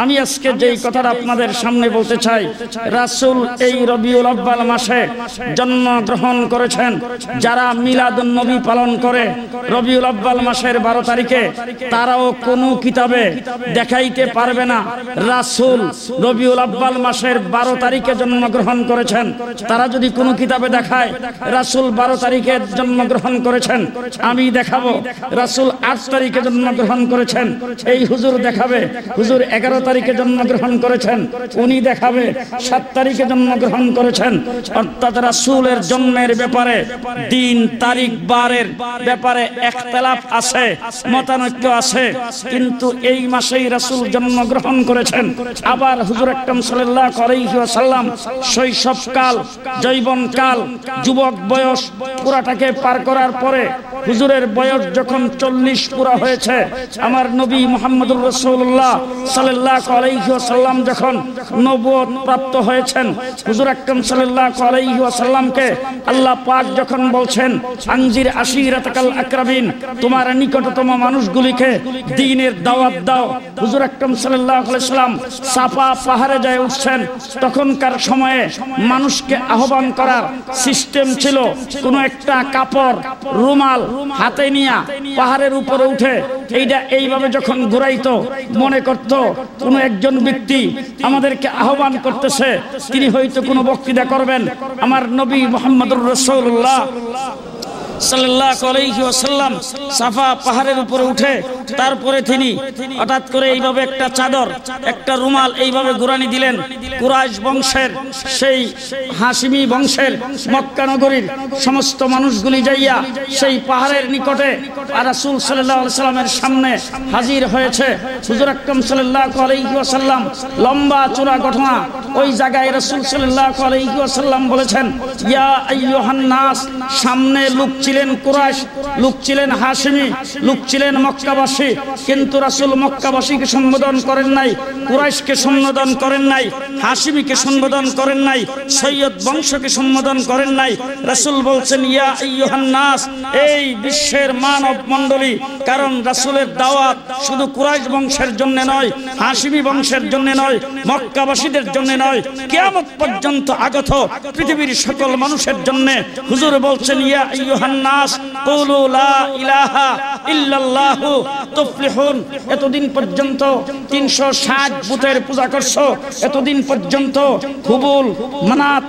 আমি আজকে যেই কথাটা আপনাদের সামনে বলতে চাই, রাসূল এই রবিউল আউয়াল মাসে জন্মগ্রহণ করেছেন। যারা মিলাদুন নবী পালন করে রবিউল আউয়াল মাসের 12 তারিখে, তারাও কোনো কিতাবে দেখাইতে পারবে না রাসূল রবিউল আউয়াল মাসের 12 তারিখে জন্মগ্রহণ করেছেন। তারা যদি কোনো কিতাবে দেখায় রাসূল 12 তারিখে জন্মগ্রহণ করেছেন, আমি দেখাবো রাসূল 8 তারিখে জন্মগ্রহণ করেছেন। এই হুজুর দেখাবে হুজুর 11 তারিখে জন্মগ্রহণ করেছেন, উনি দেখাবে 7 তারিখে জন্মগ্রহণ করেছেন। অর্থাৎ রাসূলের জন্মের ব্যাপারে দিন তারিখ বারের ব্যাপারে ইখতিলাফ আছে, মতানৈক্য আছে, কিন্তু এই মাসেই রাসূল জন্মগ্রহণ করেছেন। আবার হুজুর আকরাম সাল্লাল্লাহু আলাইহি ওয়াসাল্লাম শৈশবকাল, যৌবনকাল, যুবক বয়স পুরাটাকে পার করার পরে হুজুরের বয়স যখন 40 পুরা হয়েছে, আমার নবী মুহাম্মদুর রাসূলুল্লাহ সাল্লাল্লাহু আলাইহি ওয়াসাল্লাম যখন নবুয়ত প্রাপ্ত হয়েছেন, হুজুর আকরাম সাল্লাল্লাহু আলাইহি ওয়াসাল্লামকে আল্লাহ পাক যখন বলছেন আনজির আশিরাতাকাল আকরাবিন, তোমার নিকটতম মানুষগুলিকে দ্বীনের দাওয়াত দাও, হুজুর আকরাম সাল্লাল্লাহু আলাইহি ওয়াসাল্লাম সাফা পাহাড়ে যায় উঠছেন। তখনকার সময়ে মানুষকে আহ্বান করার সিস্টেম ছিল, কোন একটা কাপড় রুমাল হাতে নিয়ে পাহাড়ের উপরে উঠে এইটা এইভাবে যখন ঘুরাইতো, মনে করত কোন একজন ব্যক্তি আমাদেরকে আহ্বান করতেছে, তিনি হয়তো কোনো বক্তৃতা করবেন। আমার নবী মুহাম্মদুর রাসূলুল্লাহ সাল্লাল্লাহু আলাইহি ওয়াসাল্লাম সাফা পাহাড়ের উপরে উঠে তারপরে তিনি হঠাৎ করে এইভাবে একটা চাদর, একটা রুমাল এইভাবে ঘুরানি দিলেন। কুরাইশ বংশের, সেই হাশিমি বংশের মক্কা নগরীর সমস্ত মানুষগুলি যাইয়া সেই পাহাড়ের নিকটে রাসূল সাল্লাল্লাহু আলাইহি ওয়াসাল্লামের সামনে হাজির হয়েছে। হুজুর আকরাম সাল্লাল্লাহু আলাইহি ওয়াসাল্লাম লম্বা চূড়া ঘটনা, ওই জায়গায় রাসূল সাল্লাল্লাহু আলাইহি ওয়াসাল্লাম বলেছেন, ইয়া আইয়ুহান নাস, সামনে লোক ছিলেন কুরাইশ, লোক ছিলেন হাশিমি, লোক ছিলেন মক্কাবাসী, কিন্তু রাসূল মক্কাবাসীকে সম্বোধন করেন নাই, কুরাইশকে সম্বোধন করেন নাই, হাশিমিকে সম্বোধন করেন নাই, সৈয়দ বংশকে সম্বোধন করেন নাই। রাসূল বলছেন ইয়া আইয়ুহান নাস, এই বিশ্বের মানব মণ্ডলী। কারণ রাসূলের দাওয়াত শুধু কুরাইশ বংশের জন্য নয়, হাশিমি বংশের জন্য নয়, মক্কাবাসীদের জন্য নয়, কিয়ামত পর্যন্ত আগত পৃথিবীর সকল মানুষের জন্য। হুজুর বলছেন ইয়া আইয়ুহান নাস কুলু লা ইলাহা ইল্লাল্লাহু তুফলিহুন। এতদিন পর্যন্ত 360 বুতের পূজা করছো, এতদিন পর্যন্ত হুবুল, মানাত,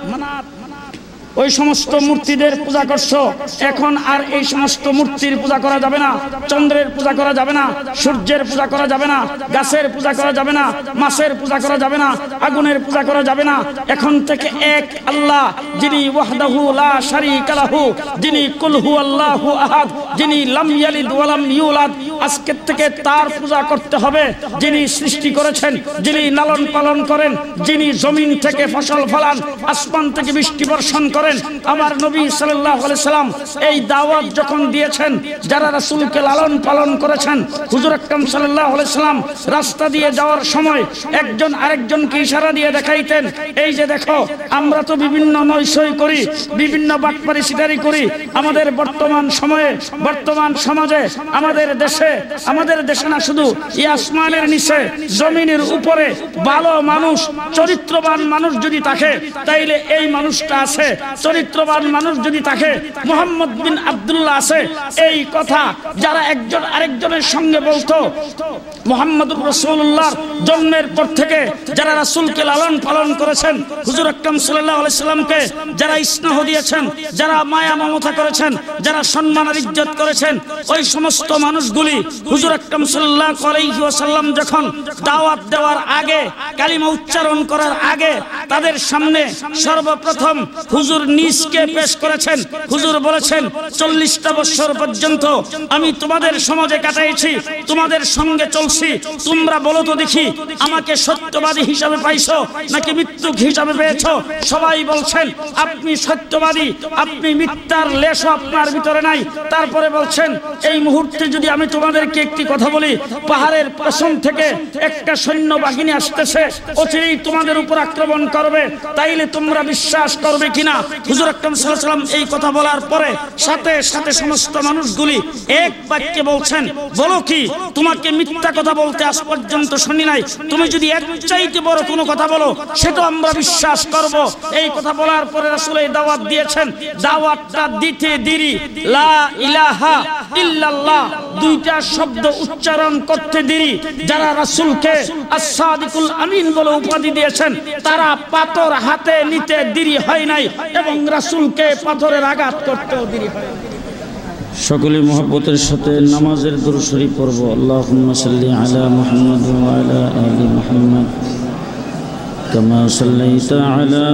ওই সমস্ত মূর্তিদের পূজা করছো, এখন আর এই সমস্ত মূর্তির পূজা করা যাবে না। চন্দ্রের পূজা করা যাবে না, সূর্যের পূজা করা যাবে না, গাছের পূজা করা যাবে না, মাছের পূজা করা যাবে না, আগুনের পূজা করা যাবে না। এখন থেকে এক আল্লাহ, যিনি ওয়াহদাহু লা শারীকা লাহু, যিনি কুল হুয়াল্লাহু আহাদ, যিনি লাম ইয়ালিদ ওয়া লাম ইউলাদ, আজকের থেকে তার পূজা করতে হবে। যিনি সৃষ্টি করেছেন, যিনি লালন পালন করেন, যিনি জমিন থেকে ফসল ফলান, আসমান থেকে বৃষ্টি বর্ষণ করেন। আমার নবী সাল্লাল্লাহু আলাইহি সাল্লাম এই দাওয়াত যখন দিয়েছেন, যারা রাসূলকে লালন পালন করেছেন, হুজুর আকরাম সাল্লাল্লাহু আলাইহি সাল্লাম রাস্তা দিয়ে যাওয়ার সময় একজন আরেকজনকে ইশারা দিয়ে দেখাইতেন, এই যে দেখো, আমরা তো বিভিন্ন নৈশই করি, বিভিন্ন বাটপারি সিটারি করি। আমাদের বর্তমান সময়ে, বর্তমান সমাজে, আমাদের দেশে না শুধু এই আসমানের নিচে, জমিনের উপরে ভালো মানুষ, চরিত্রবান মানুষ যদি থাকে, তাইলে এই মানুষটা আছে। চরিত্রবান মানুষ যদি থাকে, মুহাম্মদ বিন আব্দুল্লাহ আছে। এই কথা যারা একজন আরেকজনের সঙ্গে বলতো, মুহাম্মদুর রাসূলুল্লাহর জন্মের পর থেকে যারা রাসূলকে লালন পালন করেছেন, হুজুর আকরাম সাল্লাল্লাহু আলাইহি সাল্লামকে যারা স্নেহ দিয়েছেন, যারা মায়া মমতা করেছেন, যারা সম্মান আর ইজ্জত করেছেন, ওই সমস্ত মানুষগুলি হুজুর আকরাম সাল্লাল্লাহু আলাইহি ওয়াসাল্লাম যখন দাওয়াত দেওয়ার আগে, কালিমা উচ্চারণ করার আগে, তাদের সামনে সর্বপ্রথম হুজুর নিজকে পেশ করেছেন। হুজুর বলেছেন, 40টা বছর পর্যন্ত আমি তোমাদের সমাজে কাটাইছি, তোমাদের সঙ্গে চলছি, তোমরা বলো তো দেখি, আমাকে সত্যবাদী হিসাবে পাইছো নাকি মিথ্যুক হিসাবে পেয়েছো? সবাই বলছেন আপনি সত্যবাদী, আপনি মিথ্যার লেশও আপনার ভিতরে নাই। তারপরে বলছেন, এই মুহূর্তে যদি আমি তোমাদেরকে একটি কথা বলি, পাহাড়ের পেছন থেকে একটা সৈন্য বাহিনী আসতেছে, অচিরেই তোমাদের উপর আক্রমণ করবে, তাইলে তোমরা বিশ্বাস করবে কিনা? হুজুর আকরাম সাল্লাল্লাহু আলাইহি ওয়াসাল্লাম এই কথা বলার পরে সাথে সাথে সমস্ত মানুষগুলি এক বাক্যে বলছেন, বলো কি, তোমাকে মিথ্যা কথা বলতে আজ পর্যন্ত শুনি নাই, তুমি যদি এর চাইতে বড় কোনো কথা বলো সেটা আমরা বিশ্বাস করব। এই কথা বলার পরে রাসূল এই দাওয়াত দিয়েছেন। দাওয়াতটা দিতে দেরি, লা ইলাহা ইল্লাল্লাহ দুইটা শব্দ উচ্চারণ করতে দেরি। যারা রাসূলকে আস-সাদিকুল আমিন বলে উপাধি দিয়েছেন তারা পাথর হাতে নিতে দেরি হয় নাই এবং রাসূলকে পাথরের আঘাত করতেও দেরি হয় নাই। সকলে মহব্বতের সাথে নামাজের দুরূদ শরীফ পড়ব। আল্লাহুম্মা সাল্লি আলা মুহাম্মাদ ওয়া আলা আলি মুহাম্মাদ কামা সাল্লাইতা আলা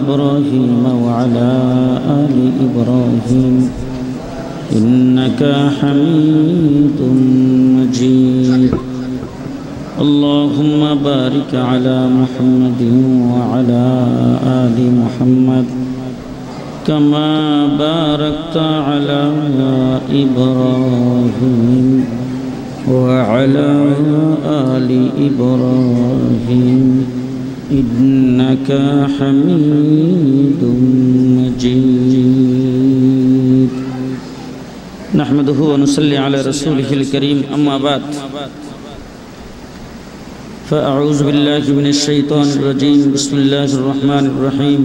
ইব্রাহিম ওয়া আলা আলি ইব্রাহিম ইন্নাকা হামিদুম মাজিদ। اللهم بارك على محمد وعلى آل محمد كما باركت على إبراهيم وعلى آل إبراهيم إنك حميد مجيد. نحمده ونصلي على رسوله الكريم. أما بعد فأعوذ بالله من الشيطان الرجيم. بسم الله الرحمن الرحيم.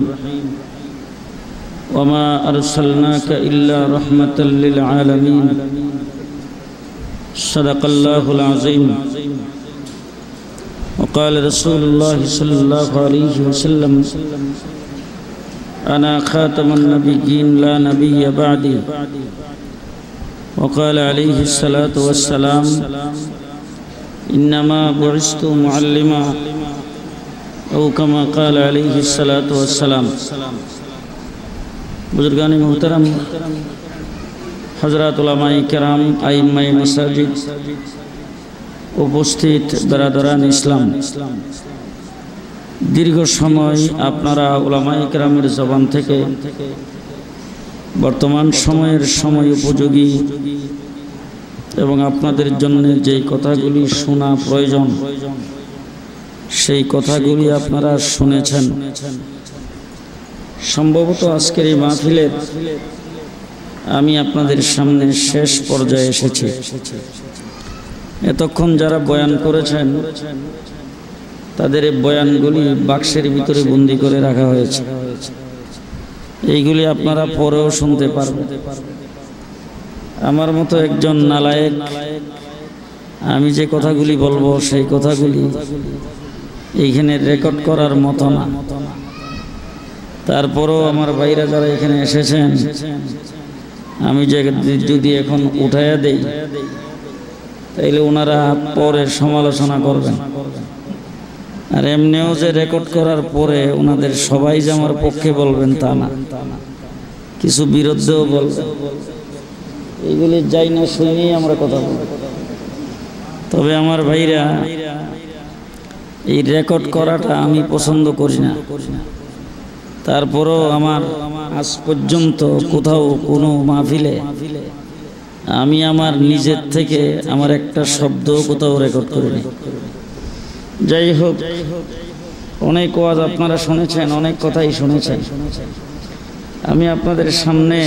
وما أرسلناك إلا رحمة للعالمين. صدق الله العظيم. وقال رسول الله صلى الله عليه وسلم أنا خاتم النبيين لا نبي بعدي. وقال عليه الصلاة والسلام إنما بعثت معلما أو كما قال عليه الصلاة والسلام. बुजुर्गान मोहतरम, हजरत उलमाए किराम, आइम्माए मसाजिद, उपस्थित बिरादरान इस्लाम, दीर्घ समय आपनारा उलमाए किरामेर जबान थेके बर्तमान समयेर समय उपयोगी এবং আপনাদের জন্য যেই কথাগুলি শোনা প্রয়োজন সেই কথাগুলি আপনারা শুনেছেন। সম্ভবত আজকের এই মাহফিলের আমি আপনাদের সামনে শেষ পর্যায়ে এসেছি। এতক্ষণ যারা বয়ান করেছেন তাদের এই বয়ানগুলি বাক্সের ভিতরে বন্দি করে রাখা হয়েছে। এইগুলি আপনারা পরেও শুনতে পারবেন। আমার মতো একজন নালায়েক আমি যে কথাগুলি বলবো সেই কথাগুলি এইখানে রেকর্ড করার মতো না। তারপরেও আমার ভাইরা যারা এখানে এসেছেন আমি যদি এখন উঠাইয়া দেই তাইলে ওনারা পরে সমালোচনা করবেন। আর এমনিও যে রেকর্ড করার পরে ওনাদের সবাই যে আমার পক্ষে বলবেন তা না, কিছু বিরুদ্ধেও বলবেন। এইগুলি যাই না শুনেই আমরা কথা বলব। তবে আমার ভাইরা এই রেকর্ড করাটা আমি পছন্দ করি না। তারপরও আমার আজ পর্যন্ত কোথাও কোনো মাহফিলে আমি আমার নিজের থেকে আমার একটা শব্দ কোথাও রেকর্ড করিনি। যাই হোক, অনেক ওয়াজ আপনারা শুনেছেন, অনেক কথাই শুনেছেন। আমি আপনাদের সামনে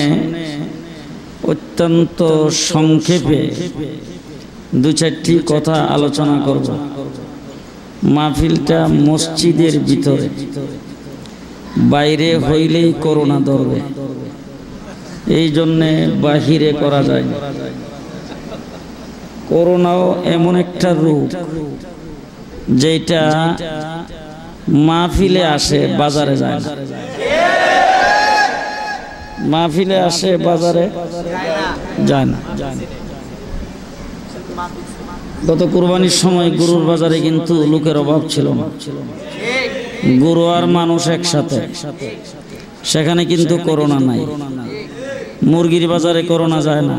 অত্যন্ত সংক্ষেপে দু চারটি কথা আলোচনা করব। মাহফিলটা মসজিদের ভিতরে, বাইরে হইলেই করোনা ধরবে, এই জন্যে বাহিরে করা যায়। করোনাও এমন একটা রূপ যেটা মাহফিলে আসে বাজারে যায় না। মাহফিলে আসে বাজারে যায় না। গত কুরবানির সময় গরুর বাজারে কিন্তু লোকের অভাব ছিল না। গরু আর মানুষ একসাথে, সেখানে কিন্তু করোনা নাই। মুরগির বাজারে করোনা যায় না,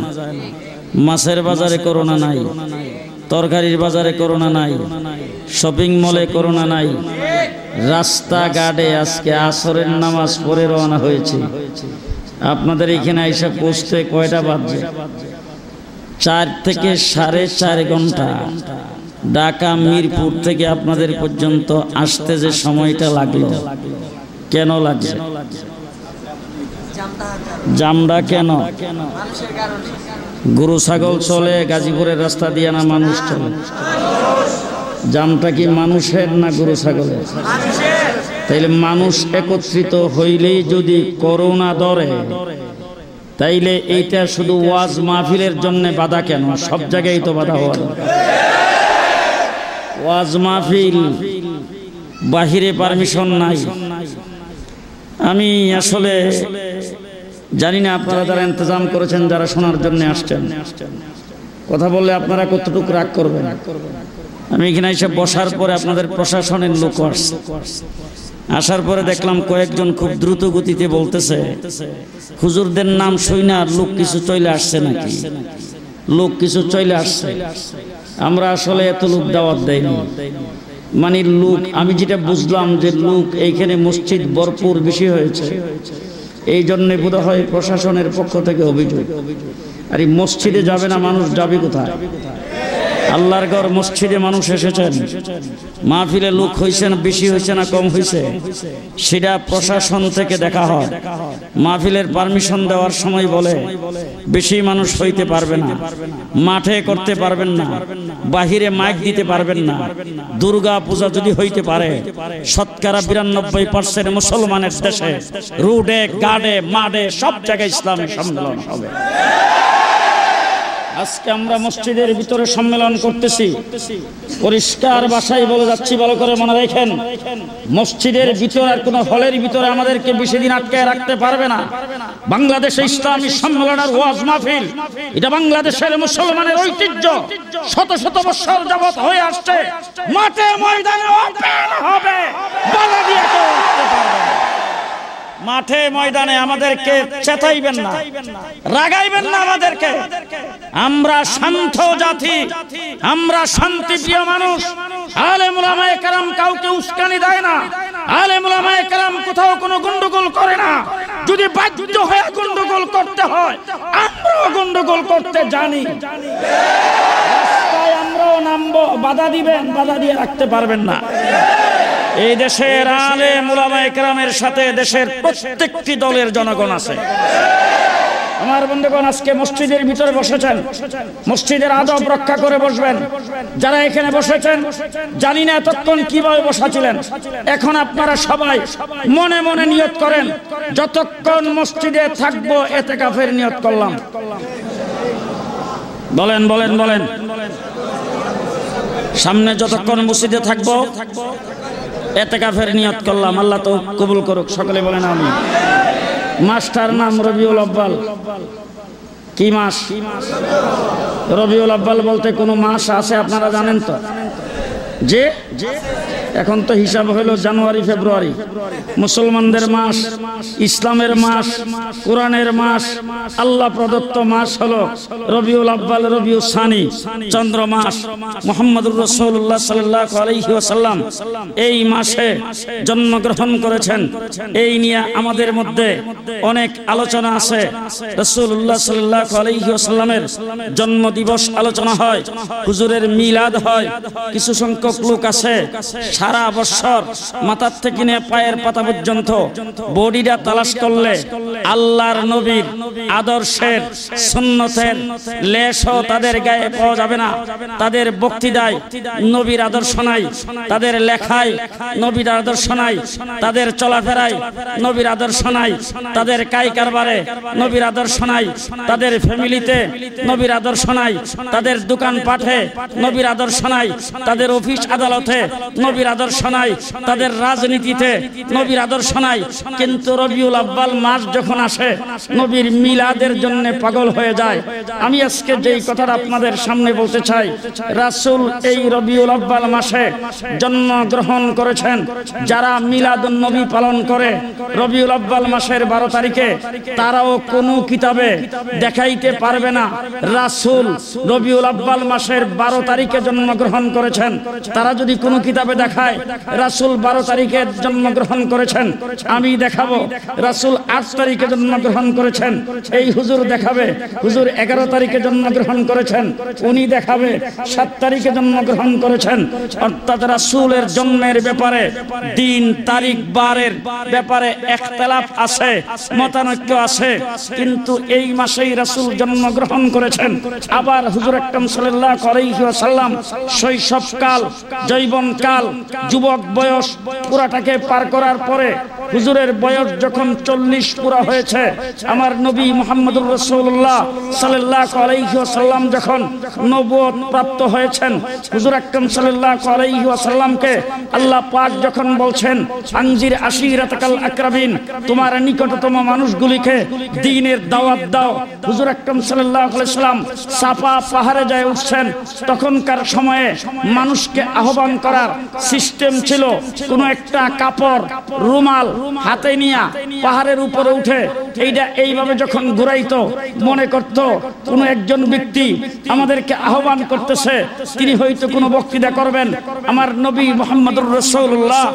মাছের বাজারে করোনা নাই, তরকারির বাজারে করোনা নাই, শপিং মলে করোনা নাই। রাস্তাঘাটে আজকে আসরের নামাজ পড়ে রওনা হয়েছে। আপনাদের এখানে আইসা পৌঁছতে কয়টা বাজে? 4 থেকে 4.5 ঘন্টা। ঢাকা মিরপুর থেকে আপনাদের পর্যন্ত আসতে যে সময়টা লাগলো, কেন লাগছে? জামটা কেন? গরু ছাগল চলে গাজীপুরের রাস্তা দিয়ে না মানুষ চলে? জামটা কি মানুষের না গরু ছাগলের? তাইলে মানুষ একত্রিত হইলেই যদি করোনা ধরে, তাইলে এইটা শুধু ওয়াজ মাহফিলের জন্য বাধা কেন? সব জায়গায় তো বাধা হওয়ার। ওয়াজ মাহফিল বাহিরে পারমিশন নাই। আমি আসলে জানি না আপনারা যারা ইন্তজাম করেছেন, যারা শোনার জন্য আসছেন, কথা বললে আপনারা কতটুকু রাগ করবেন। আমি এখানে এসে বসার পরে আপনাদের প্রশাসনের লোক আসছে, আসার পরে দেখলাম কয়েকজন খুব দ্রুত গতিতে বলতেছে হুজুরদের নাম শুই না লোক কিছু চলে আসছে নাকি, লোক কিছু চলে আসছে। আমরা আসলে এত লোক দাওয়াত দেয়নি, মানে লোক আমি যেটা বুঝলাম যে লোক এইখানে মসজিদ ভরপুর বেশি হয়েছে, এই জন্যে বোধ হয় প্রশাসনের পক্ষ থেকে অভিযোগ। আর এই মসজিদে যাবে না মানুষ, যাবে কোথায়? আল্লাহর ঘর মসজিদে মানুষ এসেছেন, মাহফিলে লোক হয়েছে না বেশি হয়েছে না কম হয়েছে সেটা প্রশাসন থেকে দেখা হয়। মাহফিলের পারমিশন দেওয়ার সময় বলে বেশি মানুষ হইতে পারবে না, মাঠে করতে পারবেন না, বাহিরে মাইক দিতে পারবেন না। দুর্গা পূজা যদি হইতে পারে, শতকরা ৯২% মুসলমানের দেশে রোডে গাড়ে মাঠে সব জায়গায় ইসলামী সম্মেলন হবে। আজকে আমরা মসজিদের ভিতরে সম্মেলন করতেছি, পরিষ্কার ভাষায় বলে যাচ্ছি, ভালো করে মনে রাখেন, মসজিদের ভিতরে আর কোন হলের ভিতরে আমাদেরকে বেশি দিন আটকে রাখতে পারবে না। বাংলাদেশে ইসলামী সম্মেলনের ওয়াজ মাহফিল, এটা বাংলাদেশের মুসলমানের ঐতিহ্য, শত শত বছর যাবত হয়ে আসছে। মাঠে ময়দানে ওপেন হবে, বাধা দিয়ে কেউ রাখতে পারবে না। মাঠে ময়দানে আমাদেরকে চেতাইবেন না, রাগাইবেন না আমাদেরকে। আমরা শান্ত জাতি, আমরা শান্তিপ্রিয় মানুষ। আলেম ওলামায়ে কেরাম কাউকে উস্কানি দেয় না, আলেম ওলামায়ে কেরাম কোথাও কোনো গন্ডগোল করে না। যদি বাধ্য হয়ে গন্ডগোল করতে হয়, আমরাও গন্ডগোল করতে জানি, রাস্তায় আমরাও নামবো। বাধা দিবেন, বাধা দিয়ে রাখতে পারবেন না। এই দেশের আলেম ওলামায়ে কেরামের সাথে দেশের প্রত্যেকটি দলের জনগণ আছে। আমার বন্ধুগণ, আজকে মসজিদের ভিতরে বসেছেন, মসজিদের আদব রক্ষা করে বসবেন। যারা এখানে বসেছেন জানি না এতক্ষণ কিভাবে বসা ছিলেন, এখন আপনারা সবাই মনে মনে নিয়ত করেন, যতক্ষণ মসজিদে থাকবো ইতিকাফের নিয়ত করলাম। বলেন বলেন বলেন, সামনে যতক্ষণ মসজিদে থাকবো ইতিকাফের নিয়ত করলাম। আল্লাহ তো কবুল করুক, সকলে বলেন আমিন। মাসটার নাম রবিউল আব্বাল। কি মাস? রবিউল আব্বাল বলতে কোনো মাস আছে আপনারা জানেন তো? যে এখন তো হিসাব হলো জানুয়ারি ফেব্রুয়ারি। মুসলমানদের মাস, ইসলামের মাস, কোরআনের মাস, আল্লাহ প্রদত্ত মাস হলো রবিউল আব্বাল, রবিউল সানি, চন্দ্র মাস। মুহাম্মদুর রাসূলুল্লাহ সাল্লাল্লাহু আলাইহি ওয়াসাল্লাম এই মাসে জন্মগ্রহণ করেছেন। এই নিয়ে আমাদের মধ্যে অনেক আলোচনা আছে। রাসূলুল্লাহ সাল্লাল্লাহু আলাইহি ওয়াসাল্লামের জন্ম দিবস আলোচনা হয়, হুজুরের মিলাদ হয়। কিছু সংখ্যক লোক আছে সারা বছর মাথার থেকে নিয়ে পায়ের পাতা পর্যন্ত বডিটা তালাশ করলে আল্লাহর নবীর আদর্শের সুন্নতের লেশও তাদের গায়ে পাওয়া যাবে না। তাদের বক্তৃতায় নবীর আদর্শ নাই, তাদের লেখায় নবীর আদর্শ নাই, তাদের চলাফেরায় নবীর আদর্শ নাই, তাদের কাই কারবারে নবীর আদর্শ নাই, তাদের ফ্যামিলিতে নবীর আদর্শ নাই, তাদের দোকান পাঠে নবীর আদর্শ নাই, তাদের অফিস আদালতে নবীর আদর্শ নাই, তাদের রাজনীতিতে নবীর আদর্শ নাই। কিন্তু রবিউল আব্বাল মাস যখন আসে নবীর মিলাদের জন্য পাগল হয়ে যায়। আমি আজকে যেই কথাটা আপনাদের সামনে বলতে চাই, রাসূল এই রবিউল আব্বাল মাসে জন্মগ্রহণ করেছেন। যারা মিলাদুন নবী পালন করে রবিউল আব্বাল মাসের 12 তারিখে, তারাও কোনো কিতাবে দেখাইতে পারবে না রাসূল রবিউল আব্বাল মাসের 12 তারিখে জন্মগ্রহণ করেছেন। তারা যদি কোনো কিতাবে দেখায় রাসূল 12 তারিখে জন্মগ্রহণ করেছেন, আমি দেখাবো রাসূল 8 তারিখে জন্মগ্রহণ করেছেন। এই হুজুর দেখাবে হুজুর 11 তারিখে জন্মগ্রহণ করেছেন, উনি দেখাবে 7 তারিখে জন্মগ্রহণ করেছেন। অর্থাৎ রাসূলের জন্মের ব্যাপারে দিন তারিখ বারের ব্যাপারে ইখতিলাফ আছে, মতানৈক্য আছে, কিন্তু এই মাসেই রাসূল জন্মগ্রহণ করেছেন। আবার হুজুর আকরাম সাল্লাল্লাহু আলাইহি ওয়াসাল্লাম শৈশবকাল, যৌবনকাল, যুবক বয়স পুরাটাকে পার করার পরে হুজুরের বয়স যখন 40 পুরা হয়েছে, আমার নবী মুহাম্মদুর রাসূলুল্লাহ সাল্লাল্লাহু আলাইহি ওয়াসাল্লাম যখন নবুয়ত প্রাপ্ত হয়েছেন, হুজুর আকরাম সাল্লাল্লাহু আলাইহি ওয়াসাল্লামকে আল্লাহ পাক যখন বলছেন আনজির আশিরাতাকাল আকরাবিন, তোমার নিকটতম মানুষগুলিকে দ্বীনের দাওয়াত দাও। হুজুর আকরাম সাল্লাল্লাহু আলাইহি ওয়াসাল্লাম সাফা পাহাড়ে যায় উঠছেন, তখনকার সময়ে মানুষকে আহ্বান করার সিস্টেম ছিল কোনো একটা কাপড় রুমাল হাতে নিয়ে পাহাড়ের উপরে উঠে এইটা এইভাবে যখন ঘুরাইতো, মনে করত কোনো একজন ব্যক্তি আমাদেরকে আহ্বান করতেছে, তিনি হয়তো কোনো বক্তৃতা করবেন। আমার নবী মুহাম্মদুর রাসূলুল্লাহ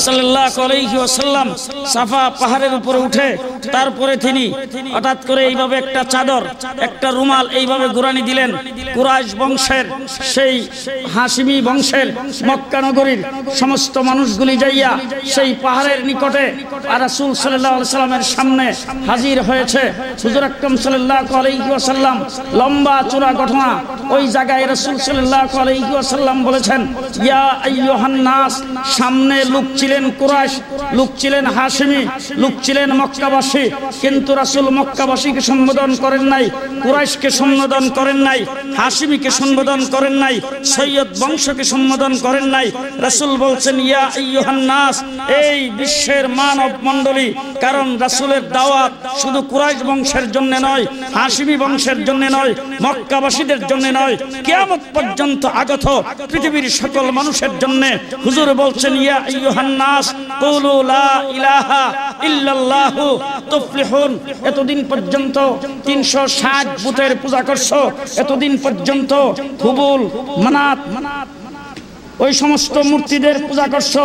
সাল্লাল্লাহু আলাইহি ওয়াসাল্লাম সাফা পাহাড়ের উপরে উঠে তারপরে তিনি হঠাৎ করে এইভাবে একটা চাদর, একটা রুমাল এইভাবে ঘুরানি দিলেন। কুরাইশ বংশের, সেই হাশিমি বংশের মক্কা নগরীর সমস্ত মানুষগুলি যাইয়া সেই পাহাড়ের নিকটে রাসূল সাল্লাল্লাহু আলাইহি ওয়াসাল্লামের সামনে হাজির হয়েছে। হুজুর আকরাম সাল্লাল্লাহু আলাইহি ওয়াসাল্লাম লম্বা চূড়া ঘটনা, ওই জায়গায় রাসূল সাল্লাল্লাহু আলাইহি ওয়াসাল্লাম বলেছেন, ইয়া আইয়ুহান নাস, সামনে লোক ছিলেন কুরাইশ, লোক ছিলেন হাশিমি, লোক ছিলেন মক্কাবাসী, কিন্তু রাসূল মক্কাবাসীকে সম্বোধন করেন নাই, কুরাইশকে সম্বোধন করেন নাই, হাশিমিকে সম্বোধন করেন নাই, সৈয়দ বংশকে সম্বোধন করেন নাই। রাসূল বলছেন ইয়া আইয়ুহান নাস, এই বিশ্বের মানব মণ্ডলী। কারণ রাসূলের দাওয়াত শুধু কুরাইশ বংশের জন্য নয়, হাশিমি বংশের জন্য নয়, মক্কাবাসীদের জন্য নয়, কিয়ামত পর্যন্ত আগত পৃথিবীর সকল মানুষের জন্য। হুজুর বলছেন ইয়া আইয়ুহান নাস কুলু লা ইলাহা ইল্লাল্লাহু তুফলিহুন। এতদিন পর্যন্ত 360 বুতের পূজা করছো, এতদিন পর্যন্ত হুবুল, মানাত, ওই সমস্ত মূর্তিদের পূজা করছো,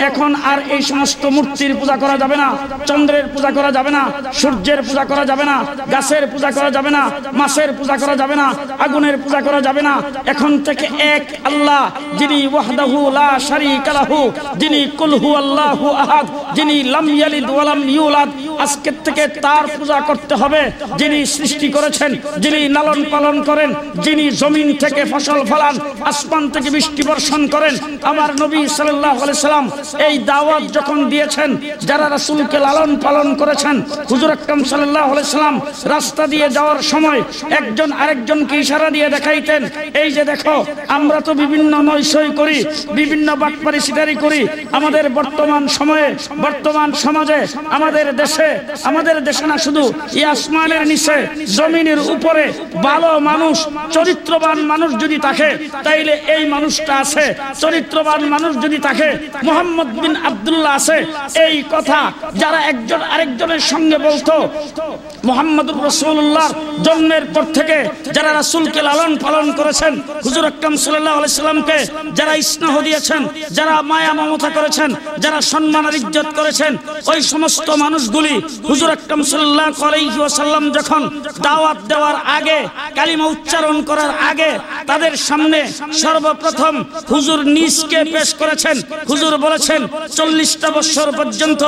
এখন আর এই সমস্ত মূর্তির পূজা করা যাবে না, চন্দ্রের পূজা করা যাবে না, সূর্যের পূজা করা যাবে না, গাছের পূজা করা যাবে না, মাছের পূজা করা যাবে না, আগুনের পূজা করা যাবে না। এখন থেকে এক আল্লাহ, যিনি ওয়াহদাহু লা শারীকা লাহু, যিনি কুল হুয়াল্লাহু আহাদ, যিনি লাম ইয়ালিদ ওয়া লাম ইউলাদ, আজকের থেকে তার পূজা করতে হবে। যিনি সৃষ্টি করেছেন, যিনি লালন পালন করেন, যিনি জমিন থেকে ফসল ফলান, আসমান থেকে বৃষ্টি বর্ষণ করেন। আমার নবী সাল্লাল্লাহু আলাইহি সাল্লাম এই দাওয়াত যখন দিয়েছেন, যারা রাসূলকে লালন পালন করেছেন, হুজুর আকরাম সাল্লাল্লাহু আলাইহি সাল্লাম রাস্তা দিয়ে যাওয়ার সময় একজন আরেকজনকে ইশারা দিয়ে দেখাইতেন, এই যে দেখো, আমরা তো বিভিন্ন নৈশয় করি, বিভিন্ন বাটপারি সিটারি করি। আমাদের বর্তমান সময়ে, বর্তমান সমাজে, আমাদের দেশে না শুধু এই আসমানের নিচে, জমিনের উপরে ভালো মানুষ, চরিত্রবান মানুষ যদি থাকে, তাইলে এই মানুষটা আছে। চরিত্রবান মানুষ যদি থাকে, মুহাম্মদ বিন আব্দুল্লাহ আছে। এই কথা যারা একজন আরেকজনের সঙ্গে বলতো, মুহাম্মদুর রাসূলুল্লাহর জন্মের পর থেকে যারা রাসূলকে লালন পালন করেছেন, হুজুর আকরাম সাল্লাল্লাহু আলাইহি সাল্লামকে যারা স্নেহ দিয়েছেন, যারা মায়া মমতা করেছেন, যারা সম্মান আর ইজ্জত করেছেন, ওই সমস্ত মানুষগুলি হুজুর আকরাম সাল্লাল্লাহু আলাইহি ওয়াসাল্লাম যখন দাওয়াত দেওয়ার আগে, কালিমা উচ্চারণ করার আগে, তাদের সামনে সর্বপ্রথম হুজুর নিজকে পেশ করেছেন। হুজুর বলেছেন, 40টা বছর পর্যন্ত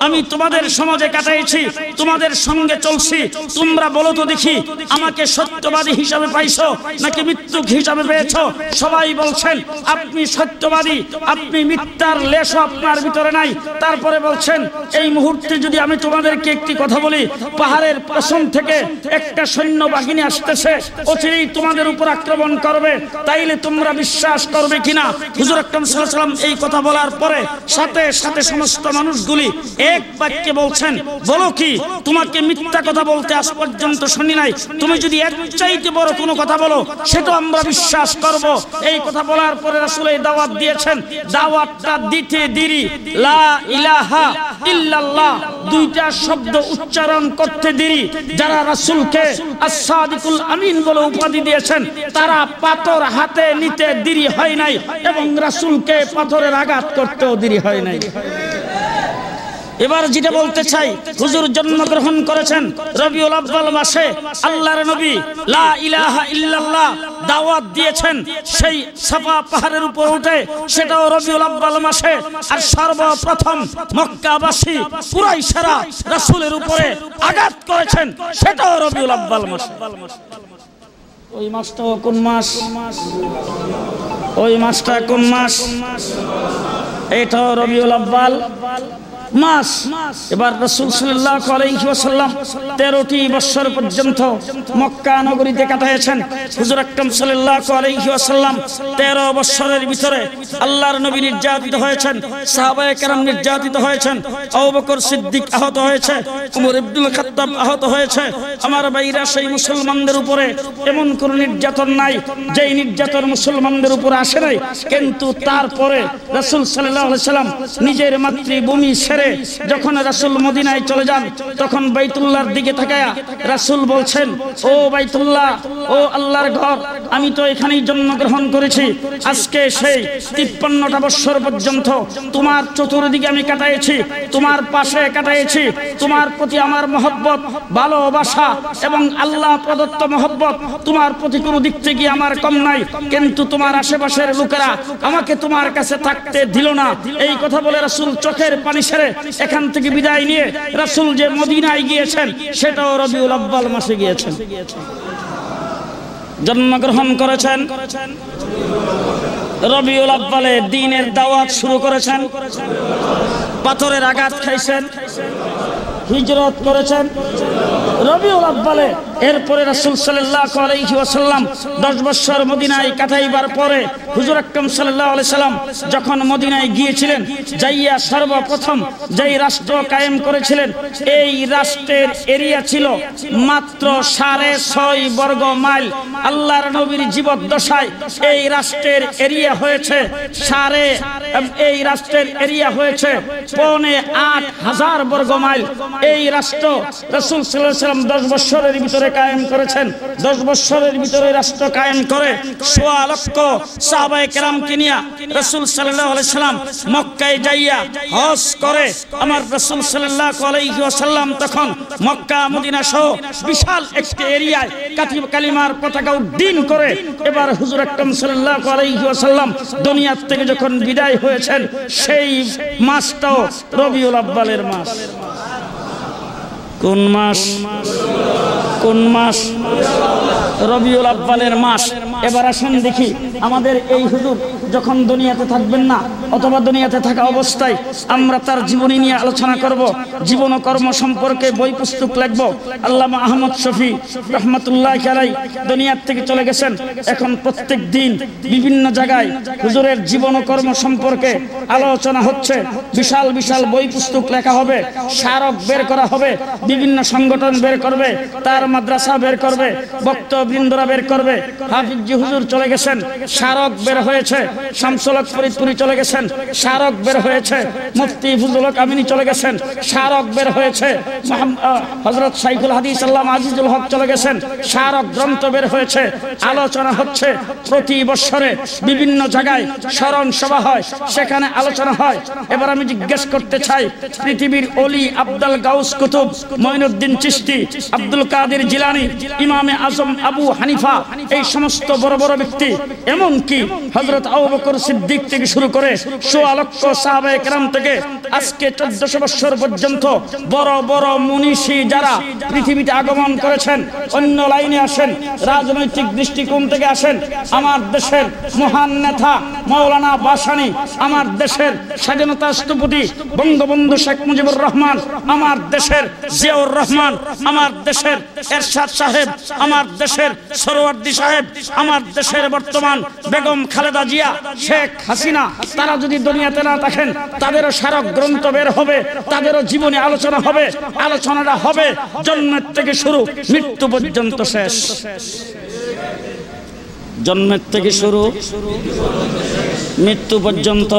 আমি তোমাদের সমাজে কাটাইছি, তোমাদের সঙ্গে চলছি, তোমরা বলো তো দেখি, আমাকে সত্যবাদী হিসাবে পাইছো নাকি মিথ্যুক হিসাবে পেয়েছো? সবাই বলছেন আপনি সত্যবাদী, আপনি মিথ্যার লেশও আপনার ভিতরে নাই। তারপরে বলছেন, এই মুহূর্তে যদি আমি তোমাদেরকে একটি কথা বলি, পাহাড়ের পেছন থেকে একটা সৈন্য বাহিনী আসতেছে, অচিরেই তোমাদের উপর আক্রমণ করবে, তাইলে তোমরা বিশ্বাস করবে কিনা? হুজুর আকরাম সাল্লাল্লাহু আলাইহি ওয়াসাল্লাম এই কথা বলার পরে সাথে সাথে সমস্ত মানুষগুলি এক বাক্যে বলছেন, বলো কি, তোমাকে মিথ্যা কথা বলতে আজ পর্যন্ত শুনি নাই, তুমি যদি এর চাইতে বড় কোনো কথা বলো সেটা আমরা বিশ্বাস করব। এই কথা বলার পরে রাসূল এই দাওয়াত দিয়েছেন। দাওয়াতটা দিতে দেরি, লা ইলাহা ইলাহা ইল্লাল্লাহ দুইটা শব্দ উচ্চারণ করতে দেরি যারা রাসূলকে as-সাদিকুল আমিন বলে উপাধি দিয়েছেন তারা পাথর হাতে নিতে দেরি হয় নাই এবং রাসূলকে পাথরের আঘাত করতেও দেরি হয় নাই। এবার যেটা বলতে চাই, হুজুর জন্মগ্রহণ করেছেন রবিউল আউয়াল মাসে, আল্লাহর নবী লা ইলাহা ইল্লাল্লাহ দাওয়াত দিয়েছেন সেই সাফা পাহাড়ের উপর উঠে, সেটাও রবিউল আউয়াল মাসে। আর সর্বপ্রথম মক্কাবাসী কুরাইশরা রাসূলের উপরে আঘাত করেছেন, সেটাও রবিউল আউয়াল মাসে। ওই মাসটাও কোন মাস? ওই মাসটা কোন মাস? এটাও রবিউল আউয়াল মাস। এবার রাসূল সাল্লাল্লাহু আলাইহি ওয়াসাল্লাম 13টি বছর পর্যন্ত মক্কা নগরীতে কাটিয়েছেন। হুজুর আকরাম সাল্লাল্লাহু আলাইহি ওয়াসাল্লাম 13 বছরের ভিতরে আল্লাহর নবী নির্যাতিত হয়েছেন, সাহাবায়ে কেরাম নির্যাতিত হয়েছেন, আবু বকর সিদ্দিক আহত হয়েছে, ওমর ইবনুল খাত্তাব আহত হয়েছে। আমার ভাইরা, সেই মুসলমানদের উপরে এমন কোন নির্যাতন নাই যেই নির্যাতন মুসলমানদের উপরে আসে নাই। কিন্তু তারপরে রাসূল সাল্লাল্লাহু আলাইহি ওয়াসাল্লাম নিজের মাতৃভূমি যখন রাসূল মদিনায় চলে যান, তখন বাইতুল্লাহর দিকে তাকায়া রাসূল বলছেন, ও বাইতুল্লাহ, ও আল্লাহর ঘর, আমি তো এখানেই জন্মগ্রহণ করেছি। আজকে সেই 53টা বছর পর্যন্ত তোমার চতুর্দিকে আমি কাটাইছি, তোমার পাশে কাটাইছি। তোমার প্রতি আমার মহব্বত, ভালোবাসা এবং আল্লাহ প্রদত্ত মহব্বত তোমার প্রতি কোনো দিক থেকে আমার কম নাই। কিন্তু তোমার আশেপাশের লোকেরা আমাকে তোমার কাছে থাকতে দিল না। এই কথা বলে রাসূল চোখের পানি ছেড়ে এখান থেকে বিদায় নিয়ে রাসূল যে মদিনায় গিয়েছেন, সেটাও রবিউল আউয়াল মাসে গিয়েছেন, জন্মগ্রহণ করেছেন। রবিউল আউয়ালে দ্বীনের দাওয়াত শুরু করেছেন, পাথরের আঘাত খাইছেন, হিজরত করেছেন রবিউল আউয়ালে। এরপরে রাসূল সাল্লাল্লাহু আলাইহি ওয়াসাল্লাম 10 বছর মদিনায় কাটাইবার পরে হুজুর আকরাম সাল্লাল্লাহু আলাইহি সাল্লাম যখন মদিনায় গিয়েছিলেন, যাইয়া সর্বপ্রথম যেই রাষ্ট্র কায়েম করেছিলেন, এই রাষ্ট্রের এরিয়া ছিল মাত্র 6.5 বর্গ মাইল। আল্লাহর নবীর জীবদ্দশায় এই রাষ্ট্রের এরিয়া হয়েছে এই রাষ্ট্রের এরিয়া হয়েছে 8,500 বর্গ মাইল। এই রাষ্ট্র রাসূল সাল্লাল্লাহু আলাইহি ওয়াসাল্লাম 10 বছরের ভিতরে কায়েম করেছেন। 10 বছরের ভিতরে রাষ্ট্র কায়েম করে 1.25 লক্ষ সাহাবায়ে কেরামকে নিয়ে রাসূল সাল্লাল্লাহু আলাইহি সাল্লাম মক্কায় যাইয়া হজ করে। আমার রাসূল সাল্লাল্লাহু আলাইহি ওয়াসাল্লাম তখন মক্কা মদিনা সহ বিশাল একটি এরিয়ায় কালিমার পতাকা উড্ডীন করে এবার হুজুর আকরাম সাল্লাল্লাহু আলাইহি ওয়াসাল্লাম দুনিয়া থেকে যখন বিদায় হয়েছেন, সেই মাসটাও রবিউল আউয়ালের মাস। কোন মাস? কোন মাস? রবিউল আউয়ালের মাস। এবার আসুন দেখি, আমাদের এই হুজুর যখন দুনিয়াতে থাকবেন না, অথবা দুনিয়াতে থাকা অবস্থায় আমরা তার জীবনী নিয়ে আলোচনা করব, জীবন ও কর্ম সম্পর্কে বই পুস্তক লিখব। আল্লামা আহমদ শফি রহমাতুল্লাহি আলাইহি দুনিয়ার থেকে চলে গেছেন। এখন প্রত্যেক দিন বিভিন্ন জায়গায় হুজুরের জীবন ও কর্ম সম্পর্কে আলোচনা হচ্ছে। বিশাল বিশাল বই পুস্তক লেখা হবে, স্মারক বের করা হবে, বিভিন্ন সংগঠন বের করবে, তার মাদ্রাসা বের করবে, বক্তবৃন্দরা বের করবে। হাফিজ জি হুজুর চলে গেছেন, স্মারক বের হয়েছে। শামসুল হক ফরিদপুরি চলে গেছেন, স্মারক বের হয়েছে। মুফতি ফজলুল হক আমিনী চলে গেছেন, স্মারক বের হয়েছে। হযরত শাইখুল হাদিস আল্লামা আজিজুল হক চলে গেছেন, স্মারক গ্রন্থ বের হয়েছে। আলোচনা হচ্ছে প্রতি বছরে বিভিন্ন জায়গায় স্মরণ সভা হয়, সেখানে আলোচনা হয়। এবার আমি জিজ্ঞেস করতে চাই, পৃথিবীর ওলি আব্দুল গাউস কুতুব, মঈনুদ্দিন চিশতি, আব্দুল কাদের জিলানী, ইমামে আজম আবু হানিফা, এই সমস্ত বড় বড় ব্যক্তি, এমনকি হযরত আবু বকর সিদ্দিক থেকে শুরু করে 1.25 লক্ষ সাহাবায়ে কেরাম থেকে আজকে 1400 বছর পর্যন্ত বড় বড় মুনিশি যারা পৃথিবীতে আগমন করেছেন, অন্য লাইনে আসেন, রাজনৈতিক দৃষ্টিকোণ থেকে আসেন, আমার দেশের মহান নেতা মাওলানা ভাসানী, আমার দেশের স্বাধীনতা স্থপতি বঙ্গবন্ধু শেখ মুজিবুর রহমান, আমার দেশের জিয়াউর রহমান, আমার দেশের এরশাদ সাহেব, আমার দেশের সরওয়ার্দী সাহেব, আমার দেশের বর্তমান বেগম খালেদা জিয়া, শেখ হাসিনা, তারা যদি দুনিয়াতে না থাকেন, তাদেরও স্মারক গ্রন্থ বের হবে, তাদেরও জীবনে আলোচনা হবে। আলোচনাটা হবে জন্মের থেকে শুরু, মৃত্যু পর্যন্ত শেষ। জন্মের থেকে শুরু মৃত্যু পর্যন্ত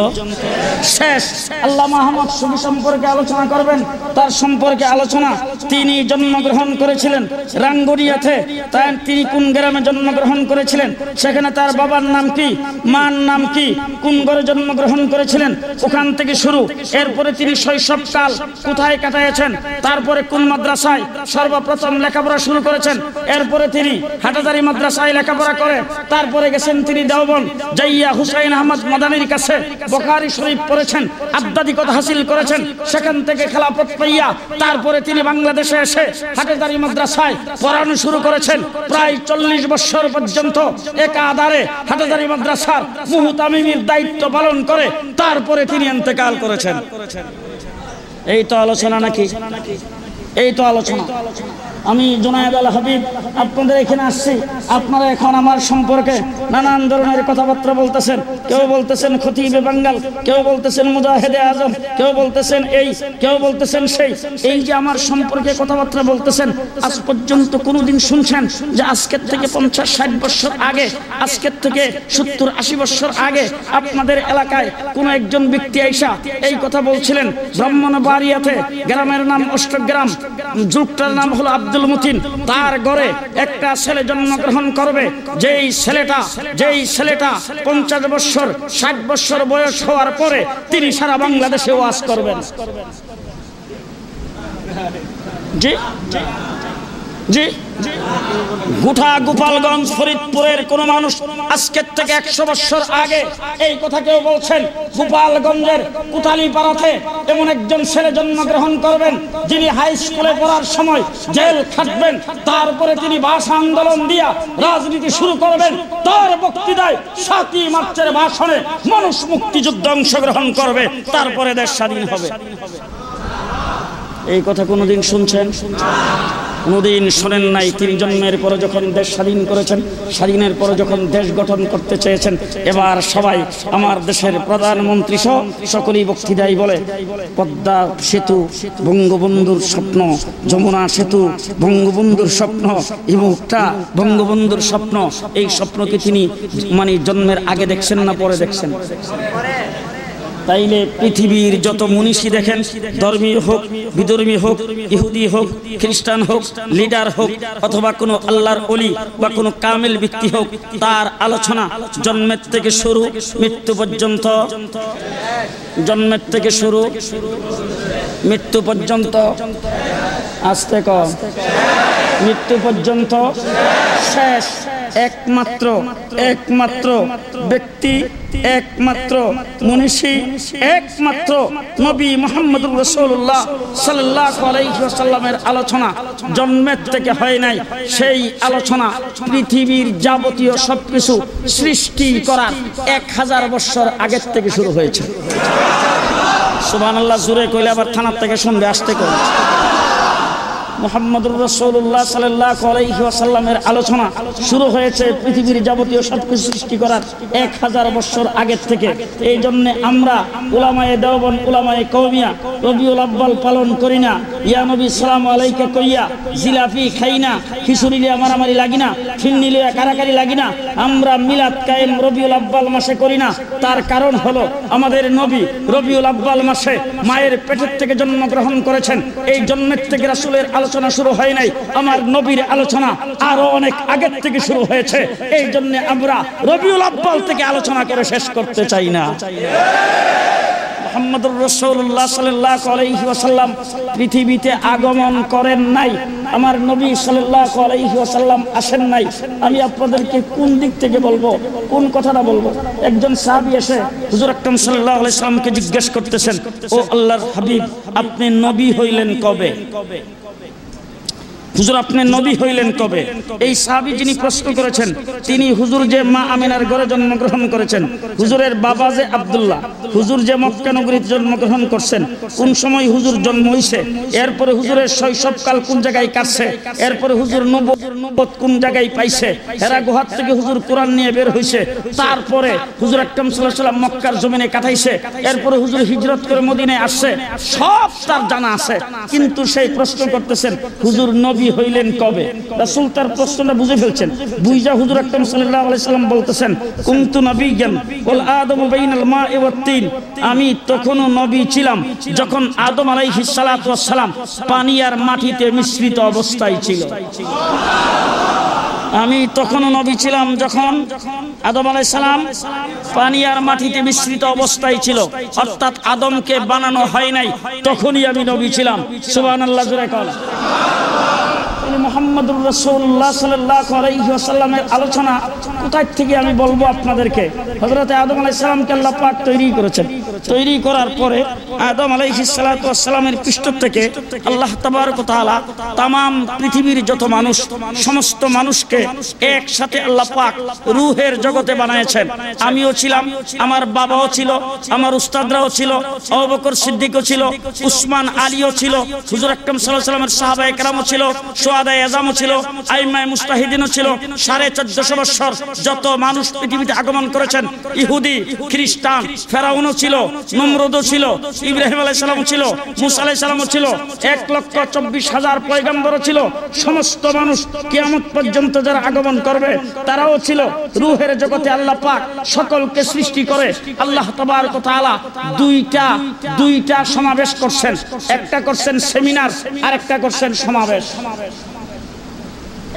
শেষ। আল্লাহ মাহমুদ শফি সম্পর্কে আলোচনা করবেন, তার সম্পর্কে আলোচনা। তিনি জন্মগ্রহণ করেছিলেন রাঙ্গুনিয়াতে। তাই তিনি কোন গ্রামে জন্মগ্রহণ করেছিলেন, সেখানে তার বাবার নাম কি, মার নাম কি, কোন ঘরে জন্মগ্রহণ করেছিলেন, ওখান থেকে শুরু। এরপরে তিনি শৈশবকাল কোথায় কাটাইয়েছেন, তারপরে কোন মাদ্রাসায় সর্বপ্রথম লেখাপড়া শুরু করেছেন। এরপরে তিনি হাটাজারি মাদ্রাসায় লেখাপড়া করে তারপরে গেছেন তিনি দেওবন্দ, যাইয়া হুসাইন আহমদ মাদানির কাছে বুখারী শরীফ পড়েছেন, আধ্যাত্মিকতা হাসিল করেছেন। সেখান থেকে খেলাফত পাইয়া তারপরে তিনি বাংলাদেশে এসে হাটাজারি মাদ্রাসায় পড়ানো শুরু করেছেন। প্রায় 40 বছর পর্যন্ত একাধারে হাটাজারি মাদ্রাসার মুহতামিমের দায়িত্ব পালন করে তারপরে তিনি ইন্তেকাল করেছেন। এই তো আলোচনা নাকি? এই তো আলোচনা। আমি জুনায়েদ আল হাবিব আপনাদের এখানে আসছি। আপনারা এখন আমার সম্পর্কে নানান ধরনের কথাবার্তা বলতেছেন। কেউ বলতেছেন খতিবে বাঙ্গাল, কেউ বলতেছেন মুজাহিদে আজম, কেউ বলতেছেন এই, কেউ বলতেছেন সেই। এই যে আমার সম্পর্কে কথাবার্তা বলতেছেন, আজ পর্যন্ত কোনোদিন শুনছেন যে আজকের থেকে 50-60 বছর আগে, আজকের থেকে 70-80 বছর আগে আপনাদের এলাকায় কোনো একজন ব্যক্তি আইসা এই কথা বলছিলেন? ব্রাহ্মণবাড়িয়াতে গ্রামের নাম অষ্টগ্রাম, যুগটার নাম হলো আব্দুল মতিন, তার ঘরে একটা ছেলে জন্মগ্রহণ করবে। যেই ছেলেটা 50 বছর 60 বছর বয়স হওয়ার পরে তিনি সারা বাংলাদেশে ওয়াজ করবেন। জি জি, গোটা গোপালগঞ্জ ফরিদপুরের কোন মানুষ আজকের থেকে 100 বছর আগে এই কথা কেউ বলছেন? গোপালগঞ্জের কোটালীপাড়াতে এমন একজন ছেলে জন্মগ্রহণ করবেন যিনি হাই স্কুলে পড়ার সময় জেল খাটবেন, তারপরে তিনি ভাষা আন্দোলন দিয়া রাজনীতি শুরু করবেন। তার বক্তৃতায় 7ই মার্চের ভাষণে মানুষ মুক্তিযুদ্ধে অংশগ্রহণ করবে, তারপরে দেশ স্বাধীন হবে। এই কথা কোনোদিন শুনছেন? কোনোদিন শোনেন নাই। তিনি জন্মের পরে যখন দেশ স্বাধীন করেছেন, স্বাধীনের পরে যখন দেশ গঠন করতে চেয়েছেন, এবার সবাই আমার দেশের প্রধানমন্ত্রী সহ সকলেই বক্তৃতায় বলে পদ্মা সেতু বঙ্গবন্ধুর স্বপ্ন, যমুনা সেতু বঙ্গবন্ধুর স্বপ্ন, এই মুখটা বঙ্গবন্ধুর স্বপ্ন। এই স্বপ্নকে তিনি মানে জন্মের আগে দেখছেন না পরে দেখছেন? তাইলে পৃথিবীর যত মনীষী দেখেন, ধর্মীয় হোক, বিধর্মী হোক, ইহুদি হোক, খ্রিস্টান হোক, লিডার হোক, অথবা কোনো আল্লাহর ওলি বা কোনো কামেল ব্যক্তি হোক, তার আলোচনা জন্মের থেকে শুরু মৃত্যু পর্যন্ত, জন্মের থেকে শুরু মৃত্যু পর্যন্ত, আস্তে কম, মৃত্যু পর্যন্ত শেষ। একমাত্র ব্যক্তি, একমাত্র মনীষী, একমাত্র নবী মুহাম্মদুর রাসূলুল্লাহ সাল্লাল্লাহু আলাইহি ওয়াসাল্লামের আলোচনা জন্মের থেকে হয় নাই। সেই আলোচনা পৃথিবীর যাবতীয় সবকিছু সৃষ্টি করার 1000 বছর আগের থেকে শুরু হয়েছে। সুবহানাল্লাহ জোরে কইলে আবার থানার থেকে শুনবে, আসতে কই। মুহাম্মদুর রাসূলুল্লাহ সাল্লাল্লাহু আলাইহি ওয়াসাল্লামের আলোচনা শুরু হয়েছে পৃথিবীর যাবতীয় সবকিছু সৃষ্টি করার 1000 বছর আগের থেকে। এই জন্য আমরা উলামায়ে দেওবন্দ, উলামায়ে কওমিয়া রবিউল আব্বাল পালন করি না। ইয়া নবী সালাম আলাইকা কইয়া জিলাপি খাই না, খিচুড়ি লিয়া মারামারি লাগি না, ফিন্নি লিয়া কারাকারি লাগি না। আমরা মিলাদ কায়েম রবিউল আব্বাল মাসে করি না। তার কারণ হলো আমাদের নবী রবিউল আব্বাল মাসে মায়ের পেটের থেকে জন্মগ্রহণ করেছেন। এই জন্মের থেকে রাসূলের আলোচনা শুরু হয় নাই, আমার নবীর আলোচনা আরো অনেক আগের থেকে শুরু হয়েছে। এই জন্য আমরা রবিউল আব্বাল থেকে আলোচনা করে শেষ করতে চাই না। মুহাম্মদুর রাসূলুল্লাহ সাল্লাল্লাহু আলাইহি ওয়াসাল্লাম পৃথিবীতে আগমন করেন নাই, আমার নবী সাল্লাল্লাহু আলাইহি ওয়াসাল্লাম আসেন নাই। আমি আপনাদেরকে কোন দিক থেকে বলবো, কোন কথাটা বলবো? একজন সাহাবী এসে হুজুর আকরাম সাল্লাল্লাহু আলাইহি ওয়াসাল্লামকে জিজ্ঞেস করতেছেন, ও আল্লাহর হাবিব, আপনি নবী হইলেন কবে? হুজুর আপনি নবী হইলেন কবে? এই সাহাবী যিনি প্রশ্ন করেছেন, তিনি হুজুর যে মা আমিনার ঘরে জন্মগ্রহণ করেছেন, হুজুরের বাবা যে আব্দুল্লাহ, হুজুর যে মক্কা নগরীতে জন্মগ্রহণ করছেন, কোন সময় হুজুর জন্ম হইছে, এরপরে হুজুরের শৈশবকাল কোন জায়গায় কাটছে, এরপরে হুজুর নবুয়ত কোন জায়গায় পাইছে, হেরা গুহার থেকে হুজুর কোরআন নিয়ে বের হইছে, তারপরে হুজুর আকরাম সাল্লাল্লাহু আলাইহি ওয়াসাল্লাম মক্কার জমিনে কাটাইছে, এরপরে হুজুর হিজরত করে মদিনায় আসছে, সব তার জানা আছে। কিন্তু সেই প্রশ্ন করতেছেন হুজুর নবী হইলেন কবে? রাসূল তার প্রশ্নটা বুঝে ফেলছেন। বুঝা হুজুর আকরাম সাল্লাল্লাহু আলাইহি সাল্লাম বলতেছেন, কুনতু নবিয়্যান ওয়াল আদমু বাইনাল মা'i ওয়াত তিন। আমি তখনও নবী ছিলাম যখন আদম আলাইহিস সালাতু ওয়াস সালাম পানি আর মাটিতে মিশ্রিত অবস্থায় ছিল। আমি তখনও নবী ছিলাম যখন আদম আলাইহিস সালাম পানি আর মাটিতে মিশ্রিত অবস্থায় ছিল, অর্থাৎ আদমকে বানানো হয় নাই, তখনই আমি নবী ছিলাম। সুবহানাল্লাহ জোরে কর। মুহাম্মদুর রাসূলুল্লাহ সাল্লাল্লাহু আলাইহি ওয়াসাল্লামের আলোচনা কোথায় থেকে আমি বলবো আপনাদেরকে। হযরত আদম আলাইহিস সালামকে আল্লাহ পাক তৈরি করেছেন। তৈরি করার পরে আদম আলাইহিস সালাতু ওয়াস সালামের পৃষ্ঠ থেকে আল্লাহ তাবারক ওয়া তাআলা तमाम পৃথিবীর যত মানুষ, সমস্ত মানুষকে একসাথে আল্লাহ পাক রূহের জগতে বানিয়েছেন। আমিও ছিলাম, আমার বাবাও ছিল, আমার উস্তাদরাও ছিল, আবু বকর সিদ্দিকও ছিল, উসমান আলীও ছিল, হুজুর আকরাম সাল্লাল্লাহু আলাইহি ওয়াসাল্লামের সাহাবায়ে কেরামও ছিল, শুহাদায়ে আযমও ছিল, আইম্মায়ে মুজতাহিদিনও ছিল। 1450 বছর যত মানুষ পৃথিবীতে আগমন করেছেন, ইহুদি, খ্রিস্টান, ফেরাউনও ছিল, নমরুদও ছিল, ইব্রাহিম আলাইহিস সালামও ছিল, মুসা আলাইহিস সালামও ছিল, 1,24,000 পয়গম্বরও ছিল। সমস্ত মানুষ কিয়ামত পর্যন্ত যারা আগমন করবে তারাও ছিল। রূহের জগতে আল্লাহ পাক সকলকে সৃষ্টি করে আল্লাহ তাবারক ওয়া তাআলা দুইটা সমাবেশ করছেন। একটা করছেন সেমিনার, আর একটা করছেন সমাবেশ।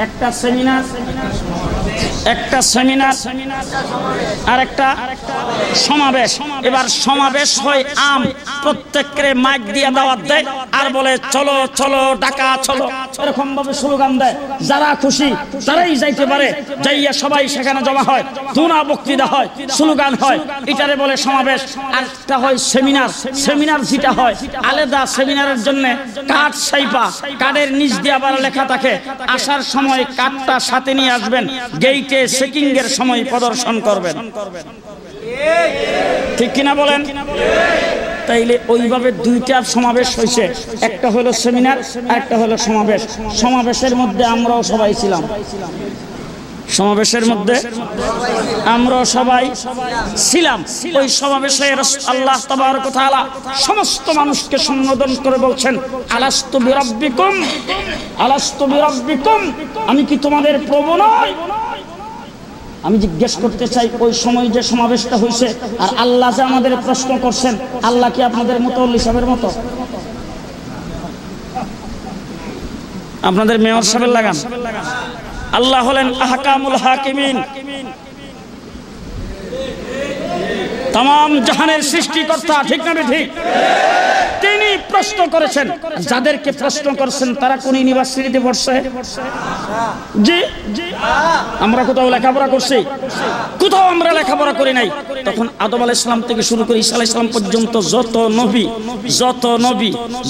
একটা সেমিনার আর একটা সমাবেশ। এবার সমাবেশ হয় আম, প্রত্যেককে মাইক দিয়ে দাওয়াত দেয় আর বলে চলো চলো ঢাকা চলো, এরকম ভাবে স্লোগান দেয়। যারা খুশি তারাই যাইতে পারে, যাইয়া সবাই সেখানে জমা হয়, দুনা বক্তৃতা হয়, স্লোগান হয়, এটারে বলে সমাবেশ। আর একটা হয় সেমিনার। সেমিনার যেটা হয় আলাদা, সেমিনারের জন্য কার্ড সাইপা, কার্ডের নিচ দিয়ে আবার লেখা থাকে আসার সময় কার্ডটা সাথে নিয়ে আসবেন, গেইটে চেকিং এর সময় প্রদর্শন করবেন। ঠিক কিনা বলেন? তাইলে ওইভাবে দুইটা সমাবেশ হয়েছে, একটা হলো সেমিনার আর একটা হলো সমাবেশ। সমাবেশের মধ্যে আমরাও সবাই ছিলাম। সমাবেশের মধ্যে আমরা সবাই ছিলাম। ওই সমাবেশে আল্লাহ তাবারক ওয়া তাআলা সমস্ত মানুষকে সম্বোধন করে বলছেন, আলাস্তু বিরাব্বিকুম, আলাস্তু বিরাব্বিকুম, আমি কি তোমাদের প্রভু নই? আমি জিজ্ঞেস করতে চাই, ওই সময় যে সমাবেশটা হয়েছে আর আল্লাহ যে আমাদের প্রশ্ন করছেন, আল্লাহ কি আপনাদের মতো সাহেবের মতো? আপনাদের মেয়র সাহেবের লাগান। আল্লাহ হলেন আহকামুল হাকিমিন, तमाम জাহানের সৃষ্টিকর্তা। ঠিক না ঠিক? তিনি প্রশ্ন করেছেন, যাদেরকে প্রশ্ন করেছেন তারা কোন ইউনিভার্সিটিতে পড়ছে? জি, আমরা কোথাও লেখাপড়া করছি? কোথাও আমরা লেখাপড়া করি নাই। তখন আদম আলাইহিস সালাম থেকে শুরু করে ঈসা আলাইহিস সালাম পর্যন্ত যত নবী,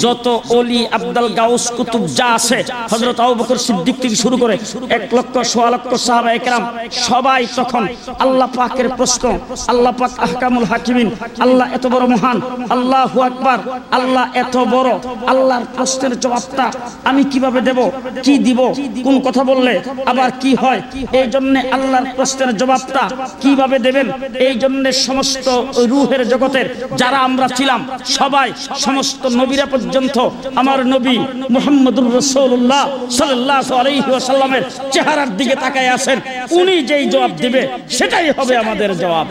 যত ওলি, আব্দাল, গাউস, কুতুব যা আছে, হযরত আবু বকর সিদ্দিক থেকে শুরু করে 1,00,000 সাহাবায়ে কেরাম সবাই তখন আল্লাহ পাকের প্রশ্ন, আল্লাহ পাক আহকামুল হাকিমিন, আল্লাহ এত বড় মহান, আল্লাহু আকবার, আল্লাহ এত বড়, আল্লাহর প্রশ্নের জবাবটা আমি কিভাবে দেব, কি দিব, কোন কথা বললে আবার কি হয়, এই জন্য আল্লাহর প্রশ্নের জবাবটা কিভাবে দেবেন, এই জন্য সমস্ত রূহের জগতের যারা আমরা ছিলাম সবাই, সমস্ত নবীরা পর্যন্ত আমার নবী মুহাম্মদুর রাসূলুল্লাহ সাল্লাল্লাহু আলাইহি ওয়াসাল্লামের চেহারার দিকে তাকায় আছেন। উনি যেই জবাব দিবে সেটাই হবে আমাদের জবাব।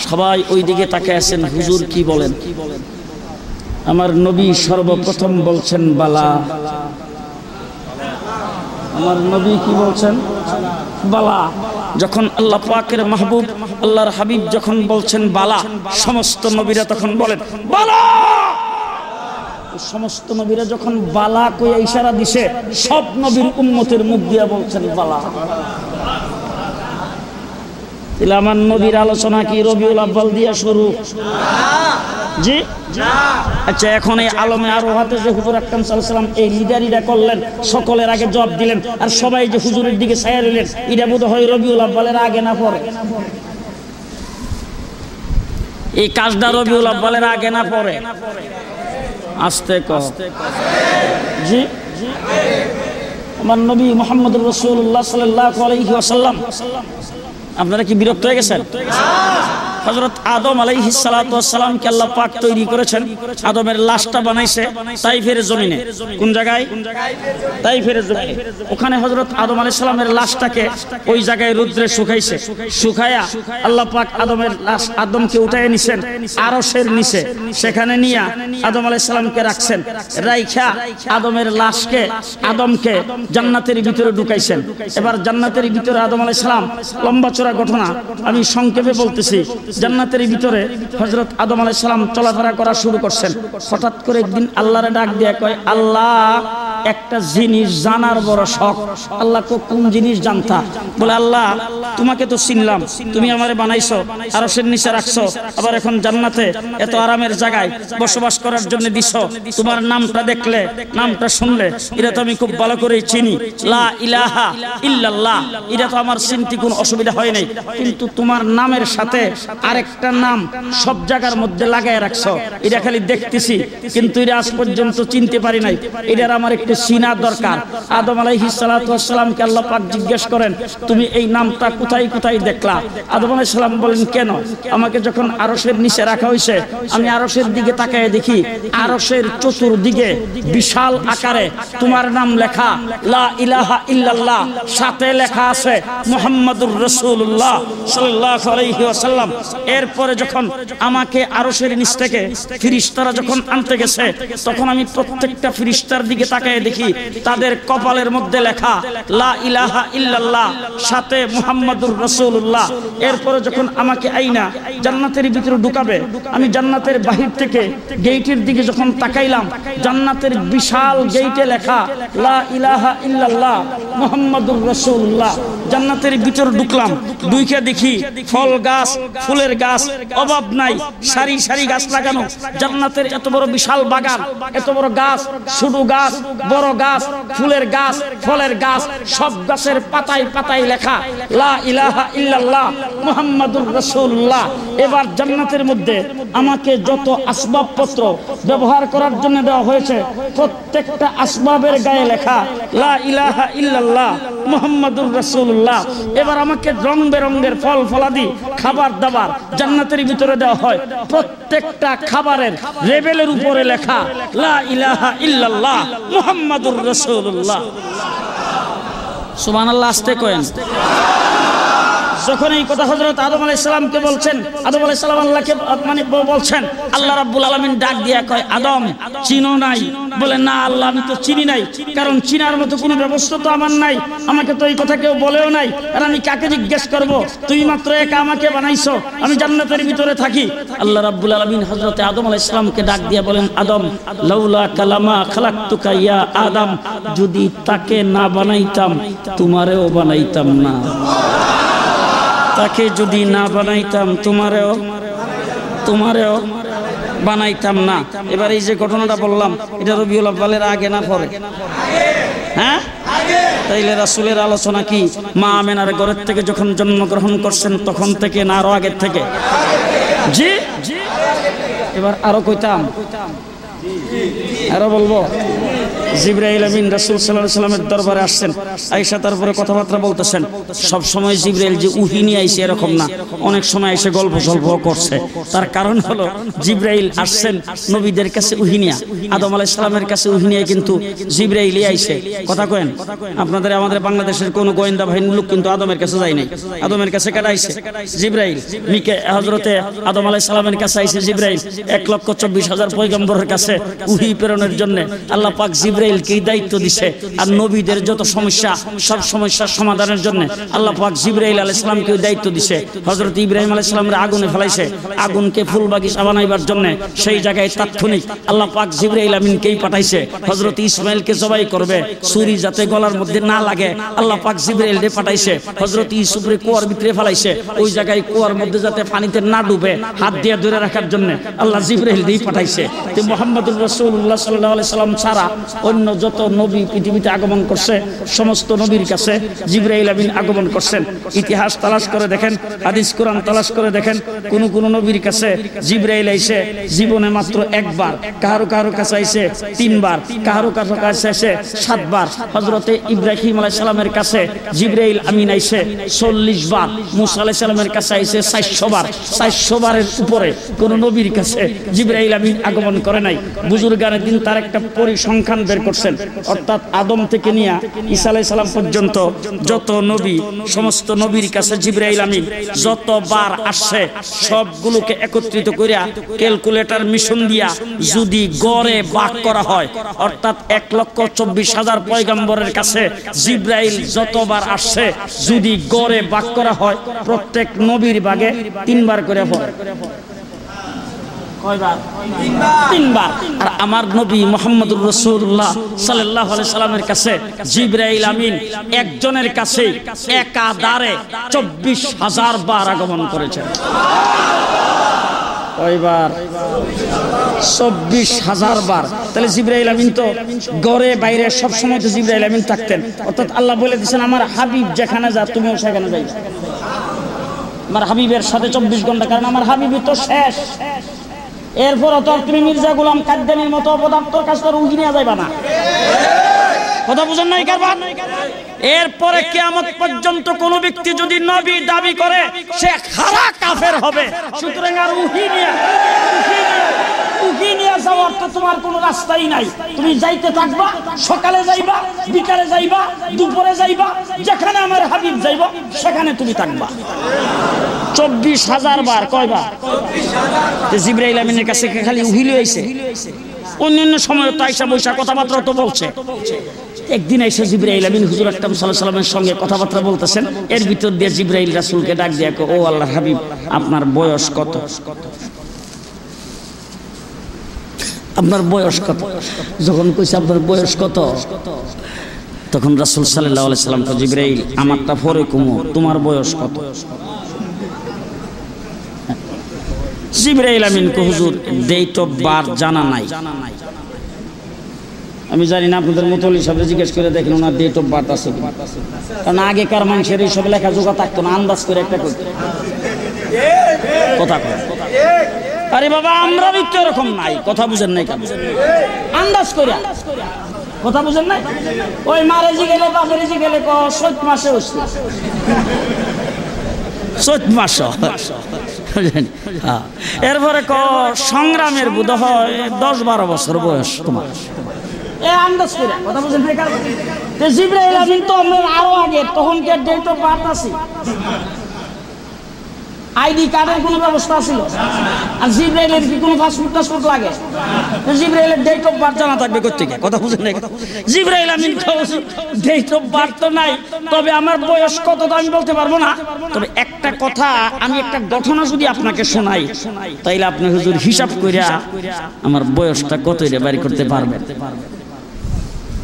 সবাই ওই দিকে তাকায় আছেন, হুজুর কি বলেন? আমার নবী সর্বপ্রথম বলছেন বালা। আমার নবী কি বলছেন? বালা। যখন আল্লাহ পাকের মাহবুব আল্লাহর হাবিব যখন বলছেন বালা, সমস্ত নবীরা তখন বলেন বালা। সমস্ত নবীরা যখন বালা কইয়া ইশারা দিছে, সব নবীর উম্মতের মুখ দিয়া বলছেন বালা। তাহলে আমার নবীর আলোচনা কি রবিউল আউয়াল দিয়া শুরু? জি, আচ্ছা, এখন এই আলমে আরোহাতে যে হুজুর আকরাম সাল্লাল্লাহু আলাইহি ওয়াসাল্লাম এই লিডারিটা করলেন, সকলের আগে জবাব দিলেন, আর সবাই যে হুজুরের দিকে ছায়া রইলেন, এটা বোধহয় রবিউল আউয়ালের আগে না পরে? এই কাজটা রবিউল আউয়ালের আগে না পরে? আস্তে কও। জি, আমার নবী মুহাম্মদুর রাসূলুল্লাহ সাল্লাল্লাহু আলাইহি ওয়াসাল্লাম। আপনারা কি বিরক্ত হয়ে গেছেন? হযরত আদম আলাইহিস সালাতু ওয়াস সালামকে আল্লাহ পাক তৈরি করেছেন, আদমের লাশটা বানাইছে তাইফের জমিনে। কোন জায়গায়? তাইফের জমিনে। ওখানে হযরত আদম আলাইহিস সালামের লাশটাকে ওই জায়গায় রৌদ্রে শুকাইছে, শুকায়া আল্লাহ পাক আদমের লাশ আদমকে উঠায় নিছেন আরশের নিচে, সেখানে নিয়ে আদম আলাইহিস সালামকে রাখছেন, রাইখা আদমের লাশকে আদমকে জান্নাতের ভিতরে ঢুকাইছেন। এবার জান্নাতের ভিতরে আদম আলাইহিস সালাম, লম্বা চড়া ঘটনা আমি সংক্ষেপে বলতেছি। জান্নাতের ভিতরে হযরত আদম আলাইহিস সালাম চলাফেরা করা শুরু করছেন। হঠাৎ করে একদিন আল্লাহরে ডাক দিয়ে কয়, আল্লাহ একটা জিনিস জানার বড় শখ। আল্লাহ কোন জিনিস জানতা? বলে আল্লাহ তোমাকে তো চিনলাম, তুমি আমারে বানাইছো, আরশের নিচে রাখছো, আবার এখন জান্নাতে এত আরামের জায়গায় বসবাস করার জন্য দিছো। তোমার নামটা দেখলে, নামটা শুনলে এটা তো আমি খুব ভালো করে চিনি, লা ইলাহা ইল্লাল্লাহ, এটা তো আমার চিনতে কোনো অসুবিধা হয় নাই। কিন্তু তোমার নামের সাথে আরেকটা নাম সব জায়গার মধ্যে লাগায় রাখছো, এটা খালি দেখতেছি কিন্তু এটা আজ পর্যন্ত চিনতে পারি নাই, এটার আমার একটু চিনা দরকার। আদম আলাইহিস সালাতু ওয়াস সালামকে আল্লাহ পাক জিজ্ঞেস করেন, তুমি এই নামটা কোথায় কোথায় দেখলা? আদম আলাইহিস সালাম বলেন, কেন? আমাকে যখন আরশের নিচে রাখা হয়েছে, আমি আরশের দিকে তাকায় দেখি আরশের চতুর্দিকে বিশাল আকারে তোমার নাম লেখা, লা ইলাহা ইল্লাল্লাহ, সাথে লেখা আছে মুহাম্মাদুর রাসূলুল্লাহ সাল্লাল্লাহু আলাইহি ওয়াসাল্লাম। এরপরে যখন আমাকে আরশের নিচ থেকে ফেরেশতারা যখন আনতে গেছে, তখন আমি প্রত্যেকটা ফেরেশতার দিকে তাকায় দেখি তাদের কপালের মধ্যে লেখা লা ইলাহা ইল্লাল্লাহ, সাথে মুহাম্মাদুর রাসূলুল্লাহ। এরপরে যখন আমাকে আইনা জান্নাতের ভিতরে ঢুকাবে, আমি জান্নাতের বাহির থেকে গেটের দিকে যখন তাকাইলাম, জান্নাতের বিশাল গেটে লেখা লা ইলাহা ইল্লাল্লাহ মুহাম্মাদুর রাসূলুল্লাহ। জান্নাতের ভিতরে ঢুকলাম, ঢুকে দেখি ফল গাছ, ফুলের গাছ অভাব নাই, সারি সারি গাছ লাগানো। জান্নাতের এত বড় বিশাল বাগান, এত বড় গাছ, ছোট গাছ, বড় গাছ, ফুলের গাছ, ফলের গাছ, সব গাছের পাতায় পাতায় লেখা লা ইলাহা ইল্লাল্লাহ মুহাম্মাদুর রাসূলুল্লাহ। এবার জান্নাতের মধ্যে আমাকে যত আসবাবপত্র ব্যবহার করার জন্য দেওয়া হয়েছে, প্রত্যেকটা আসবাবের গায়ে লেখা লা ইলাহা ইল্লাল্লাহ মুহাম্মাদুর রাসূলুল্লাহ। এবার আমাকে রং বেরঙের ফল ফলাদি খাবার দাবার জান্নাতের ভিতরে দেওয়া হয়, প্রত্যেকটা খাবারের লেবেলের উপরে লেখা লা ইলাহা ইল্লাল্লাহ মুহাম্মাদুর রাসূলুল্লাহ। সুবহানাল্লাহ, আস্তে কয়েন। যখন এই কথা হযরত আদম আলাইহিস সালামকে বলছেন, আদম আলাইহিস সালাম আল্লাহকে মানে বলছেন, আল্লাহ রাব্বুল আলামিন ডাক দিয়া কয়, আদম চিনো নাই? বলে না আল্লাহ, আমি তো চিনি নাই, কারণ চিনার মতো কোনো ব্যবস্থা তো আমার নাই, আমাকে তো এই কথা কেউ বলেও নাই, আর আমি কাকে জিজ্ঞেস করব? তুমি মাত্র একা আমাকে বানাইছো, আমি জান্নাতের ভিতরে থাকি। আল্লাহ রাব্বুল আলামিন হযরত আদম আলাইহিস সালামকে ডাক দিয়া বলেন, আদম লাউলা কালামা খালাকতুকা ইয়া আদম, যদি তাকে না বানাইতাম তোমারেও বানাইতাম না, তাকে যদি না বানাইতাম তোমারেও বানাইতাম না। এবার এই যে ঘটনাটা বললাম, এটা রবিউল আউয়ালের আগে না পরে? হ্যাঁ, তাইলে রাসূলের আলোচনা কি মা আমেনার ঘরের থেকে যখন জন্মগ্রহণ করছেন তখন থেকে না আরো আগের থেকে? জি। এবার আরো কইতাম, আরো বলবো। জিবরাইল আমিন রাসূল সাল্লাল্লাহু আলাইহি ওয়াসাল্লামের দরবারে আসছেন, আয়েশা তারপরে কথাবার্তা বলতেছেন। সব সময় জিবরাইল যে উহি নিয়ে আইছে এরকম না, অনেক সময় এসে গল্প সল্প করছে। তার কারণ হলো জিবরাইল আসছেন নবীদের কাছে উহি নিয়ে, আদম আলাইহিস সালামের কাছে উহি নিয়ে কিন্তু জিবরাইলই আইছে। কথা কয়েন, আপনাদের আমাদের বাংলাদেশের কোন গোয়েন্দা বাহিনীর লোক কিন্তু আদমের কাছে যায় নাই। আদমের কাছে কাটা আইছে জিবরাইল, হযরতে আদম আলাইহিস সালামের কাছে আইছে জিবরাইল 1,24,000 পয়গম্বরের কাছে উহি প্রেরণের জন্য আল্লাহ পাক জিবরাইলকে দায়িত্ব দিছে। আর নবীদের যত সমস্যা, সব সমস্যার সমাধানের জন্য আল্লাহ পাক জিবরাইল আলাইহিস সালামকে দায়িত্ব দিছে। হযরত ইব্রাহিম আলাইহিস সালামের আগুনে ফেলাইছে, আগুনকে ফুল বাগিচা বানাইবার জন্য সেই জায়গায় তাৎক্ষণিক আল্লাহ পাক জিবরাইল আমিনকেই পাঠাইছে। হযরত ইসমাইলকে জবাই করবে, ছুরি যাতে গলার মধ্যে না লাগে আল্লাহ পাক জিবরাইলকে পাঠাইছে। হযরত ইউসুফরে কুয়ার ভিতরে ফেলাইছে, ওই জায়গায় কুয়ার মধ্যে যাতে পানিতে না ডুবে হাত দিয়ে ধরে রাখার জন্য আল্লাহ জিবরাইল দিয়ে পাঠাইছে। তো মুহাম্মদ মুহাম্মদুর রাসূলুল্লাহ সাল্লাল্লাহু আলাইহি সাল্লাম ছাড়া অন্য যত নবী পৃথিবীতে আগমন করছে সমস্ত নবীর কাছে জিবরাইল আমিন আগমন করছেন। ইতিহাস তালাশ করে দেখেন, হাদিস কোরআন তালাশ করে দেখেন, কোন নবীর কাছে জিবরাইল আইছে জীবনে মাত্র একবার, কারো কাছে আইছে 3 বার, কারো কাছে আইছে 7 বার। হযরতে ইব্রাহিম আলাইহিস সালামের কাছে জিবরাইল আমিন আইছে 40 বার, মুসা আলাইহিস সালামের কাছে আইছে 400 বার। 400 বারের উপরে কোন নবীর কাছে জিবরাইল আমিন আগমন করে নাই। বুজুর্গানের দিন তার একটা পরিসংখ্যান বের করছেন, অর্থাৎ আদম থেকে নিয়ে ঈসা আলাইহিস সালাম পর্যন্ত যত নবী, সমস্ত নবীর কাছে জিবরাইল আমিন যতবার আসছে সবগুলোকে একত্রিত করিয়া ক্যালকুলেটর মিশন দিয়া যদি গড়ে ভাগ করা হয়, অর্থাৎ 1,24,000 পয়গম্বরের কাছে জিবরাইল যতবার আসছে যদি গড়ে ভাগ করা হয় প্রত্যেক নবীর ভাগে 3 বার করে হয়। কয়বার? 3 বার। আর আমার নবী মুহাম্মদুর রাসূলুল্লাহ সাল্লাল্লাহু আলাইহি সাল্লামের কাছে জিবরাইল আমিন একজনের কাছে একাধারে 24,000 বার আগমন করেছেন। কয়বার? 24,000 বার। তাহলে জিবরাইল আমিন তো ঘরে বাইরে সব সময় তো জিবরাইল আমিন থাকতেন, অর্থাৎ আল্লাহ বলে দিয়েছেন আমার হাবিব যেখানে যা তুমিও সেখানে যাই। আমার হাবিবের সাথে 24 ঘন্টা, কারণ আমার হাবিবই তো শেষ। এরপর তো তুমি মির্জা গোলাম কাদ্দানির মতো অপদার্থর কাছ থেকে উঠে নিয়ে যাইবা না। কথা বুঝেন নাই কারবার? এরপরে কিয়ামত পর্যন্ত কোন ব্যক্তি যদি নবী দাবি করে সে খারা কাফের হবে। সুতরাং আর উহি নিয়ে যাওয়ার তো তোমার কোনো রাস্তাই নাই। তুমি যাইতে থাকবা, সকালে যাইবা, বিকালে যাইবা, দুপুরে যাইবা, যেখানে আমার হাবিব যাইবা সেখানে তুমি থাকবা। 24,000 বার। কয়বার? জিবরাইল আমিনের কাছে খালি উহিল হইছে, অন্যান্য সময় তো আয়েশা বৈশা কথাবার্তা তো বলছে। একদিন এসে জিবরাইল আমিন হুজুর আকরাম সাল্লাল্লাহু আলাইহি সাল্লামের সঙ্গে কথাবার্তা বলতেছেন, এর ভিতর দিয়ে জিবরাইল রাসূলকে ডাক দিয়ে ও আল্লাহর হাবিব আপনার বয়স কত? আপনার বয়স কত? যখন কইছে আপনার বয়স কত, তখন রাসূল সাল্লাল্লাহু আলাইহি সাল্লাম কয় জিবরাইল আমারটা পরে কমো, তোমার বয়স কত? জিবরাইল আমিন কয় হুজুর ডেট অফ বার্থ জানা নাই। আমি জানি না, আপনাদের মুতল্লি সাহেব জিজ্ঞেস করে দেখেন ওনার ডেট অফ বার্থ আছে কিনা, কারণ আগেকার মানুষের এইসব লেখাজোখা থাকতো না, আন্দাজ করে একটা করতো কথা কয়। আরে বাবা আমরা তো এরকম নাই, কথা বুঝেন নাই কেন? আন্দাজ করে কথা বুঝেন নাই? ওই মারে জি গেলে বাপের জি গেলে চৈত মাসে হচ্ছে, চৈত মাস। এরপরে সংগ্রামের বোধ হয় 10-12 বছর বয়স তোমার, এ আন্দাজ করে কথা বুঝেন নাই কেন? জিবরাইল আমিন তো আরো আগে, তখন কি ডেট অফ বার্থ আছে? আইডি কার্ডের কোনো ব্যবস্থা ছিল? আর জিবরাইলের কি কোনো পাসপোর্ট লাগে? জিবরাইলের ডেট অফ বার্থ জানা থাকবে কোত্থেকে? কথা বুঝেন না? জিবরাইল আমিন ডেট অফ বার্থ তো নাই, তবে আমার বয়স কত তো আমি বলতে পারবো না। তবে একটা কথা, আমি একটা ঘটনা যদি আপনাকে শোনাই তাইলে আপনি হুজুর হিসাব কইরা আমার বয়সটা কত এটা বের করতে পারবেন।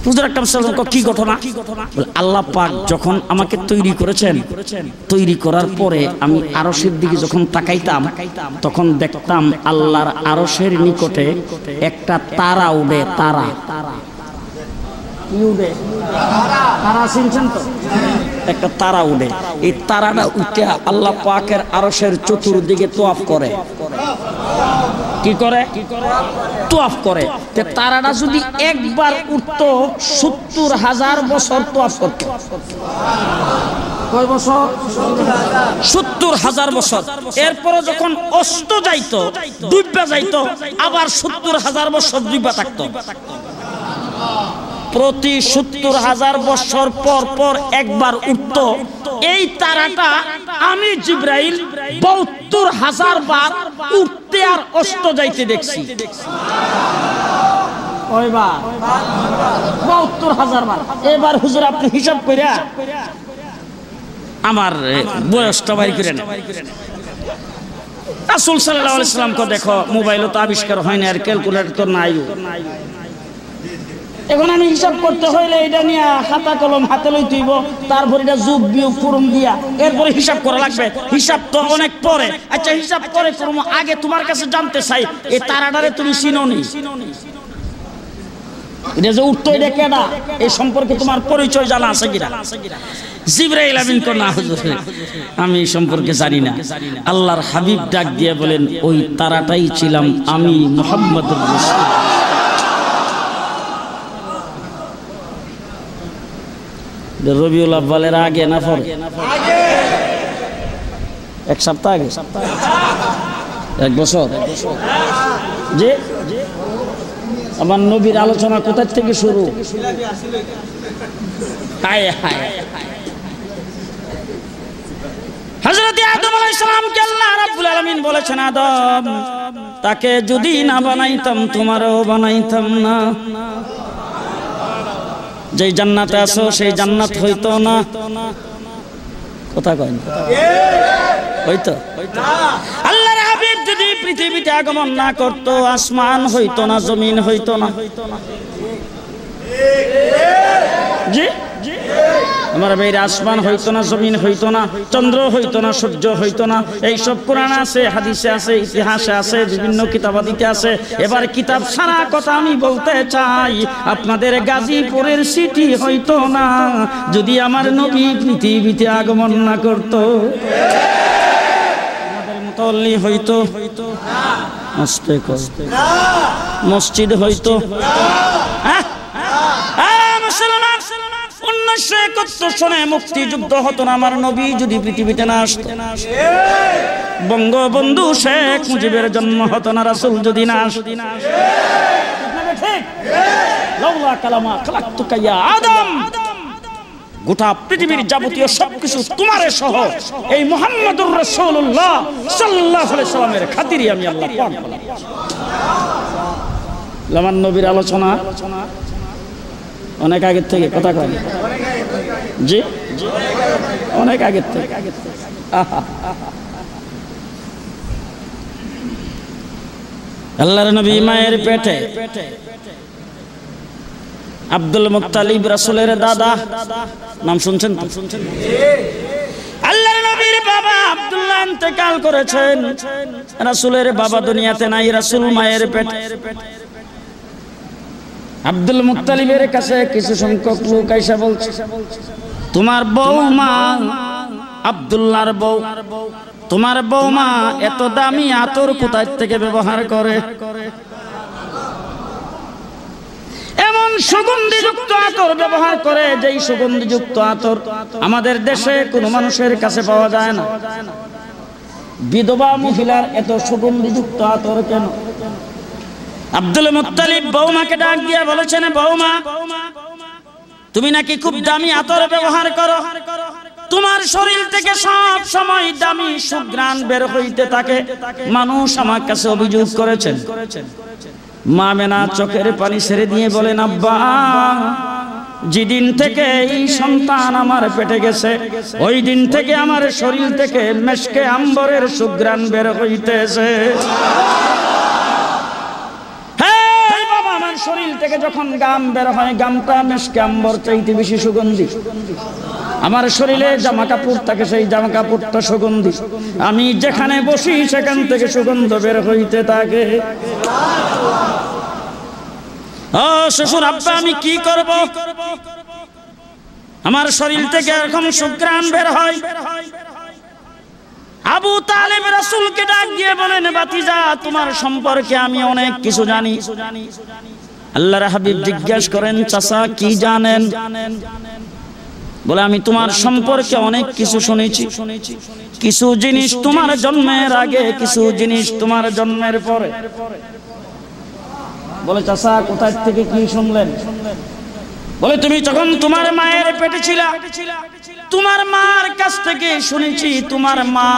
হুজুর আকরাম সাল্লাল্লাহু আলাইহি ওয়াসাল্লাম কি ঘটনা? আল্লাহ পাক যখন আমাকে তৈরি করেছেন, তৈরি করার পরে আমি আরশের দিকে যখন তাকাইতাম তখন দেখতাম আল্লাহর আরশের নিকটে একটা তারা উড়ে। তারা কি উড়ে? তারা চিনছেন তো? একটা তারা উড়ে। এই তারাটা উঠে আল্লাহ পাকের আরশের চতুর্দিকে তোয়াফ করে। কি করে? তোয়াফ করে। তারাটা যদি একবার উঠতো 70,000 বছর তোয়াফ করত। কয় বছর? 70,000 বছর। এরপরে যখন অস্ত যাইতো, ডুববা যাইতো, আবার 70,000 বছর ডুববা থাকতো। প্রতি 70,000 বছর পর পর একবার উঠত। এই তারাটা আমি জিবরাইল 72,000 বার উঠতে আর অস্ত যাইতে দেখছি। কয়বার? 72,000 বার। এবার হুজুর আপনি হিসাব কইরা আমার বয়সটা বাইর করে নেন। রাসূল সাল্লাল্লাহু আলাইহি ওয়াসাল্লাম কো দেখো মোবাইলও তো আবিষ্কার হয় না, আর ক্যালকুলেটর তো নাই। এখন আমি হিসাব করতে হইলে এটা নিয়ে খাতা কলম হাতে লই তুইব, তারপর এটা যোগ বিয়োগ করুম দিয়া এরপরে হিসাব করা লাগবে। হিসাব তো অনেক পরে। আচ্ছা হিসাব করে করুম, আগে তোমার কাছে জানতে চাই এই তারাটারে তুমি চিনোনি? এটা যে উঠতো এটা কেডা, এই সম্পর্কে তোমার পরিচয় জানা আছে কিনা? জিবরাইল আমিন কো না হুজুর, আমি এই সম্পর্কে জানি না। আল্লাহর হাবিব ডাক দিয়ে বলেন, ওই তারাটাই ছিলাম আমি মুহাম্মদুর রাসূল। রবিউল আউয়ালের আগে না পরে? এক সপ্তাহ আগে, এক বছর। যে আমার নবীর আলোচনা কোথা থেকে শুরু? হায় হায়, হযরত আদম আলাইহিস সালামকে আল্লাহ রাব্বুল আলামিন বলেছেন, আদম তাকে যদি না বানাইতাম তোমারও বানাইতাম না। যেই জান্নাতে আছো সেই জান্নাত হইতো না। কথা কয় না? হইতো? আল্লাহর হাবিব যদি পৃথিবীতে আগমন না করতো, আসমান হইতো না, জমিন হইতো না। জি আমার ভাইরা, আসমান হইতো না, জমিন হইতো না, চন্দ্র হইতো না, সূর্য হইতো না। এইসব কোরআন আছে, হাদিসে আছে, ইতিহাসে আছে, বিভিন্ন কিতাবাদিতে আছে। এবার কিতাব সারা কথা আমি বলতে চাই, আপনাদের গাজীপুরের সিটি হইতো না যদি আমার নবী পৃথিবীতে আগমন না করতো। আমাদের মুতাল্লি হইতো, মসজিদ হইতো। মুসলমান 1971 সনে মুক্তিযুদ্ধ হতো না আমার নবী যদি পৃথিবীতে না আসতো। বঙ্গবন্ধু শেখ মুজিবের জন্ম হতো না রাসূল যদি না আসতো। লাউলা কালামা খালাকতুকা ইয়া আদম। গোটা পৃথিবীর যাবতীয় সবকিছু তোমারে সহ এই মুহাম্মদুর রাসূলুল্লাহ সাল্লাল্লাহু আলাইহি সাল্লামের খাতিরে আমি আল্লাহ পাক বললাম। আমার নবীর আলোচনা অনেক আগের থেকে। কথা কয় জি, অনেক আগের থেকে। আল্লাহর নবী মায়ের পেটে, আব্দুল মুত্তালিব রাসূলের দাদা, নাম শুনছেন তো? আল্লাহর নবীর বাবা আব্দুল্লাহ ইন্তেকাল করেছেন, রাসূলের বাবা দুনিয়াতে নাই, রাসূল মায়ের পেটে। আব্দুল মুত্তালিবের কাছে কিছু সংখ্যক লোক আইসা বলছে, তোমার বৌমা আব্দুল্লাহর বউ, তোমার বৌমা এত দামি আতর কোথায় থেকে ব্যবহার করে? এমন সুগন্ধিযুক্ত আতর ব্যবহার করে যেই সুগন্ধিযুক্ত আতর আমাদের দেশে কোনো মানুষের কাছে পাওয়া যায় না। বিধবা মহিলার এত সুগন্ধিযুক্ত আতর কেন? আব্দুল মুত্তালিব বৌমাকে ডাক দিয়ে বলেছেন, বৌমা তুমি নাকি খুব দামি আতর ব্যবহার করো, তোমার শরীর থেকে সব সময় দামি সুঘ্রাণ বের হইতে থাকে। মানুষ আমার কাছে অভিযোগ করেছেন। মা মেনা চোখের পানি ছেড়ে দিয়ে বলেন, আব্বা যেদিন থেকে এই সন্তান আমার পেটে গেছে ওই দিন থেকে আমার শরীর থেকে মেশকে আম্বরের সুঘ্রাণ বের হইতেছে। আমার শরীর থেকে যখন গাম বের হয়, গামটা মেশকে আম্বর চাইতে বেশি সুগন্ধি। আমার শরীরে জামা কাপড় থাকে, সেই জামা কাপড়টা সুগন্ধি। আমি যেখানে বসি সেখান থেকে সুগন্ধ বের হইতে থাকে। ও শ্বশুর আব্বা, আমি কি করব? আমার শরীর থেকে এরকম সুঘ্রাণ বের হয়। আবু তালেব রাসূলকে ডাক দিয়ে বলেন, ভাতিজা তোমার সম্পর্কে আমি অনেক কিছু জানি। আল্লাহর হাবিব জিজ্ঞাসা করেন, চাচা কি জানেন? বলে, আমি তোমার সম্পর্কে অনেক কিছু শুনেছি। কিছু জিনিস তোমার জন্মের আগে, কিছু জিনিস তোমার জন্মের পরে। বলে, চাচা কোথায় থেকে কি শুনলেন? বলে, তুমি যখন তোমার মায়ের পেটে ছিলা, তোমার মার কাছ থেকে শুনেছি তোমার মা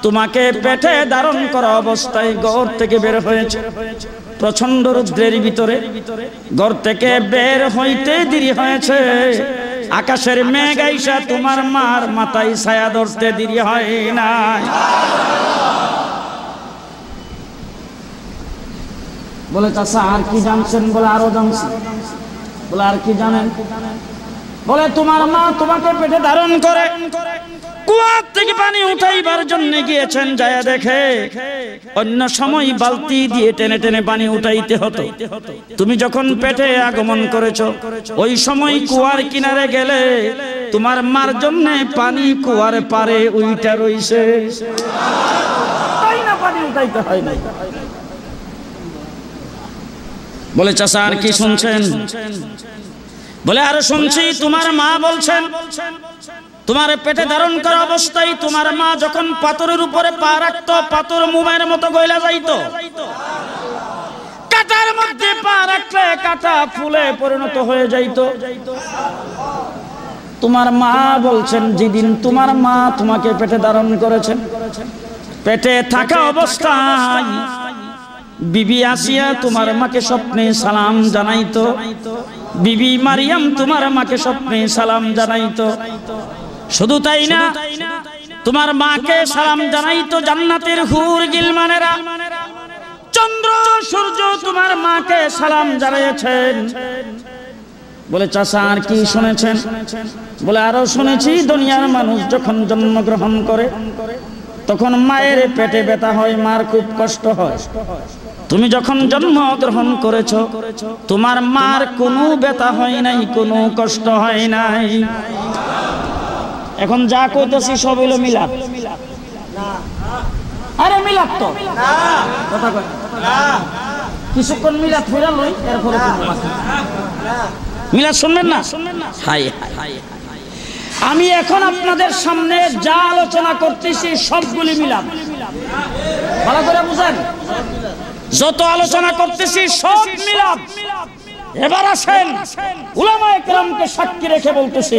তোমাকে পেটে ধারণ করা অবস্থায় ঘর থেকে বের হয়েছে। প্রচন্ড রৌদ্রের ভিতরে ঘর থেকে বের হইতে দেরি হয়েছে। আকাশের মেঘ আইসা তোমার মার মাথায় ছায়া ধরতে দেরি হয় না। বলে চাচা আর কি জানছেন? বলে আরো জানছি। বলে আর কি জানেন? বলে তোমার মা তোমাকে পেটে ধারণ করে কুয়া থেকে পানি উঠাইবার জন্য গিয়েছেন, যায় দেখে অন্য সময় বালতি দিয়ে টেনে টেনে পানি উঠাইতে হতো। তুমি যখন পেটে আগমন করেছো ওই সময় কুয়ার কিনারে গেলে তোমার মার জন্য পানি কুয়ার পারে উইটা রইছে, তাই না পানি উঠাইতে হয় না। বলে চাচা আর কি শুনছেন? বলে আরো শুনছি, তোমার মা বলছেন তোমার পেটে ধারণ করা অবস্থায় তোমার মা যখন পাথরের উপরে পা রাখতো পাথর মোমের মতো গইলা যাইতো, কাটার মধ্যে পা রাখলে কাটা ফুলে পরিণত হয়ে যাইতো। তোমার মা বলছেন যেদিন তোমার মা তোমাকে পেটে ধারণ করেছেন, পেটে থাকা অবস্থায় বিবি আসিয়া তোমার মাকে স্বপ্নে সালাম জানাইতো, বিবি মারিয়াম তোমার মাকে স্বপ্নে সালাম জানাইতো। শুধু তাই না, তোমার মাকে সালাম জানাইতো জান্নাতের হুর গিলমানেরা, চন্দ্র সূর্য তোমার মাকে সালাম জানিয়েছেন। বলে চাচা আর কি শুনেছেন? বলে আরো শুনেছি, দুনিয়ার মানুষ যখন জন্মগ্রহণ করে তখন মায়ের পেটে ব্যথা হয়, মার খুব কষ্ট হয়। তুমি যখন জন্মগ্রহণ করেছো তোমার মার কোনো ব্যথা হয় নাই, কোনো কষ্ট হয় নাই। এখন যা কইতেছি সব হইল মিলাদ। আরে মিলাদ তো কথা কয় কিছুক্ষণ মিলাদ ফেরা লই, এরপরে মিলাদ শুনবেন না? হাই হাই, আমি এখন আপনাদের সামনে যা আলোচনা করতেছি সবগুলি মিলাদ, ভালো করে বুঝেন। যত আলোচনা করতেছি সব মিলাদ। এবার আসেন উলামায়ে কেরামকে সাক্ষী রেখে বলতেছি,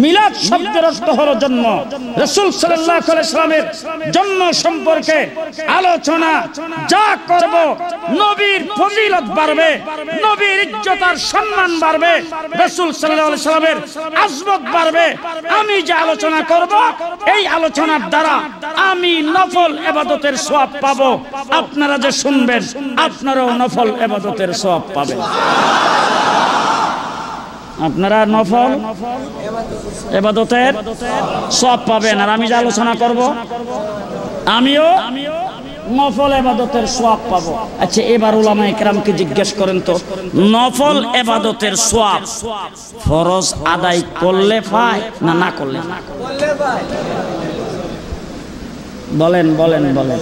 মিলাদ শব্দের অর্থ হলো জন্ম। রাসূল সাল্লাল্লাহু আলাইহি ওয়াসাল্লামের জন্ম সম্পর্কে আলোচনা যা করব, নবীর ফজিলত বাড়বে, নবীর ইজ্জত আর সম্মান বাড়বে, রাসূল সাল্লাল্লাহু আলাইহি ওয়াসাল্লামের আজমত বাড়বে। আমি যে আলোচনা করব এই আলোচনার দ্বারা আমি নফল ইবাদতের সওয়াব পাবো। আপনারা যে শুনবেন আপনারাও নফল ইবাদতের সওয়াব পাবেন। আপনারা নফল ইবাদতের সওয়াব পাবেন, আর আমি যে আলোচনা করব আমিও নফল ইবাদতের সওয়াব পাবো। আচ্ছা, এবার উলামায়ে কেরামকে জিজ্ঞেস করেন তো, নফল ইবাদতের সওয়াব ফরজ আদায় করলে পায় না না করলে? বলেন বলেন বলেন।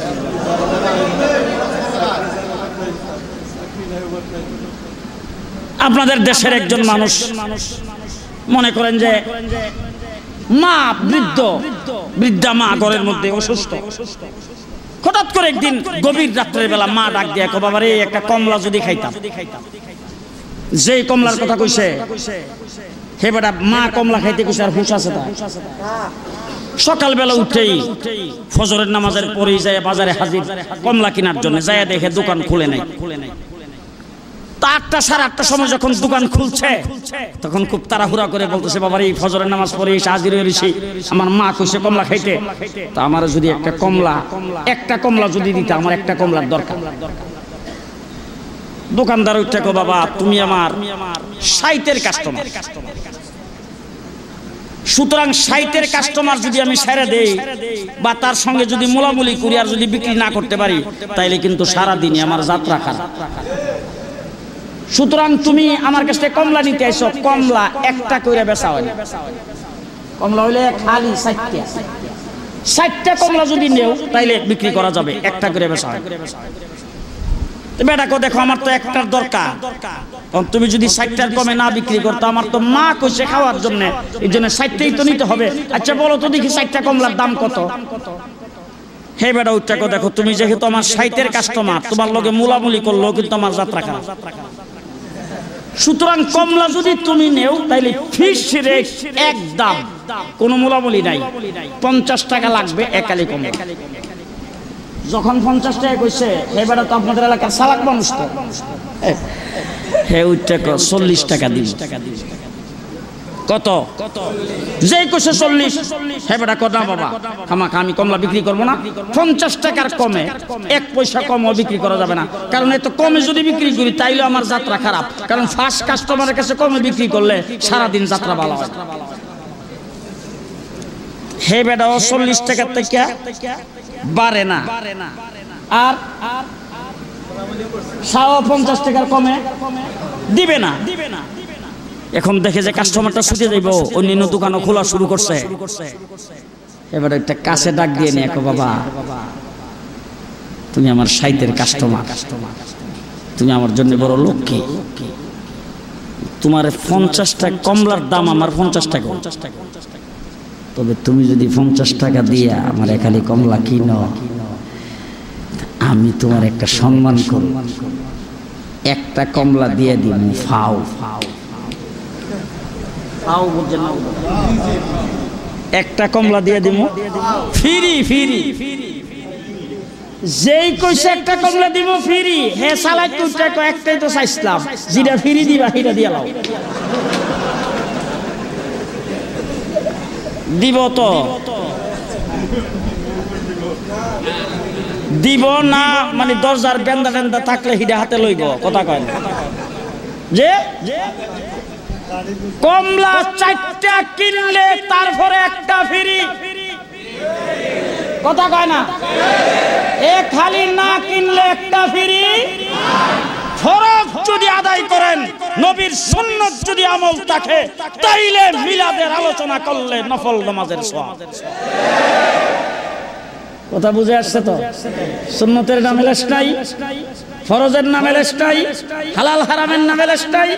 আপনাদের দেশের একজন মানুষ মনে করেন যে মা বৃদ্ধা মা ঘরের মধ্যে অসুস্থ, হঠাৎ করে একদিন গভীর রাত্রের বেলা মা ডাক দিয়ে বাবা রে একটা কমলা যদি খাইতাম। যেই কমলার কথা কইছে হে বেটা মা কমলা খাইতে কইছে আর হুঁশ আছে তা। সকালবেলা উঠেই ফজরের নামাজের পরেই যায় বাজারে হাজির কমলা কেনার জন্য, যায় দেখে দোকান খুলে নাই। 8টা সাড়ে 8টার সময় যখন দোকান খুলছে তখন খুব তাড়াহুড়া করে বলতেছে বাবার এই ফজরের নামাজ পড়ে এসে হাজির হয়েছি, আমার মা কইছে কমলা খাইতে, তা আমার যদি একটা কমলা যদি দিতে, আমার একটা কমলার দরকার। দোকানদার উঠে কো বাবা তুমি আমার 60-এর কাস্টমার, সুতরাং 60-এর কাস্টমার যদি আমি ছেড়ে দেই বা তার সঙ্গে যদি মোলামুলি করি আর যদি বিক্রি না করতে পারি তাইলে কিন্তু সারাদিনই আমার যাত্রা খারাপ। সুতরাং তুমি আমার কাছে কমলা নিতে আইছো, কমলা একটা করে বেচা হয় না। কমলা হইলে খালি 60টা কমলা যদি নেও তাইলে বিক্রি করা যাবে, একটা করে বেচা হয়। বেটাকে দেখো আমার তো একটার দরকার, তুমি যদি 60টার কমে না বিক্রি করতো, আমার তো মা কইছে খাওয়ার জন্য, এই জন্য 60টাই তো নিতে হবে। আচ্ছা বলো তো দেখি 60টা কমলার দাম কত? হে বেটা ওইটাকে দেখো তুমি যেহেতু আমার 60-এর কাস্টমার, তোমার লগে মোলামুলি করলেও কিন্তু আমার যাত্রা খারাপ। সুতরাং কমলা যদি তুমি নেও তাইলে ফিক্স রেট একদম, কোনো মোলামুলি নাই, 50 টাকা লাগবে একালি কমলা। যখন 50 টাকা কইছে হে বেটা তো আপনাদের এলাকার চালাক মানুষ তো, হে ওইটাকে 40 টাকা দিবি। কত? যে কইছে 40, হ্যাঁ বেটা কত না বাবা, খামাখা আমি কমলা বিক্রি করবো না। 50 টাকার কমে 1 পয়সা কমও বিক্রি করা যাবে না, কারণ এত কমে যদি বিক্রি করি তাইলে আমার যাত্রা খারাপ, কারণ ফার্স্ট কাস্টমারের কাছে কমে বিক্রি করলে সারাদিন যাত্রা ভালো হয়। হে বেটা ও 40 টাকার থেকে বাড়ে না, আর 50 টাকার কমে দিবে না। এখন দেখে যে কাস্টমারটা ছুটে যাইব, অন্যান্য দোকানও খোলা শুরু করছে। এবার একটা কাছে ডাক দিয়ে নিয়ে বাবা, তুমি আমার সাইতের কাস্টমার, তুমি আমার জন্য বড় লক্ষ্মী, তোমার 50 টাকা কমলার দাম আমার 50 টাকা, তবে তুমি যদি 50 টাকা দিয়া আমার খালি কমলা কিনো, আমি তোমার একটা সম্মান করব, একটা কমলা দিয়ে দিব ফাও। একটা কমলা দিয়ে দিব ফ্রি ফ্রি, যেই কইছে একটা কমলা দিব ফ্রি, হে সালাই তুইটা একটাই তো চাইছিলাম, যেটা ফ্রি দিবা সেটা দিয়া লাও। দিব তো দিব না, মানে দরজার বেন্দা টেন্দা থাকলে হিডা হাতে লইব, কথা কয় না। যে কমলা 4টা কিনলে তারপরে একটা ফ্রি, কথা কয় না। এ খালি না কিনলে একটা ফ্রি। ফরজ যদি আদায় করেন, নবীর সুন্নত যদি আমল থাকে, তাইলে মিলাদের আলোচনা করলে নফল নামাজের সওয়াব। কথা বুঝে আসছে তো? সুন্নতের নামে লেশ নাই, ফরজের নামে লেশ নাই, হালাল হারামের নামে লেশ নাই।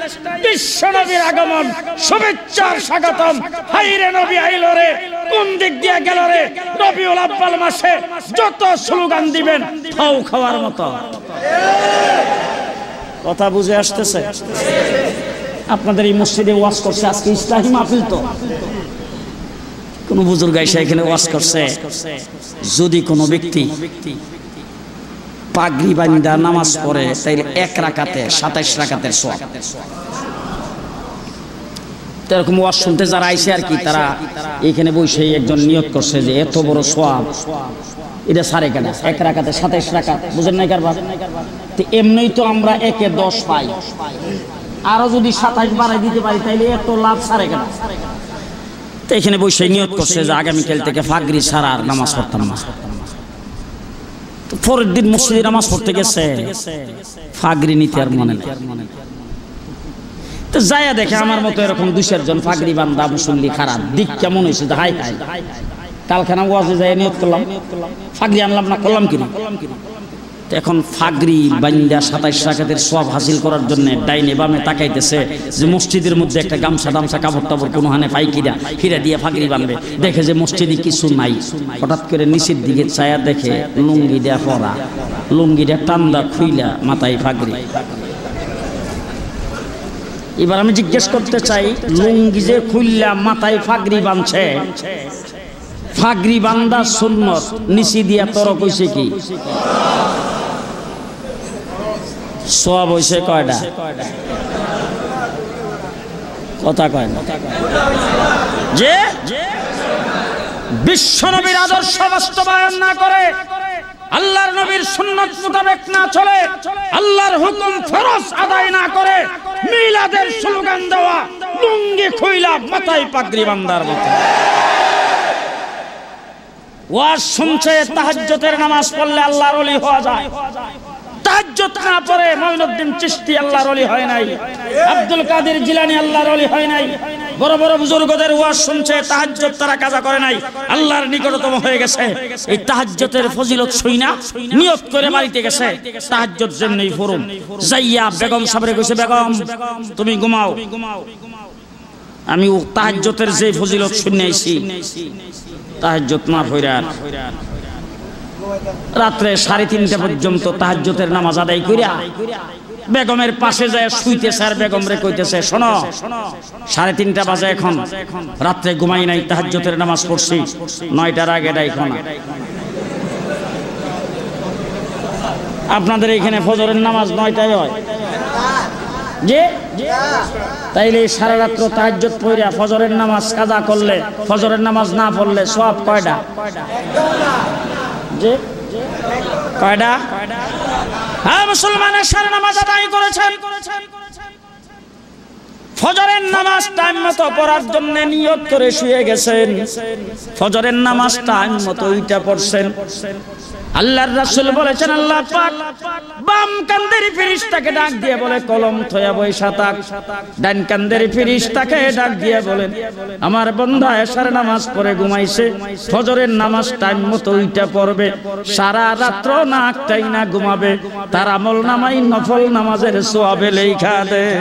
বিশ্ব নবীর আগমন, শুভেচ্ছার স্বাগতম। হাইরে নবী আইলো রে, কোন দিক দিয়ে গেল রে। রবিউল আউয়াল মাসে যত স্লোগান দিবেন ফাউ খাওয়ার মতো। কথা বুঝে আসতেছে? আপনাদের এই মসজিদে ওয়াজ করছে আজকে ইসলামী মাহফিল, তো কোন বুজুর্গ আইসা এখানে ওয়াজ করছে, যদি কোনো ব্যক্তি পাগড়ি বান্ধা নামাজ পড়ে তাইলে 1 রাকাতে 27 রাকাতের সওয়াব। এরকম ওয়াজ শুনতে যারা আইসে আর কি, তারা এখানে বসে একজন নিয়ত করছে যে এত বড় সওয়াব এটা সারে কেন 1 রাকাতে 27 রাকাত, বুঝেন নাই কারবার? তো এমনিই তো আমরা 1-এ 10 পাই, আরো যদি 27 বাড়াই দিতে পারি তাইলে এত লাভ সারে কেন? তো এখানে বসে নিয়ত করছে যে আগামীকাল থেকে ফাগরি ছাড়া আর নামাজ পড়তাম না। তো পরের দিন মসজিদে নামাজ পড়তে গেছে, ফাগরি নিতে আর মনে নেই। তো যাইয়া দেখে আমার মতো এরকম 2-4 জন ফাগরি বান্দা মুসল্লি খারাপ, দিক কেমন হয়েছে, হাই হাই। কালখানা ওয়াজে যাই নিয়ত করলাম, ফাগরি আনলাম না, করলাম কি? এখন ফাগরি বান্দা 27 রাকাতের সওয়াব হাসিল করার জন্য ডাইনে বামে তাকাইতেছে যে মসজিদের মধ্যে একটা গামছা টামছা কাপড় টাপড় কোনো হানে পাই কিনা, হিরা দিয়ে ফাগরি বানবে। দেখে যে মসজিদে কিছু নাই, হঠাৎ করে নিচের দিকে ছায়া দেখে লুঙ্গি দেয়া পরা, লুঙ্গিটা টান্দা খুইলা মাথায় ফাগরি। এবার আমি জিজ্ঞেস করতে চাই, লুঙ্গি যে খুইলা মাথায় ফাগরি বানছে, ফাগরি বান্দা সুন্নত, নিচি দিয়া তর কইছে কি সওয়াব হইছে কয়টা? কথা কয় না। যে বিশ্ব নবীর আদর্শ বাস্তবায়ন না করে, আল্লাহর নবীর সুন্নত মোতাবেক না চলে, আল্লাহর হুকুম ফরজ আদায় না করে, মিলাদের স্লোগান দেওয়া, লুঙ্গি খুইলা মাথায় পাগড়ি বান্দার মতো ওয়াজ শুনছে। তাহাজ্জুদের নামাজ পড়লে আল্লাহর ওলি হওয়া যায়। তাহাজ্জুদ না পড়ে মঈনুদ্দিন চিশতি আল্লাহর ওলি হয় নাই, আব্দুল কাদের জিলানী আল্লাহর ওলি হয় নাই। বড় বড় বুজুর্গদের ওয়াজ শুনছে, তাহাজ্জুদ তারা কাজা করে নাই, আল্লাহর নিকটতম হয়ে গেছে। এই তাহাজ্জুদের ফজিলত শুইনা নিয়ত করে বাড়িতে গেছে, তাহাজ্জুদ জন্যই ফরম যাইয়া বেগম সাহেবরে কইছে, বেগম তুমি ঘুমাও, আমি তাহাজ্জুদের যে ফজিলত শুনে আইছি। তাহাজ্জুদ না পড়া রাত্রে 3:30 পর্যন্ত তাহাজ্জুদের নামাজ আদায় কইরা বেগমের পাশে যায় শুইতেছে, আর বেগম রে কইতেছে, শোনো 3:30 বাজে, এখন রাত্রে ঘুমাই নাই, তাহাজ্জুদের নামাজ পড়ছি, 9টার আগে ডাইখো না। আপনাদের এখানে ফজরের নামাজ 9টায় হয়? যে তাইলে সারা রাত্র তাহাজ্জুদ পড়া ফজরের নামাজ কাজা করলে, ফজরের নামাজ না পড়লে সওয়াব কয়টা? যে কয়টা? হ্যাঁ, মুসলমানের সারা নামাজ আদায় করেছেন, ফজরের নামাজ টাইম মতো পড়ার জন্য নিয়ত করে শুয়ে গেছেন, ফজরের নামাজ টাইম মতো ওইটা পড়ছেন। আল্লাহর রাসূল বলেছেন, আল্লাহ পাক বাম কান্দের ফেরেশতাকে ডাক দিয়ে বলে কলম থয়া বইসা থাক, ডান কান্দের ফেরেশতাকে ডাক দিয়ে বলেন আমার বান্দা এশার নামাজ পড়ে ঘুমাইছে, ফজরের নামাজ টাইম মতো ওইটা পড়বে, সারা রাত্র না একটাই না ঘুমাবে, তার আমল নামাই নফল নামাজের সওয়াবে লেখা দেয়।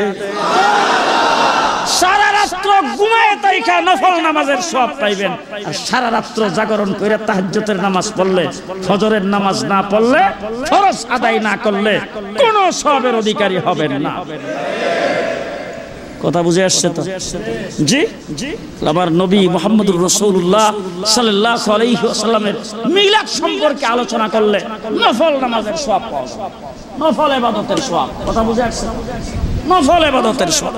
সারা রাত্র ঘুমায় তাইকা নফল নামাজের সওয়াব পাইবেন, আর সারা রাত্র জাগরণ করে তাহাজ্জুদের নামাজ পড়লে, ফজরের নামাজ না পড়লে, ফরজ আদায় না করলে কোন সওয়াবের অধিকারী হবেন না। কথা বুঝে আসছে তো? জি, আমার নবী মুহাম্মদুর রাসূলুল্লাহ সাল্লাল্লাহু আলাইহি ওয়াসাল্লামের মিলাদ সম্পর্কে আলোচনা করলে নফল নামাজের সওয়াব পাওয়া যায়, নফল ইবাদতের সওয়াব। কথা বুঝে আসছে? নফল ইবাদতের সওয়াব।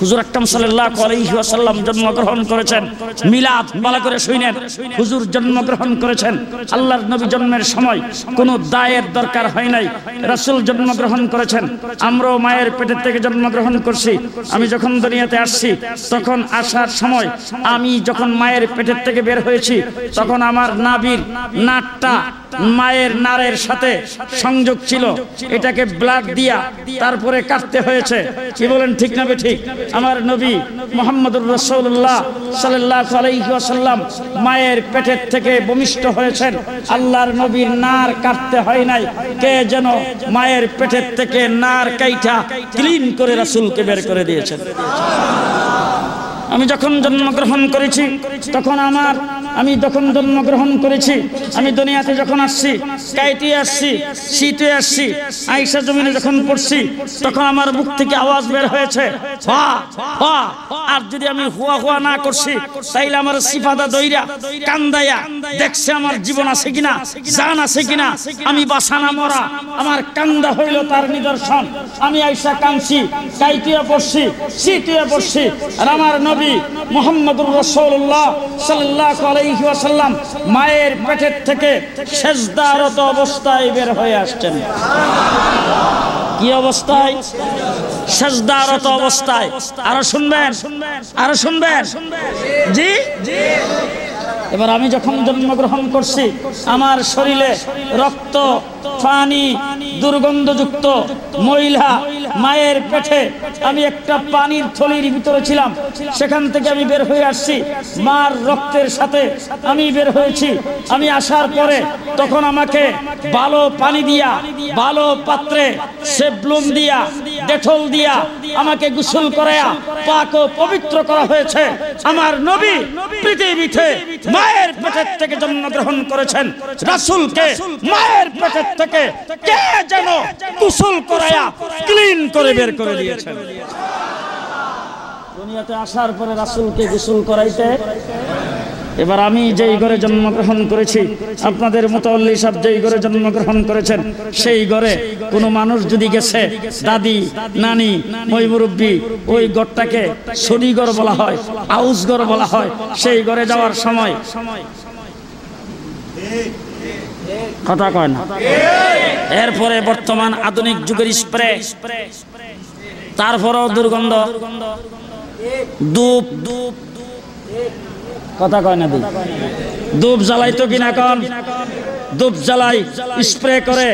হুজুর আকরাম সাল্লাল্লাহু আলাইহি ওয়াসাল্লাম জন্মগ্রহণ করেছেন, মিলাদ ভালো করে শুনেন, হুজুর জন্মগ্রহণ করেছেন, আল্লাহর নবী জন্মের সময় কোনো দায়ের দরকার হয় নাই, রাসূল জন্মগ্রহণ করেছেন। আমরাও মায়ের পেটের থেকে জন্মগ্রহণ করছি। আমি যখন দুনিয়াতে আসছি, তখন আসার সময় আমি যখন মায়ের পেটের থেকে বের হয়েছি, তখন আমার নাভির নাটটা মায়ের নারের সাথে সংযোগ ছিল, এটাকে ব্লাড দিয়া তারপরে কাটতে হয়েছে। কি বলেন, ঠিক না ঠিক? আমার নবী মুহাম্মদুর রাসূলুল্লাহ সাল্লাল্লাহু আলাইহি ওয়াসাল্লাম মায়ের পেটের থেকে ভূমিষ্ঠ হয়েছেন, আল্লাহর নবীর নার কাটতে হয় নাই, কে যেন মায়ের পেটের থেকে নার কাইটা ক্লিন করে রাসূলকে বের করে দিয়েছেন। আমি যখন জন্মগ্রহণ করেছি তখন আমি যখন জন্মগ্রহণ করেছি, আমি দুনিয়াতে যখন আসছি, কাইটে আসছি, শীতে আসছি, আয়েশা জমিনে যখন পড়ছি, তখন আমার মুখ থেকে আওয়াজ বের হয়েছে হা হা। আর যদি আমি হুয়া হুয়া না করছি, তাইলে আমার সিফাদা দইরা কান্দাইয়া দেখছে আমার জীবন আছে কিনা, জান আছে কিনা, আমি বাসা না মরা, আমার কান্দা হইল তার নিদর্শন। আমি আয়েশা কাঁদছি, কাইটে পড়ছি, শীতে পড়ছি, আর আমার নবী মুহাম্মদুর রাসূলুল্লাহ সাল্লাল্লাহু আলাইহি ওয়াসাল্লাম মায়ের পেটের থেকে সেজদারত অবস্থায় বের হয়ে আসছেন। কি অবস্থায়? সেজদারত অবস্থায়। আরো শুনবেন, আরো শুনবেন। জি, এবার আমি যখন জন্মগ্রহণ করছি, আমার শরীরে রক্ত, পানি, দুর্গন্ধযুক্ত মহিলা মায়ের পেটে, আমি একটা পানির থলির ভিতরে ছিলাম, সেখান থেকে আমি বের হয়ে আসছি, মার রক্তের সাথে আমি বের হয়েছি। আমি আসার পরে তখন আমাকে ভালো পানি দিয়া, ভালো পাত্রে সেবলুন দিয়া, ডেটল দিয়া আমাকে গোসল করায়া পাক ও পবিত্র করা হয়েছে। আমার নবী পৃথিবীতে মায়ের পেটের থেকে জন্মগ্রহণ করেছেন, রাসূলকে মায়ের পেটের থেকে কে যেন গোসল করায়া ক্লিন করে বের করে দিয়েছেন। দুনিয়াতে আসার পরে রাসূলকে গোসল করাইতে। এবার আমি যেই ঘরে জন্মগ্রহণ করেছি, আপনাদের মুতাওয়াল্লি সাহেব যেই ঘরে জন্মগ্রহণ করেছেন, সেই ঘরে কোনো মানুষ যদি গেছে, দাদি, নানি, ওই মুরব্বী, ওই ঘরটাকে সরিঘর বলা হয়, আউস ঘর বলা হয়। সেই ঘরে যাওয়ার সময় কথা কয় না। এরপরে বর্তমান আধুনিক যুগের স্প্রে, তারপরেও দুর্গন্ধ, ধূপ, কথা কয় না, ধূপ জ্বালাই তো কিনা কন, ধূপ জ্বালাই, স্প্রে করে,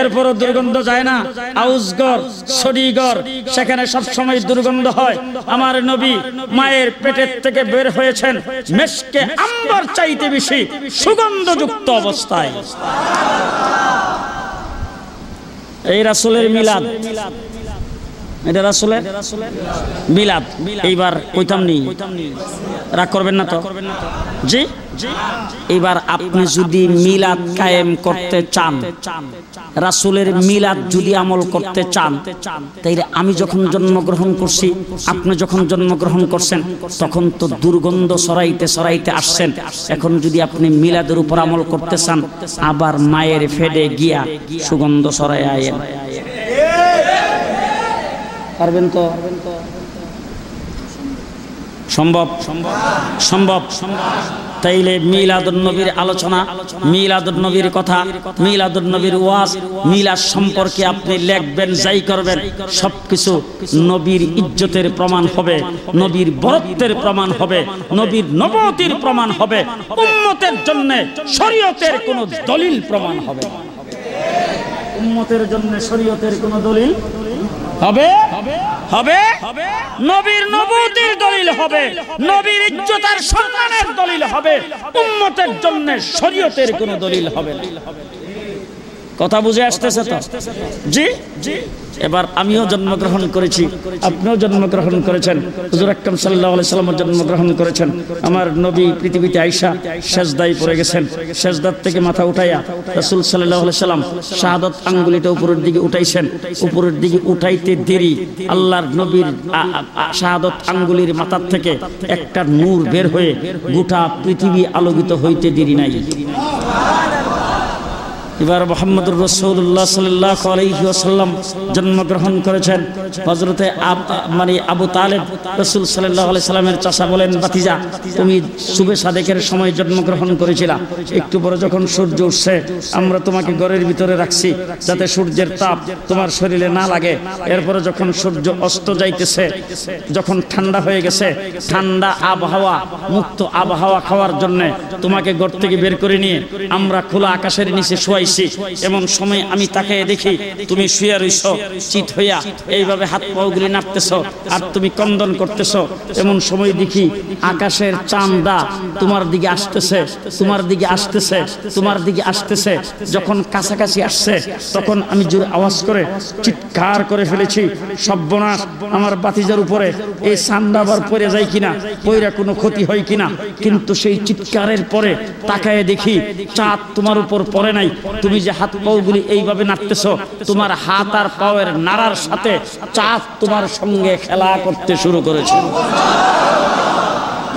এরপরও দুর্গন্ধ যায় না। আউসগর, সডিগর, সেখানে সবসময় দুর্গন্ধ হয়। আমার নবী মায়ের পেটের থেকে বের হয়েছেন মেশকে আম্বার চাইতে বেশি সুগন্ধযুক্ত অবস্থায়। এই রাসূলের মিলাদ, এটা রাসূলের মিলাদ। এইবার কইতাম নি, রাগ করবেন না তো? জি, এইবার আপনি যদি মিলাদ কায়েম করতে চান, রাসূলের মিলাদ যদি আমল করতে চান, তাইলে আমি যখন জন্মগ্রহণ করছি, আপনি যখন জন্মগ্রহণ করছেন, তখন তো দুর্গন্ধ সরাইতে সরাইতে আসছেন। এখন যদি আপনি মিলাদের উপর আমল করতে চান, আবার মায়ের ফেডে গিয়া সুগন্ধ সরাই আয়েন। পারবেন তো? সম্ভব সম্ভব। তাইলে মিলাদুন নবীর আলোচনা, মিলাদুন নবীর কথা, মিলাদুন নবীর ওয়াজ, মিলাদ সম্পর্কে আপনি লিখবেন, যাই করবেন, সবকিছু নবীর ইজ্জতের প্রমাণ হবে, নবীর বরত্বের প্রমাণ হবে, নবীর নবুয়তির প্রমাণ হবে, উম্মতের জন্য শরীয়তের কোনো দলিল প্রমাণ হবে। উম্মতের জন্য শরীয়তের কোনো দলিল হবে হবে নবীর নবুয়তির দলিল হবে, নবীর ইজ্জত আর সম্মানের দলিল হবে, উম্মতের জন্য শরীয়তের কোনো দলিল হবে না। কথা বুঝে আসতেছে তো? জি জি। এবার আমিও জন্মগ্রহণ করেছি, আপনিও জন্মগ্রহণ করেছেন, হুজুর আকরাম সাল্লাল্লাহু আলাইহি ওয়াসাল্লাম জন্মগ্রহণ করেছেন। আমার নবী পৃথিবীতে আইসা সেজদায় পড়ে গেছেন, সেজদার থেকে মাথা উঠাইয়া রাসূল সাল্লাল্লাহু আলাইহি ওয়াসাল্লাম শাহাদাত আঙ্গুলিটা উপরের দিকে উঠাইছেন। উপরের দিকে উঠাইতে দেরি আল্লাহর নবীর শাহাদাত আঙ্গুলির মাথার থেকে একটা নূর বের হয়ে গোটা পৃথিবী আলোকিত হইতে দেরি নাই। এবার মুহাম্মদুর রাসূলুল্লাহ সাল্লাল্লাহু আলাইহি ওয়াসাল্লাম জন্মগ্রহণ করেছেন। হযরতে আবু তালেব রাসূল সাল্লাল্লাহু আলাইহি সাল্লামের চাচা বলেন, ভাতিজা তুমি সুবে সাদেকের সময় জন্মগ্রহণ করেছিলা, একটু পরে যখন সূর্য উঠছে আমরা তোমাকে ঘরের ভিতরে রাখছি যাতে সূর্যের তাপ তোমার শরীরে না লাগে। এরপরে যখন সূর্য অস্ত যাইতেছে, যখন ঠান্ডা হয়ে গেছে, ঠান্ডা আবহাওয়া, মুক্ত আবহাওয়া খাওয়ার জন্য তোমাকে ঘর থেকে বের করে নিয়ে আমরা খোলা আকাশের নিচে শোয়াই। এমন সময় আমি তাকিয়ে দেখি তুমি শুয়ে রইছো চিত হইয়া, এইভাবে হাত পাগুলি নাড়তেছো আর তুমি কন্দন করতেছো। এমন সময় দেখি আকাশের চাঁদা তোমার দিকে আসতেছে, তোমার দিকে আসতেছে, তোমার দিকে আসতেছে। যখন কাছাকাছি আসছে তখন আমি জোরে আওয়াজ করে চিৎকার করে ফেলেছি, সর্বনাশ, আমার বাতিজার উপরে এই চাঁদা আবার পড়ে যায় কিনা, পইরা কোনো ক্ষতি হয় কিনা। কিন্তু সেই চিৎকারের পরে তাকায়ে দেখি চাঁদ তোমার উপর পড়ে নাই। তুমি যে হাত পাগুলি এইভাবে নাড়তেছো, তোমার হাত আর পায়ের নাড়ার সাথে চাঁদ তোমার সঙ্গে খেলা করতে শুরু করেছে।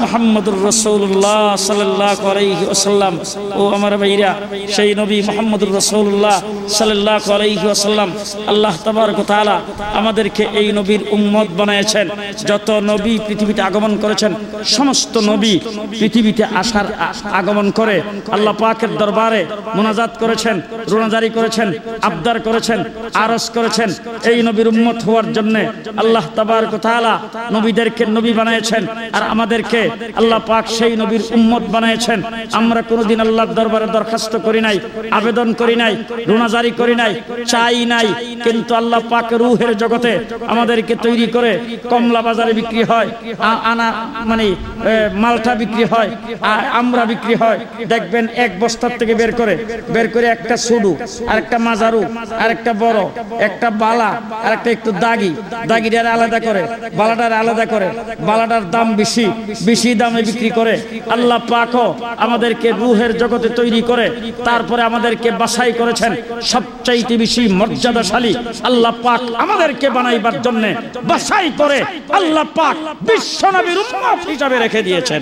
মুহাম্মদুর রাসূলুল্লাহ সাল্লাল্লাহু আলাইহি ওয়াসাল্লাম, ও আমার ভাইরা, সেই নবী মুহাম্মদুর রাসূলুল্লাহ সাল্লাল্লাহু আলাইহি ওয়াসাল্লাম, আল্লাহ তাবারক ওয়া তাআলা আমাদেরকে এই নবীর উম্মত বানিয়েছেন। যত নবী পৃথিবীতে আগমন করেছেন, সমস্ত নবী পৃথিবীতে আসার আগমন করে আল্লাহ পাকের দরবারে মুনাজাত করেছেন, রোনাজারি করেছেন, আবদার করেছেন, আরজ করেছেন। এই নবীর উম্মত হওয়ার জন্য আল্লাহ তাবারক ওয়া তাআলা নবীদেরকে নবী বানিয়েছেন, আর আমাদেরকে আল্লাহ পাক সেই নবীর উম্মত বানিয়েছেন। আমরা কোনোদিন আল্লাহর দরবারে দরখাস্ত করি নাই, আবেদন করি নাই, রোনাজারি করি নাই, চাই নাই, কিন্তু আল্লাহ পাক রূহের জগতে আমাদেরকে তৈরি করে কমলা বাজারে বিক্রি হয়, আনা মানে মালটা বিক্রি হয়, আমরা বিক্রি হয়। দেখবেন এক বস্তার থেকে বের করে একটা সুডু, আর একটা মাজারু, আর একটা বড়, একটা বালা, আর একটা একটু দাগিটার আলাদা করে, বালাটার আলাদা করে, বালাটার দাম বেশি দামে বিক্রি করে। আল্লাহ পাকও আমাদেরকে রূহের জগতে তৈরি করে তারপরে আমাদেরকে বাছাই করেছেন। সবচাইতে বেশি মর্যাদাশালী আল্লাহ পাক আমাদেরকে বানাইবার জন্য বাছাই করে আল্লাহ পাক বিশ্বনবীর উম্মত হিসাবে রেখে দিয়েছেন।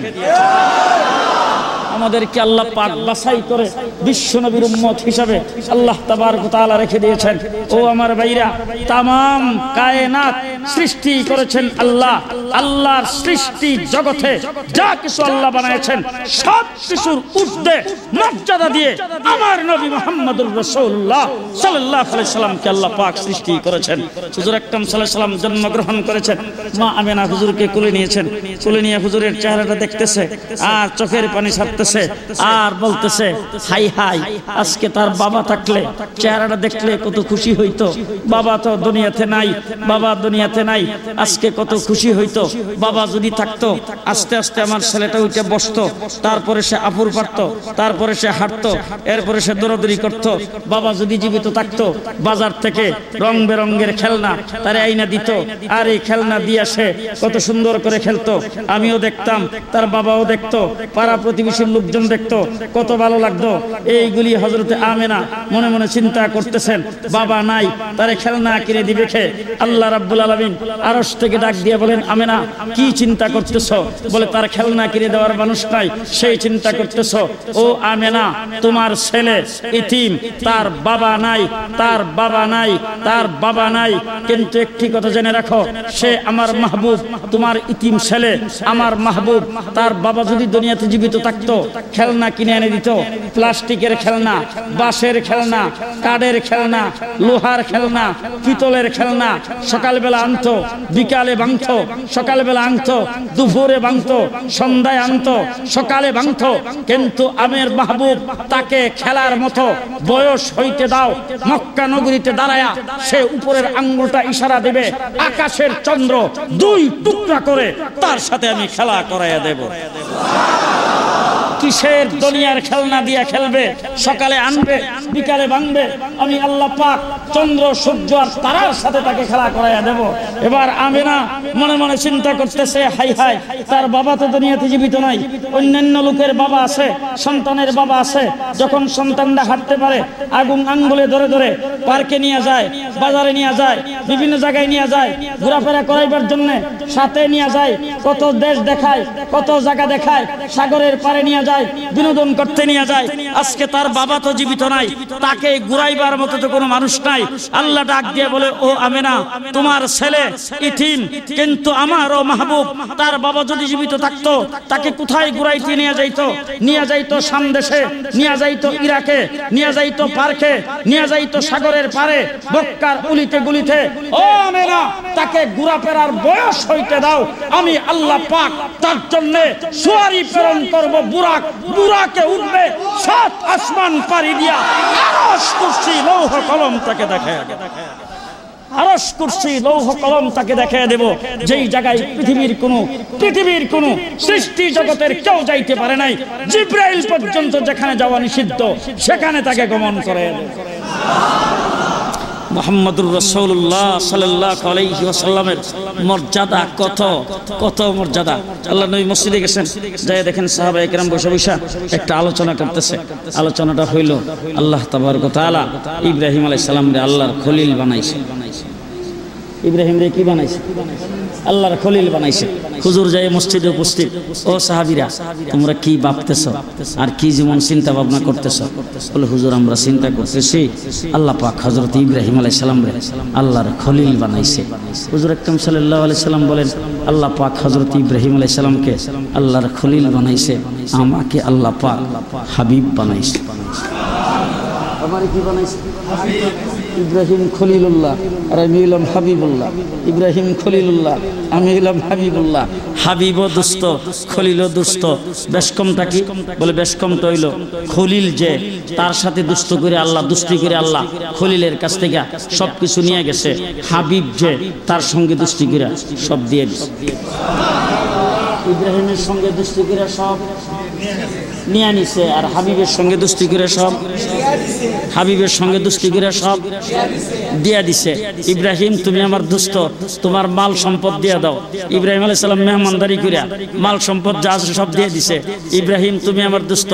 আমাদেরকে আল্লাহ পাক বাছাই করে বিশ্বনবীর উম্মত হিসাবে আল্লাহ তাবারক ওয়া তাআলা রেখে দিয়েছেন। ও আমার ভাইরা, তামাম কায়নাত সৃষ্টি করেছেন আল্লাহ। আল্লাহর সৃষ্টি জগতে যা কিছু আল্লাহ বানিয়েছেন সব কিছুর ঊর্ধ্বে মর্যাদা দিয়ে আমার নবী মুহাম্মদুর রাসূলুল্লাহ সাল্লাল্লাহু আলাইহি সাল্লামকে আল্লাহ পাক সৃষ্টি করেছেন। হুজুর আকরাম সাল্লাল্লাহু আলাইহি সাল্লাম জন্মগ্রহণ করেছেন, মা আমেনা হুজুরকে কোলে নিয়েছেন। কোলে নিয়ে হুজুরের চেহারাটা দেখতেছে আর চোখের পানি ছাড়তেছে আর বলতেছে, হাই হাই, আজকে তার বাবা থাকলে চেহারাটা দেখলে কত খুশি হইতো। বাবা তো দুনিয়াতে নাই, বাবা দুনিয়াতে নাই, আজকে কত খুশি হইতো। বাবা যদি থাকতো, আস্তে আস্তে আমার ছেলেটা উঠে বসতো, তারপরে সে আপুর পারতো, তারপরে সে হাঁটতো, এরপরে সে দৌড়াদৌড়ি করতো। বাবা যদি জীবিত থাকতো, বাজার থেকে রং বেরঙ্গের খেলনা তারে আইনা দিত, আর এই খেলনা দিয়ে সে কত সুন্দর করে খেলতো। আমিও দেখতাম, তার বাবাও দেখতো, পাড়া প্রতিবেশীর লোকজন দেখতো, কত ভালো লাগতো। এইগুলি হযরতে আমেনা মনে মনে চিন্তা করতেছেন, বাবা নাই, তারে খেলনা কিনে দিবে খে। আল্লাহ রাব্বুল আলামিন আলামিন আরশ থেকে ডাক দিয়ে বলেন, আমেনা কি চিন্তা করতেছো? বলে তার খেলনা কিনে দেওয়ার মানুষ নাই, সেই চিন্তা করতেছো। ও আমেনা, তোমার ছেলে ইতিম, তার বাবা নাই, তার বাবা নাই, তার বাবা নাই। কিন্তু একটি কথা জেনে রাখো, সে আমার মাহবুব, তোমার ইতিম ছেলে আমার মাহবুব। তার বাবা যদি দুনিয়াতে জীবিত থাকতো, খেলনা কিনে এনে দিত, প্লাস্টিকের খেলনা, বাঁশের খেলনা, কাঠের খেলনা, লোহার খেলনা, পিতলের খেলনা। সকালবেলা আনতো, বিকালে ভাঙতো, সকালবেলা আনতো, দুপুরে ভাঙতো, সন্ধ্যায় আনতো, সকালে ভাঙতো। কিন্তু আমের মাহবুব তাকে খেলার মতো বয়স হইতে দাও, মক্কা নগরীতে দাঁড়ায়া সে উপরের আঙ্গুলটা ইশারা দিবে, আকাশের চন্দ্র দুই টুকরা করে তার সাথে আমি খেলা করাইয়া দেব। কিসের দুনিয়ার খেলনা দিয়া খেলবে? সকালে আনবে, বিকালে ভাঙবে। আমি আল্লাহ পাক চন্দ্র সূর্য আর তারার সাথে তাকে খেলা করাইয়া দেব। এবার আমেনা মনে মনে চিন্তা করতেছে, হাই হাই, তার বাবা তো দুনিয়াতে জীবিত নাই, অন্যান্য লোকের বাবা আছে, সন্তানের বাবা আছে। যখন সন্তানরা হাঁটতে পারে, আগুন আঙ্গুলে ধরে ধরে পার্কে নিয়ে যায়, বাজারে নিয়ে যায়, বিভিন্ন জায়গায় নিয়ে যায়, ঘোরাফেরা করাইবার জন্য সাথে নিয়ে যায়, কত দেশ দেখায়, কত জায়গা দেখায়, সাগরের পারে নিয়ে যায়, বিনোদন করতে নিয়ে যায়। আজকে তার বাবা তো জীবিত নাই, তাকে ঘুরাইবার মতো তো কোনো মানুষ নাই। আল্লাহ ডাক দিয়ে বলে, ও আমেনা, তোমার ছেলে ইতিম, কিন্তু আমারও মাহবুব, তার বাবা যদি জীবিত থাকতো, তাকে কোথায় ঘুরাইতে নিয়ে যাইতো? নিয়ে যাইতো সামদেশে, নিয়ে যাইতো ইরাকে, নিয়ে যাইতো পার্কে, নিয়ে যাইতো সাগরের পারে, বক্কার উলিতে গুলিতে। ও আমেনা, তাকে ঘোরাফেরার বয়স হইতে দাও, আমি আল্লাহ পাক তার জন্য সুয়ারি প্রেরণ করব, বুরাক, বুরাকে উঠবে, সাত আসমান পাড়ি দিয়া আরশ কুরসি লৌহ কলম তাকে দেখায়, আরশ কুরসি লৌহ কলম তাকে দেখায় দেব, যেই জায়গায় পৃথিবীর কোনো সৃষ্টি জগতের কেউ যাইতে পারে নাই। জিব্রাইল পর্যন্ত যেখানে যাওয়া নিষিদ্ধ, সেখানে তাকে গমন করে। মুহাম্মদুর রাসূলুল্লাহ সাল্লাল্লাহু আলাইহি ওয়াসাল্লামের মর্যাদা কত কত মর্যাদা। আল্লাহ নবী মসজিদে গেছেন, যাই দেখেন সাহাবায়ে কেরাম বসে বসে একটা আলোচনা করতেছে। আলোচনাটা হইল, আল্লাহ তাবারক ওয়া তাআলা ইব্রাহিম আলাইহিস সালামরে আল্লাহর খলিল বানাইছে। ইব্রাহিম রে কি বানাইছে? আল্লাহর খলিল বানাইছে। হুজুর যায় মসজিদে উপস্থিত, ও সাহাবীরা, তোমরা কি ভাবতেছো আর কি জীবন চিন্তা ভাবনা করতেছো? বলে, হুজুর আমরা চিন্তা করতেছি আল্লাহ পাক হযরত ইব্রাহিম আলাইহিস সালাম রে আল্লাহর খলিল বানাইছে। হুজুর আকরাম সাল্লাল্লাহু আলাইহি সাল্লাম বলেন, আল্লাহ পাক হযরত ইব্রাহিম আলাইহিস সালামকে আল্লাহর খলিল বানাইছে, আমাকে আল্লাহ পাক হাবিব বানাইছে। আমারে কি বানাইছে? ইব্রাহিম খলিলুল্লাহ আর আমি হইলাম হাবিবুল্লাহ। ইব্রাহিম খলিলুল্লাহ, আমি হইলাম হাবিবুল্লাহ। হাবিব দুষ্ট, খলিল দুষ্ট। বেশকমটা কি? বলে বেশকমটা হইল খলিল, যে তার সাথে দুষ্ট করে আল্লাহ, দুষ্টি করে আল্লাহ খলিলের কাছ থেকে সবকিছু নিয়ে গেছে। হাবিব যে তার সঙ্গে দুষ্টি করে সব দিয়ে দিছে। ইব্রাহিমের সঙ্গে দুষ্টি করে সব নিয়ে নিছে, আর হাবিবের সঙ্গে দুষ্টি করে সব, হাবিবের সঙ্গে দুষ্টি করে সব দিয়া দিছে। ইব্রাহিম তুমি আমার দুষ্ট, তোমার মাল সম্পদ দিয়ে দাও। ইব্রাহিম আলাইহিস সালাম মেহমানদারি করিয়া মাল সম্পদ যা আছে সব দিয়ে দিছে। ইব্রাহিম তুমি আমার দুষ্ট,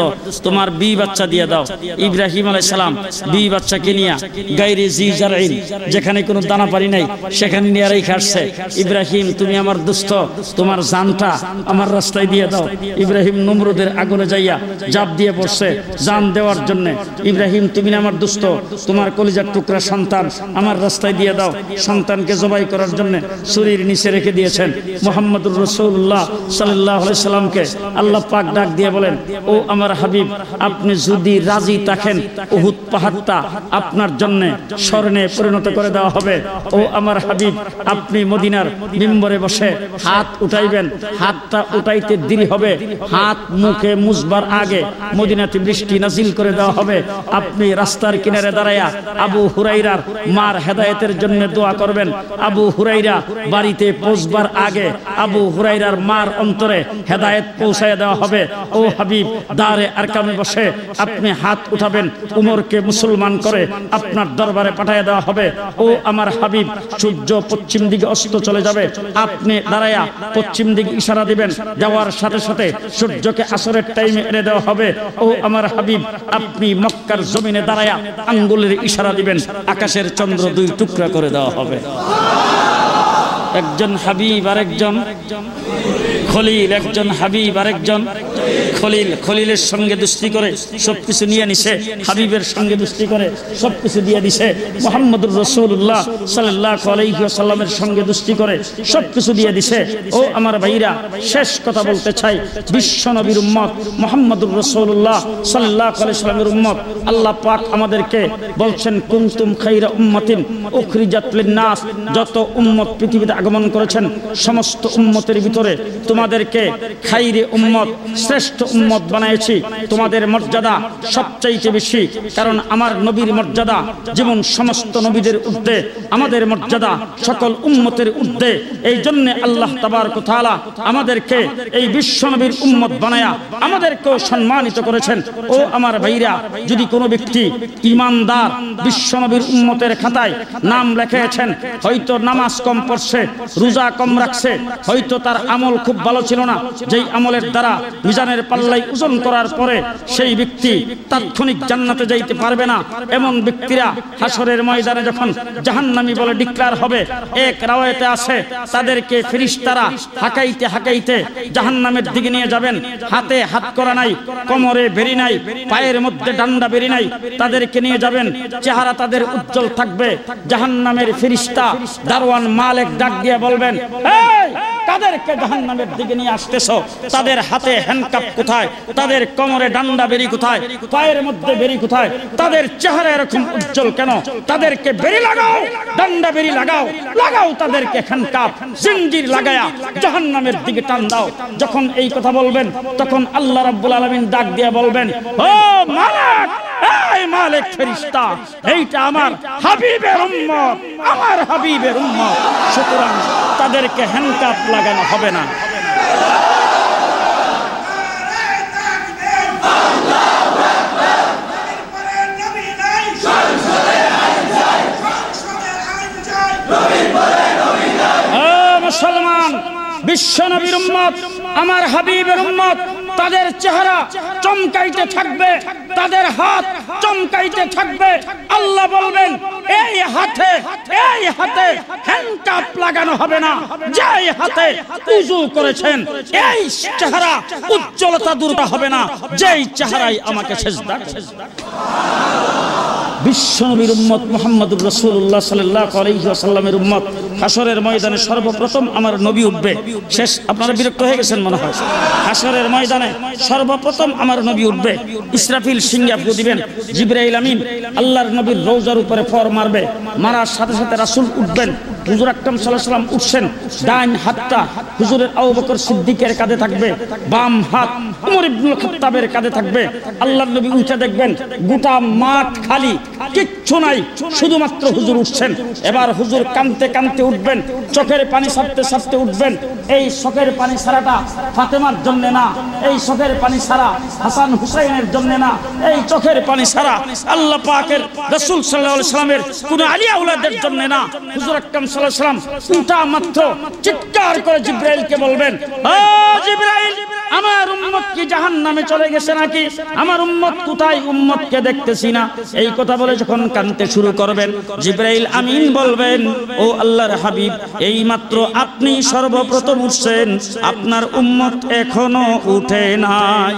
তোমার বি বাচ্চা দিয়ে দাও। ইব্রাহিম আলাইহিস সালাম বি বাচ্চাকে নিয়ে গায়রে জি জারইন, যেখানে কোনো দানা পানি নাই সেখানে নিয়ে রেখে আসছে। ইব্রাহিম তুমি আমার দুষ্ট, তোমার জানটা আমার রাস্তায় দিয়ে দাও। ইব্রাহিম নমরুদের আগুনে যাইয়া জাপ দিয়ে পড়ছে জান দেওয়ার জন্য। ইব্রাহিম তুমি আমার দুষ্ট, তোমার কলিজার টুকরা সন্তান আমার রাস্তায় দিয়ে দাও। সন্তানকে জবাই করার জন্য ছুরির নিচে রেখে দিয়েছেন। মুহাম্মদুর রাসূলুল্লাহ সাল্লাল্লাহু আলাইহি সাল্লামকে আল্লাহ পাক ডাক দিয়ে বলেন, ও আমার হাবিব, আপনি যদি রাজি থাকেন উহুদ পাহাড়টা আপনার জন্য স্বর্ণে পরিণত করে দেওয়া হবে। ও আমার হাবিব, আপনি মদিনার মিম্বরে বসে হাত উঠাইবেন, হাতটা উঠাইতে দেরি হবে, হাত মুখে মুছবার আগে মদিনাতে বৃষ্টি নাজিল করে দেওয়া হবে। আপনি রাস্তার কিনারে দাঁড়ায়া আবু হুরাইরার মার হেদায়েতের জন্য দোয়া করবেন। আবু হুরাইরা বাড়িতে পৌঁছবার আগে আবু হুরাইরার মার অন্তরে হেদায়েত পৌঁছায় দেওয়া হবে। ও হাবিব, দারে আরকামে বসে আপনি হাত উঠাবেন, উমরকে মুসলমান করে আপনার দরবারে পাঠিয়ে দেওয়া হবে। ও আমার হাবিব, সূর্য পশ্চিম দিকে অস্ত চলে যাবে, আপনি দাঁড়ায়া পশ্চিম দিকে ইশারা দিবেন, যাওয়ার সাথে সাথে সূর্যকে আসরের টাইমে এনে দেওয়া হবে। ও আমার হাবিব, আপনি মক্কার জমিনে দাঁড়ায়া আঙ্গুলের ইশারা দিবেন, আকাশের চন্দ্র দুই টুকরা করে দেওয়া হবে। একজন হাবিব আর একজন খলিল, একজন হাবিব আর একজন খলিল। খলিলের সঙ্গে দুস্তি করে সবকিছু নিয়ে নিছে, হাবিবের সঙ্গে দুস্তি করে সবকিছু দিয়ে দিছে। মুহাম্মদুর রাসূলুল্লাহ সাল্লাল্লাহু আলাইহি ওয়াসাল্লামের সঙ্গে দুস্তি করে সবকিছু দিয়ে দিছে। ও আমার ভাইরা, শেষ কথা বলতে চাই, বিশ্ব নবীর উম্মত মুহাম্মদুর রাসূলুল্লাহ সাল্লাল্লাহু আলাইহি ওয়াসাল্লামের উম্মত। আল্লাহ পাক আমাদেরকে বলছেন কুনতুম খায়রা উম্মাতিন উখরিজাত লিন-নাস। যত উম্মত পৃথিবীতে আগমন করেছেন সমস্ত উম্মতের ভিতরে তোমাদেরকে খাইরে উম্মত, শ্রেষ্ঠ উম্মত বানাইছি। তোমাদের মর্যাদা সবচাইতে বেশি, কারণ আমার নবীর মর্যাদা যেমন সমস্ত নবীদের ঊর্ধ্বে, আমাদের মর্যাদা সকল উম্মতের ঊর্ধ্বে। এই জন্য আল্লাহ তাবারক ওয়া তাআলা আমাদেরকে এই বিশ্ব নবীর উম্মত বানায়া আমাদেরকেও সম্মানিত করেছেন। ও আমার ভাইরা, যদি কোনো ব্যক্তি ঈমানদার বিশ্ব নবীর উম্মতের খাতায় নাম লিখেছেন, হয়তো নামাজ কম পড়ছে, রোজা কম রাখছে, হয়তো তার আমল খুব ভালো ছিল না, যেই আমলের দ্বারা মিজানের পাল্লায় ওজন করার পরে সেই ব্যক্তি তাৎক্ষণিক জান্নাতে যাইতে পারবে না। এমন ব্যক্তিরা হাসরের ময়দানে যখন জাহান্নামী বলে ডিক্লার হবে, এক রাওয়ায়াতে আছে তাদেরকে ফেরেশতারা হাঁকাইতে হাঁকাইতে জাহান্নামের দিকে নিয়ে যাবেন। হাতে হাত করা নাই, কোমরে বেরি নাই, পায়ের মধ্যে ডান্ডা বেরি নাই, তাদেরকে নিয়ে যাবেন। চেহারা তাদের উজ্জ্বল থাকবে। জাহান্নামের ফেরেশতা দারওয়ান মালিক ডাক দিয়ে বলবেন, এই কাদেরকে জাহান্নামের দিকে নিয়ে আসতেছো? তাদের হাতে হ্যান্ডকাপ কোথায়? তাদের কোমরে ডান্ডা বেরি কোথায়? পায়ের মধ্যে বেরি কোথায়? তাদের চেহারা এরকম উজ্জ্বল কেন? তাদেরকে বেরি লাগাও, ডান্ডা বেরি লাগাও, লাগাও তাদেরকে হ্যান্ডকাপ, জিঞ্জির লাগায়া জাহান্নামের দিকে টান দাও। যখন এই কথা বলবেন, তখন আল্লাহ রাব্বুল আলামিন ডাক দিয়ে বলবেন, ও মালিক, এই মালিক ফেরেশতা, এইটা আমার হাবিবের উম্মত, আমার হাবিবের উম্মত, সুতরাং তাদেরকে হ্যান্ডকাপ লাগানো হবে না। মুসলমান, বিশ্ব নবীর উম্মত, আমার হাবিবের উম্মত, তাদের চেহারা চমকাইতে থাকবে, তাদের হাত চমকাইতে থাকবে। আল্লাহ বলবেন, এই হাতে হ্যান্ডকাপ লাগানো হবে না। যেই হাতে উযু করেছেন, এই চেহারা উজ্জ্বলতা দূর হবে না, যেই চেহারায় আমাকে সিজদা করেছেন। বিশ্ব নবীর উম্মত মুহাম্মদুর রাসূলুল্লাহ সাল্লাল্লাহু আলাইহি ওয়াসাল্লামের উম্মত। হাসরের ময়দানে সর্বপ্রথম আমার নবী উঠবে। শেষ, আপনারা বিরক্ত হয়ে গেছেন মনে হয়। হাসরের ময়দানে সর্বপ্রথম আমার নবী উঠবে। ইসরাফিল সিংহা ফু দিবেন, জিবরাইল আমিন আল্লাহর নবীর রওজার উপরে ফর মারবে। মারার সাথে সাথে রাসূল উঠবেন। হুজুর আকরাম সাল্লাল্লাহু আলাইহি ওয়াসাল্লাম উঠছেন, ডান হাতটা হুজুরের আবু বকর সিদ্দিকের কাঁধে থাকবে, বাম হাত ওমর ইবনুল খাত্তাবের কাঁধে থাকবে। আল্লাহর নবী উঠে দেখবেন গোটা মাঠ খালি, কিচ্ছু নাই, শুধুমাত্র হুজুর উঠছেন। এবার হুজুর কাঁদতে কাঁদতে উঠবেন, চোখের পানি ছাড়তে ছাড়তে উঠবেন। এই চোখের পানি ছাড়াটা ফাতেমার জন্য না, এই চোখের পানি ছাড়া হাসান হুসাইনের জন্য না, এই চোখের পানি ছাড়া আল্লাহ পাকের রাসূল সাল্লাল্লাহু আলাইহি ওয়াসাল্লামের কোন আলিয়া আওলাদের জন্য না। হুজুর আকরাম সাল্লাল্লাহু আলাইহি ওয়াসাল্লাম উঠা মাত্র চিৎকার করে জিবরাইলকে বলবেন, ও জিবরাইল, আমার উম্মত কি জাহান্নামে চলে গেছে নাকি? আমার উম্মত কোথায়? উম্মতকে দেখতেছি না। এই কথা বলে যখন কাঁদতে শুরু করবেন, জিবরাইল আমিন বলবেন, ও আল্লাহর হাবিব, এই মাত্র আপনি সর্বপ্রথম উঠছেন, আপনার উম্মত এখনো উঠে নাই।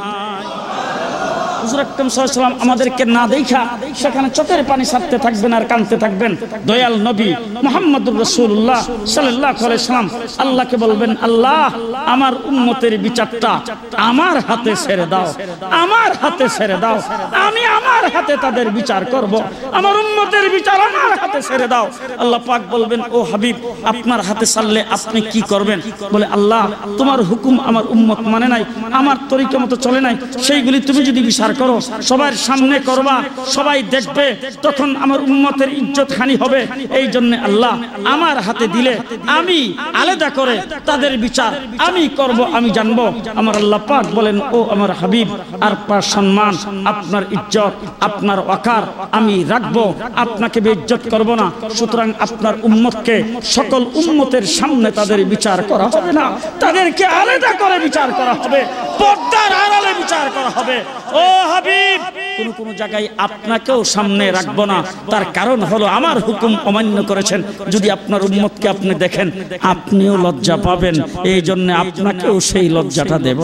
হুজুর আকরাম সাল্লাল্লাহু আলাইহি ওয়াসাল্লাম আমাদেরকে না দেখা সেখানে চোখের পানি ছাড়তে থাকবেন আর কাঁদতে থাকবেন। দয়াল নবী মুহাম্মদুর রাসূলুল্লাহ সাল্লাল্লাহু আলাইহি ওয়াসাল্লাম আল্লাহকে বলবেন, আল্লাহ, আমার উম্মতের বিচারটা আমার হাতে ছেড়ে দাও, আমার হাতে ছেড়ে দাও, আমি আমার হাতে তাদের বিচার করব, আমার উম্মতের বিচার আমার হাতে ছেড়ে দাও। আল্লাহ পাক বলবেন, ও হাবিব, আপনার হাতে ছাড়লে আপনি কি করবেন? বলে, আল্লাহ, তোমার হুকুম আমার উম্মত মানে নাই, আমার তরিকা মতো চলে নাই, সেইগুলি তুমি যদি বিচার করো, সবার সামনে করবা, সবাই দেখবে, তখন আমার উম্মতের ইজ্জত হানি হবে। এই জন্য আল্লাহ আমার হাতে দিলে আমি আলাদা করে তাদের বিচার আমি করব, আমি জানবো। আমার আল্লাহ পাক বলেন, ও আমার হাবিব, আর পার সম্মান, আপনার ইজ্জত, আপনার ওয়াকার আমি রাখবো, আপনাকে বেইজ্জত করব না। সুতরাং আপনার উম্মতকে সকল উম্মতের সামনে তাদের বিচার করা হবে না, তাদেরকে আলাদা করে বিচার করা হবে, পর্দার আড়ালে বিচার করা হবে। ও হাবিব, কোন জায়গায় আপনাকেও সামনে রাখবো না। তার কারণ হলো আমার হুকুম অমান্য করেছেন। যদি আপনার উম্মতকে আপনি দেখেন, আপনিও লজ্জা পাবেন, এই জন্য আপনাকেও সেই লজ্জাটা দেব।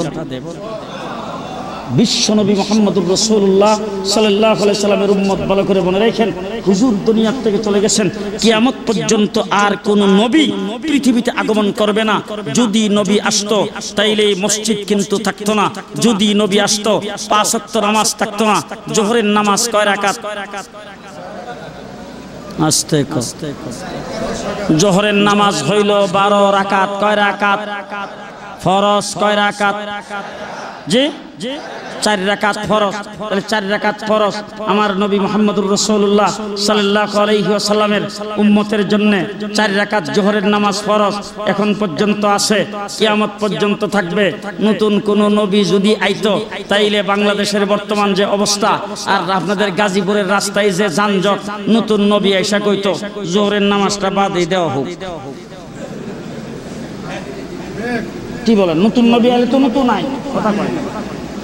বিশ্বনবী মুহাম্মদুর রাসূলুল্লাহ সাল্লাল্লাহু আলাইহি সাল্লামের উম্মত ভালো করে মনে রাখেন, হুজুর দুনিয়া থেকে চলে গেছেন, কিয়ামত পর্যন্ত আর কোন নবী পৃথিবীতে আগমন করবে না। যদি নবী আসতো তাইলে মসজিদ কিন্তু থাকতো না। যদি নবী আসতো 5 ওয়াক্ত নামাজ থাকতো না। জোহরের নামাজ কয় রাকাত? আস্তে আস্তে। জোহরের নামাজ হইল 12 রাকাত। কয় রাকাত? ফরজ কয় রাকাত? জি 4 রাকাত ফরজ। তাহলে 4 রাকাত ফরজ আমার নবী মুহাম্মদুর রাসূলুল্লাহ সাল্লাল্লাহু আলাইহি ওয়াসাল্লামের উম্মতের জন্য 4 রাকাত জোহরের নামাজ ফরজ এখন পর্যন্ত আছে, কিয়ামত পর্যন্ত থাকবে। নতুন কোন নবী যদি আইতো তাইলে বাংলাদেশের বর্তমান যে অবস্থা আর আপনাদের গাজীপুরের রাস্তায় যে যানজট, নতুন নবী আইসা কইতো জোহরের নামাজটা বাদই দেওয়া হোক। কি বলেন? নতুন নবী আলে তো নতুন নাই, কথা কয়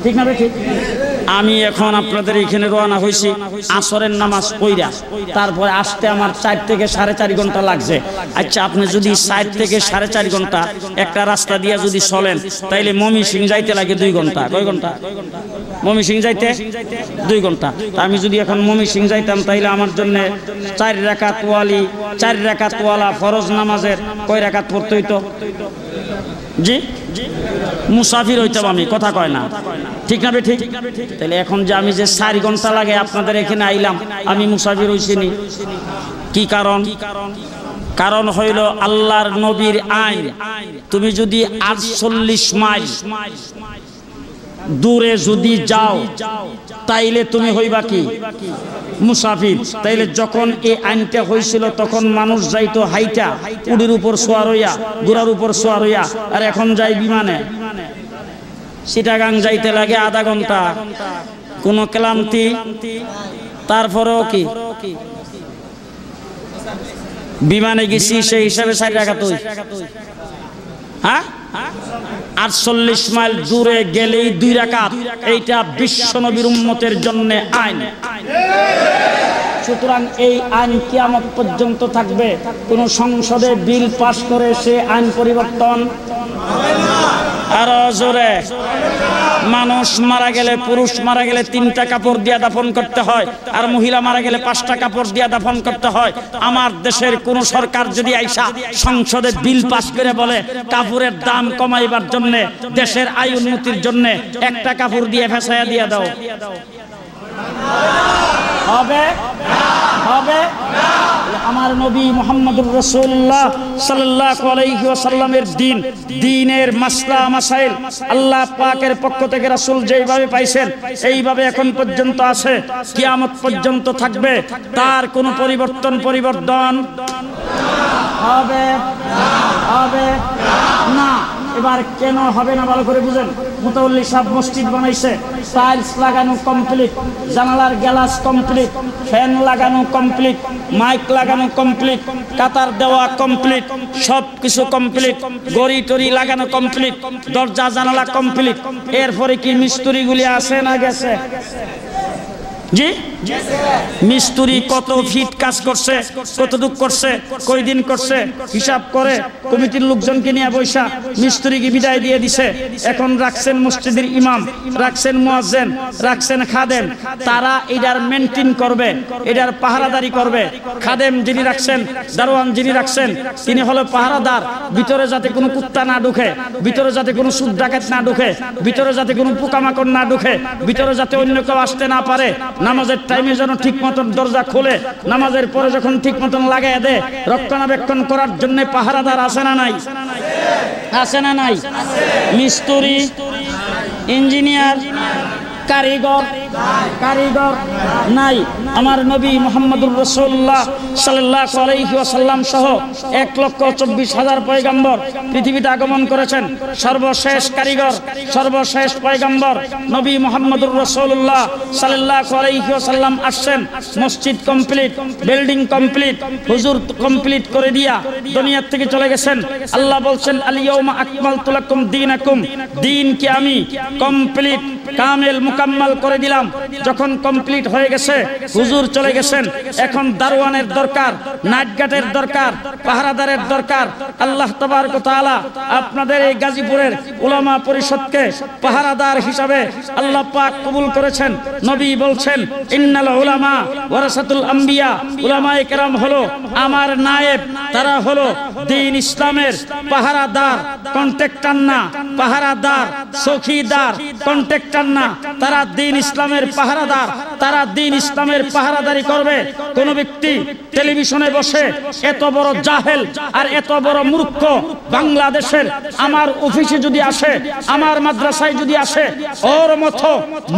ঠিক না ঠিক? আমি এখন আপনাদের এখানে রওনা হইছি আসরের নামাজ পড়া, তারপরে আসতে আমার 4 থেকে 4.5 ঘন্টা লাগছে। আচ্ছা, আপনি যদি 4 থেকে 4.5 ঘন্টা একটা রাস্তা দিয়ে যদি চলেন, তাইলে ময়মনসিংহ যাইতে লাগে 2 ঘন্টা। কয় ঘন্টা? ময়মনসিংহ যাইতে 2 ঘন্টা। আমি যদি এখন ময়মনসিংহ যাইতাম তাইলে আমার জন্য 4 রাকাত ওয়ালা ফরজ নামাজের কয় রাকাত পড়তে হইতো? জি মুসাফির হইতাম আমি, কথা কয় না ঠিক না ঠিক? তাহলে এখন যে আমি যে 4 ঘন্টা লাগে আপনাদের এখানে আইলাম, আমি মুসাফির হইছিনি। কি কারণ? কারণ হইল আল্লাহর নবীর আইন। তুমি যদি 48 মাইল দূরে যদি যাও তাইলে তুমি হইবা কি? মুসাফির। তাইলে যখন এই আইনটা হয়েছিল তখন মানুষ যাইতো হাইটা, উড়ির উপর সোয়ার হইয়া, ঘোড়ার উপর সোয়ার হইয়া, আর এখন যাই বিমানে। চিটাগাং যাইতে লাগে আধা ঘন্টা, কোনো ক্লান্তি। তারপরেও কি বিমানে গেছি সেই হিসাবে 4 রাকাত। হ্যাঁ, 48 মাইল দূরে গেলেই 2 রাকাত। এইটা বিশ্বনবীর উম্মতের জন্য আইন। সুতরাং এই আইন কিয়ামত পর্যন্ত থাকবে। কোন সংসদে বিল পাস করে সে আইন পরিবর্তন আরো জোরে। মানুষ মারা গেলে, পুরুষ মারা গেলে 3টা কাপড় দিয়ে দাফন করতে হয়, আর মহিলা মারা গেলে 5টা কাপড় দিয়ে দাফন করতে হয়। আমার দেশের কোন সরকার যদি আইসা সংসদে বিল পাস করে বলে কাপড়ের দাম কমাইবার জন্য, দেশের আয় উন্নতির জন্য 1টা কাপড় দিয়ে ফেসায়া দিয়ে দাও, হবে? হবে? আমার নবী মুহাম্মদুর রাসূলুল্লাহ সাল্লাল্লাহু আলাইহি ওয়াসাল্লামের দ্বীনের মাসলা মাসাইল আল্লাহ পাকের পক্ষ থেকে রাসূল যেইভাবে পাইছেন এইভাবে এখন পর্যন্ত আছে, কিয়ামত পর্যন্ত থাকবে। তার কোনো পরিবর্তন হবে? হবে না। এবার কেন হবে না ভালো করে বুঝেন। মুতাওয়াল্লি সাহেব মসজিদ বানাইছে, টাইলস লাগানো কমপ্লিট, জানালার গ্লাস কমপ্লিট, ফ্যান লাগানো কমপ্লিট, মাইক লাগানো কমপ্লিট, কাতার দেওয়া কমপ্লিট, সব কিছু কমপ্লিট, গড়ি টরি লাগানো কমপ্লিট, দরজা জানালা কমপ্লিট। এরপরে কি মিস্ত্রিগুলি আসে না গেছে? জি, মিস্ত্রি কত ফিট কাজ করছে, কতটুক করছে, কয়দিন করছে, হিসাব করে কমিটির লোকজনকে নিয়ে বৈশা মিস্ত্রিকে বিদায় দিয়ে দিছে। এখন রাখছেন মসজিদের ইমাম, রাখছেন মুয়াজ্জিন, রাখছেন খাদেম। তারা এটার মেইনটেইন করবে, এটার পাহারাদারি করবে। খাদেম যিনি রাখছেন, দারোয়ান যিনি রাখছেন, তিনি হলো পাহারাদার। ভিতরে যাতে কোনো কুত্তা না ঢুকে, ভিতরে যাতে কোনো সুদ ডাকাত না ঢুকে, ভিতরে যাতে কোনো পোকামাকড় না ঢুকে, ভিতরে যাতে অন্য কেউ আসতে না পারে। নামাজের টাইমে যেন ঠিক মতন দরজা খোলে, নামাজের পরে যখন ঠিক মতন লাগাই দেয়। রক্ষণাবেক্ষণ করার জন্য পাহারাদার আছে না নাই? আছে না নাই? মিস্ত্রি, ইঞ্জিনিয়ার, কারিগর নাই। আমার নবী মুহাম্মদুর রাসূলুল্লাহ সাল্লাল্লাহু আলাইহি ওয়াসাল্লাম সহ 1,24,000 পয়গম্বর পৃথিবীতে আগমন করেছেন। সর্বশেষ কারিগর, সর্বশেষ পয়গম্বর নবী মুহাম্মদুর রাসূলুল্লাহ সাল্লাল্লাহু আলাইহি ওয়াসাল্লাম আসছেন। মসজিদ কমপ্লিট, বিল্ডিং কমপ্লিট, হুজুর কমপ্লিট করে দিয়া দুনিয়া থেকে চলে গেছেন। আল্লাহ বলছেন আল ইয়াউমা আকমালতু লাকুম দীনাকুম, দ্বীনকে আমি কমপ্লিট কামেল মুকাম্মাল করে দিলাম। যখন কমপ্লিট হয়ে গেছে, হুজুর চলে গেছেন, এখন দারোয়ানের দরকার, নাইট গার্ডের দরকার, পাহারাদারের দরকার। আল্লাহ তাবারক ওয়া তাআলা আপনাদের এই গাজীপুরের উলামা পরিষদকে পাহারাদার হিসাবে আল্লাহ পাক কবুল করেছেন। নবী বলছেন, ইন্নাল উলামা ওয়ারাসাতুল আম্বিয়া, উলামায়ে কেরাম হলো আমার নায়েব, তারা হলো দ্বীন ইসলামের পাহারাদার, কন্ট্রাক্টর না, পাহারাদার, চৌকিদার, কন্ট্রাক্টর না, তারা দ্বীন ইসলামের পাহারাদার, তারা দ্বীন ইসলামের পাহারাদারি করবে। কোন ব্যক্তি টেলিভিশনে বসে এত বড় জাহেল আর এত বড় মূর্খ বাংলাদেশের আমার অফিসে যদি আসে, আমার মাদ্রাসায় যদি আসে, ওর মতো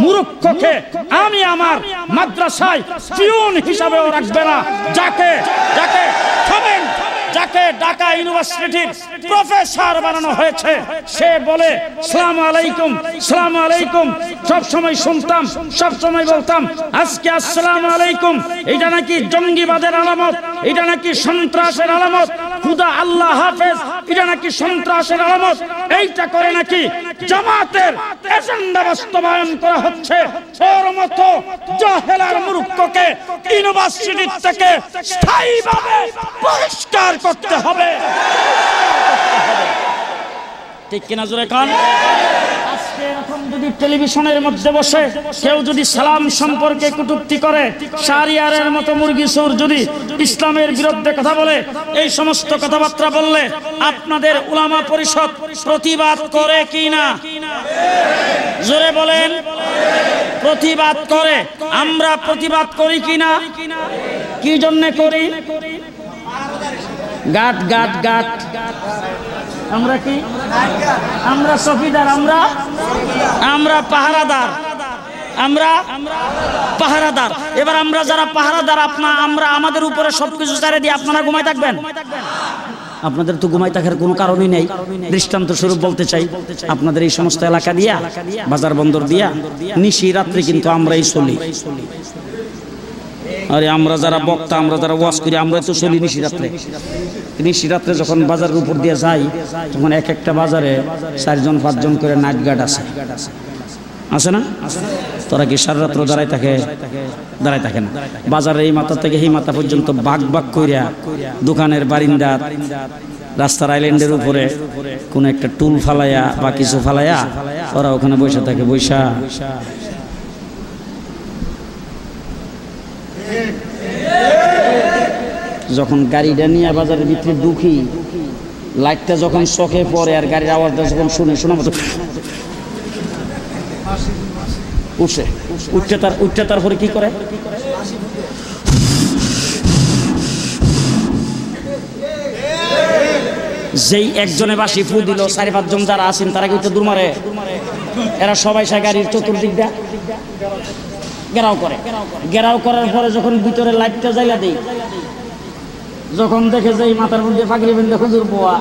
মূর্খকে আমি আমার মাদ্রাসায় পিয়ন হিসাবেও রাখবে না। যাকে যাকে থামেন, যাকে ঢাকা ইউনিভার্সিটির প্রফেসর বানানো হয়েছে, সে বলে আসসালামু আলাইকুম, আসসালামু আলাইকুম। সব সময় শুনতাম, সব সময় বলতাম, আজকে আসসালামু আলাইকুম এটা নাকি জঙ্গিবাদের আলামত, এটা নাকি সন্ত্রাসের আলামত, খুদা আল্লাহ হাফেজ এটা নাকি সন্ত্রাসের আলামত, এইটা করে নাকি জামাতের এজেন্ডা বাস্তবায়ন করা হচ্ছে। ওর মতো জাহেল আর মূর্খকে ইউনিভার্সিটি থেকে স্থায়ীভাবে পরিষ্কার করতে হবে। ঠিক কিনা জোরে কান? আজকে এরকম যদি টেলিভিশনের মধ্যে বসে কেউ যদি সালাম সম্পর্কে কটূক্তি করে, শাহরিয়ারের মতো মুরগি সুর যদি ইসলামের বিরুদ্ধে কথা বলে, এই সমস্ত কথাবার্তা বললে আপনাদের উলামা পরিষদ প্রতিবাদ করে কি না? জোরে বলেন, প্রতিবাদ করে। আমরা প্রতিবাদ করি কি না? কি জন্য করি? গাট গাট গাট। আমরা কি? আমরা চৌকিদার, আমরা পাহারাদার, আমরা পাহারাদার। এবার আমরা যারা পাহারাদার, আমরা আমাদের উপরে সবকিছু ছেড়ে দিয়ে আপনারা ঘুমায় থাকবেন? আপনাদের তো ঘুমাই থাকার কোনো কারণই নেই। দৃষ্টান্ত স্বরূপ বলতে চাই, আপনাদের এই সমস্ত এলাকা দিয়া, বাজার বন্দর দিয়া নিশি রাত্রে কিন্তু আমরাই চলি। আরে আমরা যারা বক্তা, আমরা যারা ওয়াজ করি, আমরা তো চলি নিশি রাত্রে। নিশি রাত্রে যখন বাজারের উপর দিয়ে যাই, তখন এক একটা বাজারে 4জন 5জন করে নাইট গার্ড আছে, আছে না? তোরা কি সারা রাত্র দাঁড়ায় থাকে না? বাজারের এই মাথা থেকে এই মাথা পর্যন্ত বাগ বাগ কইরা দোকানের বারিন্দা, রাস্তার আইল্যান্ডের উপরে কোন একটা টুল ফালাইয়া বা কিছু ফালাইয়া ওরা ওখানে বসে থাকে। বৈশা যখন গাড়িটা নিয়ে বাজারের ভিতরে ঢুকি, লাইটটা যখন চোখে পড়ে আর গাড়ির আওয়াজটা যখন শোনা মতো উঠছে, তারপরে কি করে? যেই একজনে বাসি ফু দিল, 4-5 জন যারা আছেন তারা কি দূর মারে? এরা সবাই সে গাড়ির চতুর্দিক দিয়ে ঘেরাও করে। ঘেরাও করার পরে যখন ভিতরে লাইটটা জ্বালা দেই, যখন দেখে যে মাথার মধ্যে পাগড়ি বেঁধে হুজুর বোয়া,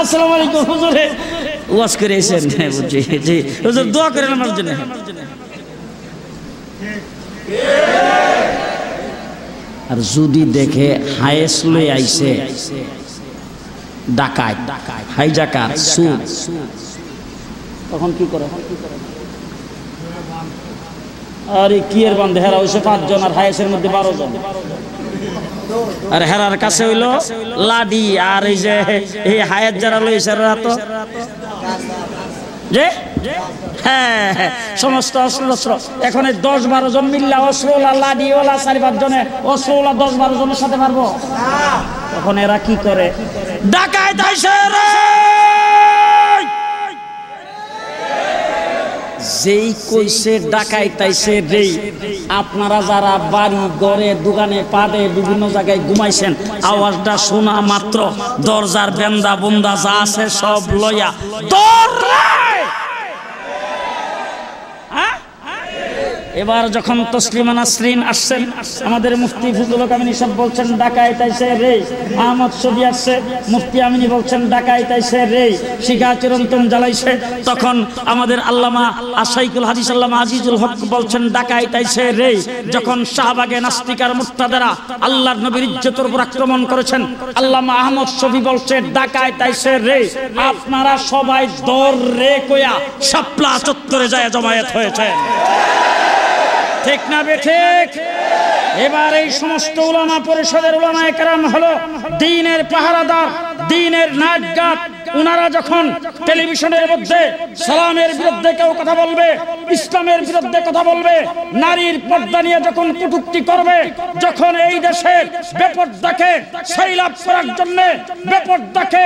আসসালামু আলাইকুম হুজুরে ওয়াজ করে এসেছেন, বুঝছি জি হুজুর দোয়া করেন আমার জন্য। আর যদি দেখে হায়েস লই আইছে ডাকাত, হাইজাকার, সুদ, তখন কি করে? আরে কি এর বান্ধে, হেরা হইছে 5 জন আর হায়েসের মধ্যে 12 জন। আর হেরার কাছে হইলো লাডি, আর এই যে এই হায়াত যারা লইছে এরা তো যে সমস্ত অস্ত্র। এখন 10-12 জন মিল্লা অস্ত্রওয়ালা, লাডিওয়ালা, 4-5 জনে অস্ত্রওয়ালা 10-12 জনের সাথে পারবো? তখন এরা কি করে? ডাকাত আইছে রে, যেই কইছে ডাকাইত আইছে রে। আপনারা যারা বাড়ি ঘরে দোকানে পাড়ে বিভিন্ন জায়গায় ঘুমাইছেন, আওয়াজটা শোনা মাত্র দরজার বেন্দা বন্দা যা আছে সব লইয়া এবার যখন তসলিমা নাসরিন আসছেন, আমাদের মুফতি ফজলুল হক আমিনী সাহেব বলছেন ডাকাইত আইছে রে। আহমদ শফি আসছে, মুফতি আমিনী বলছেন ডাকাইত আইছে রে। শিখা চিরন্তন জ্বালাইছে, তখন আমাদের আল্লামা আশাইকুল হাদিস আল্লামা আজিজুল হক বলছেন ডাকাইত আইছে রে। যখন শাহবাগে নাস্তিকার মুর্তাদারা আল্লাহর নবীর ইজ্জতের উপর আক্রমণ করেছেন, আল্লামা আহমদ শফি বলছে ডাকাইত আইছে রে। আপনারা সবাই দর রে কইয়া শাপলা চত্বরে যায় জমায়েত হয়েছে। ঠিক না বেঠিক? এবার এই সমস্ত উলামা পরিষদের উলামায়ে কেরাম হলো দ্বীনের পাহারাদার, দ্বীনের নাটগাট। উনারা যখন টেলিভিশনের মধ্যে সালামের বিরুদ্ধে কেউ কথা বলবে, ইসলামের বিরুদ্ধে কথা বলবে, নারীর পর্দা নিয়ে যখন কটূক্তি করবে, যখন এই দেশের বেপর্দাকে সৈলাভ করার জন্য, বেপর্দাকে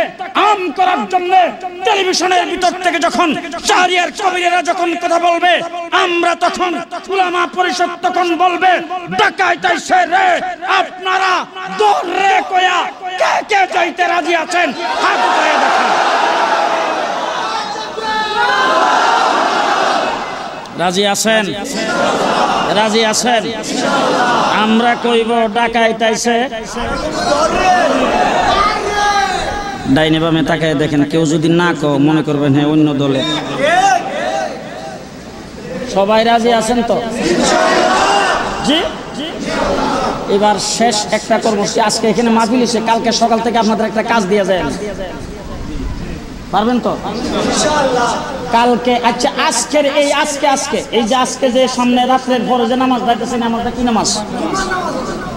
আম করার জন্য টেলিভিশনের ভিতর থেকে যখন শাহরিয়ার কবিরেরা যখন কথা বলবে, আমরা তখন উলামা পরিষদ তখন বলবে, ডাকাইত আইছে রে, আপনারা দৌড়ে কয়া কে কে যাইতে রাজি আছেন হাত উঠায়ে দেখান। রাজি আছেন? রাজি আছেন? আমরা কইব ডাকাইত আইছে। ডাইনে বামে তাকায় দেখেন, কেউ যদি না কো মনে করবেন হ্যাঁ অন্য দলে। সবাই রাজি আছেন তো? জি। এবার শেষ একটা কর্মসূচি, আজকে এখানে মাহফিল হইছে, কালকে সকাল থেকে আপনাদের একটা কাজ দিয়ে যায়, পারবেন তো? কালকে আচ্ছা আজকের এই আজকে এই যে আজকে যে সামনে রাত্রের ফরজে নামাজ দাইতেছে, নামাজটা কি নামাজ?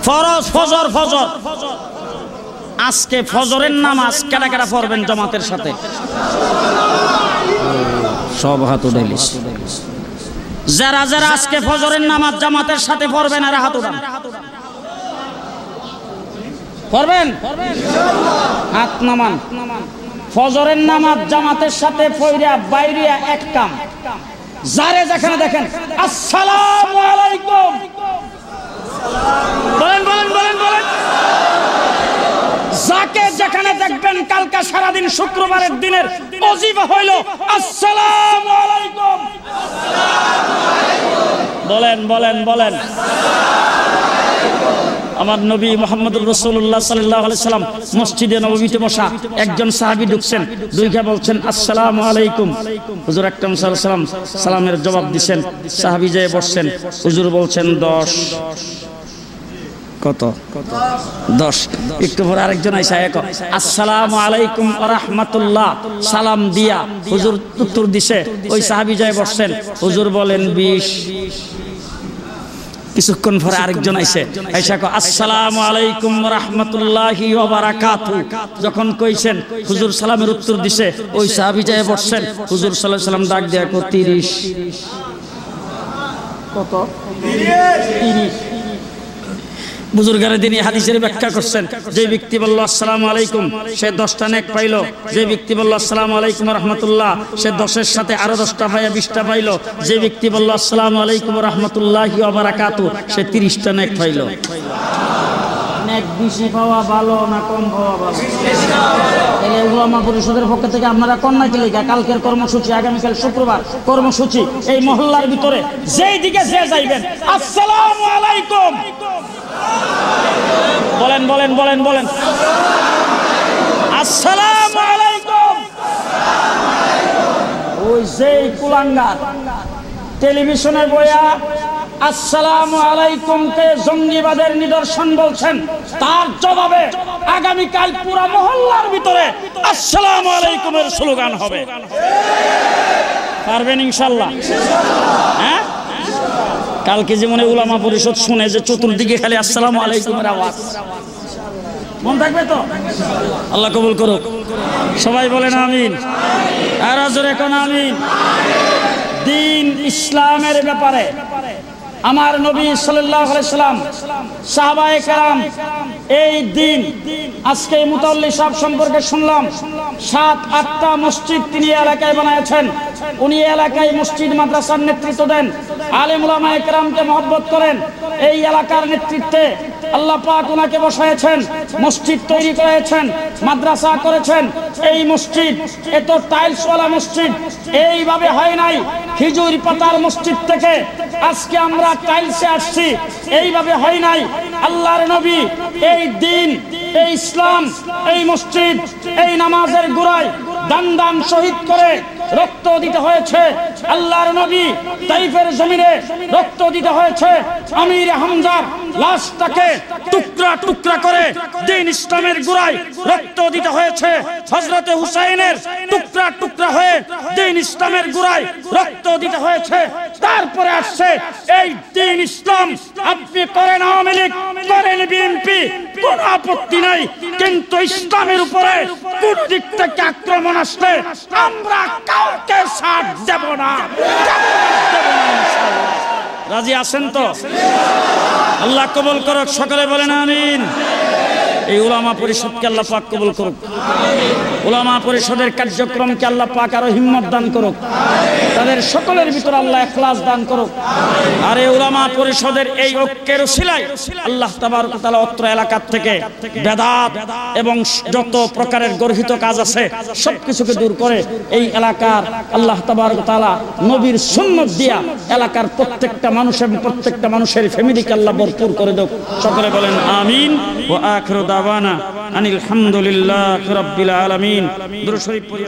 ফরজ, ফজর। ফজর আজকে ফজরের নামাজ কারা কারা পড়বেন জামাতের সাথে? সব হাত উঠাইলিস। যারা যারা আজকে ফজরের নামাজ জামাতের সাথে পড়বেন আর হাত উঠান। পড়বেন? হাত নামান। ফজরের নামাজ জামাতের সাথে পড়িয়া বাইরিয়া এক কাম, যারে যেখানে দেখেন আসসালামু আলাইকুম বলেন বলেন বলেন বলেন। যাকে যেখানে দেখবেন কালকে সারাদিন শুক্রবারের দিনের ওজিফা হইল আসসালামু আলাইকুম বলেন বলেন বলেন। আমার নবী মুহাম্মদুর রাসূলুল্লাহ সাল্লাল্লাহু আলাইহি সাল্লাম মসজিদে নববীতে বসা, একজন সাহাবী ঢুকছেন, দুইটা বলছেন আসসালামু আলাইকুম। হুজুর আকরাম সাল্লাল্লাহু আলাইহি সাল্লাম সালামের জবাব দিবেন, সাহাবী যেয়ে বসছেন, হুজুর বলছেন 10। কত? 10। একটু পর আরেকজন আইসা আসসালামু আলাইকুম ওয়া রাহমাতুল্লাহ সালাম দিয়া হুজুর উত্তর দিছে, ওই সাহাবী যেয়ে বসছেন, হুজুর বলেন 20। কিছুক্ষণ পরে আরেকজন আইসে আসসালামু আলাইকুম ওয়া রাহমাতুল্লাহি ওয়া বারাকাতুহু। যখন কইছেন হুজুর সালামের উত্তর দিছে, ওই সাহাবী যায় বসছেন, হুজুর সাল্লাল্লাহু আলাইহি সাল্লাম ডাক দেয়া 30। কত? 30। বুজুর্গারে দিনী হাদিসের ব্যাখ্যা করছেন, যে ব্যক্তি বলল আসসালামু আলাইকুম সে 10টা নেক পাইল, যে ব্যক্তি বলল আসসালামু আলাইকুম ওয়া রাহমাতুল্লাহ সে 10-এর সাথে আরো 10টা পাইয়া 20টা পাইল, যে ব্যক্তি বলল আসসালামু আলাইকুম ওয়া রাহমাতুল্লাহি ওয়া বারাকাতুহু সে 30টা নেক পাইল। নেক বেশি পাওয়া ভালো না কম পাওয়া ভালো? এই উলামা পরিষদের পক্ষ থেকে আপনারা কন্যা কি লেখা কালকের কর্মসূচি, আগামীকাল শুক্রবার কর্মসূচি, এই মহল্লার ভিতরে যেই দিকে যে যাইবেন আসসালামু আলাইকুম বলেন বলেন বলেন বলেন। আসসালামু আলাইকুম। ওই যেই কুলাঙ্গার টেলিভিশনে বইয়া আসসালামু আলাইকুমকে জঙ্গিবাদের নিদর্শন বলছেন, তার জবাবে আগামীকাল পুরো মহল্লার ভিতরে আসসালামু আলাইকুমের স্লোগান হবে। পারবেন ইনশাআল্লাহ? হ্যাঁ, কালকে যেমন উলামা পরিষদ শুনে যে চতুর্দিকে খালি আসসালামু আলাইকুমের আওয়াজ, মন থাকবে তো? আল্লাহ কবুল করুক। সবাই বলেন আমিন। আর জোরে কোন আমিন। দ্বীন ইসলামের ব্যাপারে আমার নবী সাল্লাল্লাহু আলাইহি সাল্লাম, সাহাবায়ে কেরাম, এই দ্বীন আজকে মুতাল্লি সাহেব সম্পর্কে শুনলাম 7-8টা মসজিদ তিনি এলাকায় বানিয়েছেন। উনি এলাকায় মসজিদ মাদ্রাসার নেতৃত্ব দেন, আলেম উলামায়ে কেরামকে মহব্বত করেন। এই এলাকার নেতৃত্বে আল্লাহ পাক ওনাকে বসায়েছেন, মসজিদ তৈরি করেছেন, মাদ্রাসা করেছেন। এই মসজিদ এত টাইলসওয়ালা মসজিদ এইভাবে হয় নাই। খেজুর পাতার মসজিদ থেকে আজকে আমরা টাইলসে আসছি, এইভাবে হয় নাই। আল্লাহর নবী এই দ্বীন, এই ইসলাম, এই মসজিদ, এই নামাজের গোড়ায় দান দান শহীদ করে রক্ত দিতে হয়েছে আল্লাহর নবী তাইফের জমিনে রক্ত দিতে হয়েছে আমির হামজার লাশটাকে টুকরা টুকরা করে দ্বীন ইসলামের গোড়ায় রক্ত দিতে হয়েছে হযরতে হুসাইনের টুকরা টুকরা হয়ে দ্বীন ইসলামের গোড়ায় রক্ত দিতে হয়েছে তারপরে আসছে এই দ্বীন ইসলাম আপনি করেন আওয়ামী লীগ করেন বিএনপি কোনো আপত্তি নাই কিন্তু ইসলামের উপরে কোন দিক থেকে আক্রমণ আসলে আমরা কাউকে সাথ দেব না ইনশাআল্লাহ রাজি আছেন তো আল্লাহ কবুল করুক সকলে বলেন আমিন এই উলামা পরিষদকে আল্লাহ পাক কবুল করুক উলামা পরিষদের কার্যক্রমকে আল্লাহ পাক আরো হিম্মত দান করুক তাদের সকলের ভিতর আল্লাহ ইখলাস দান করুক আর এই উলামা পরিষদের এই ঐক্যের উসিলায় আল্লাহ তাবারক ওয়া তাআলা অত্র এলাকা থেকে বেদাত এবং যত প্রকারের গর্হিত কাজ আছে সবকিছুকে দূর করে এই এলাকার আল্লাহ তাবারক ওয়া তাআলা নবীর সুন্নাত দিয়া এলাকার প্রত্যেকটা মানুষ এবং প্রত্যেকটা মানুষের ফ্যামিলিকে আল্লাহ ভরপুর করে দেব সকলে বলেন আমিন ওয়া আখিরু দাওয়ানা আনিল হামদুলিল্লাহি রাব্বিল আলামিন দুরূদ শরীফ পড়ি।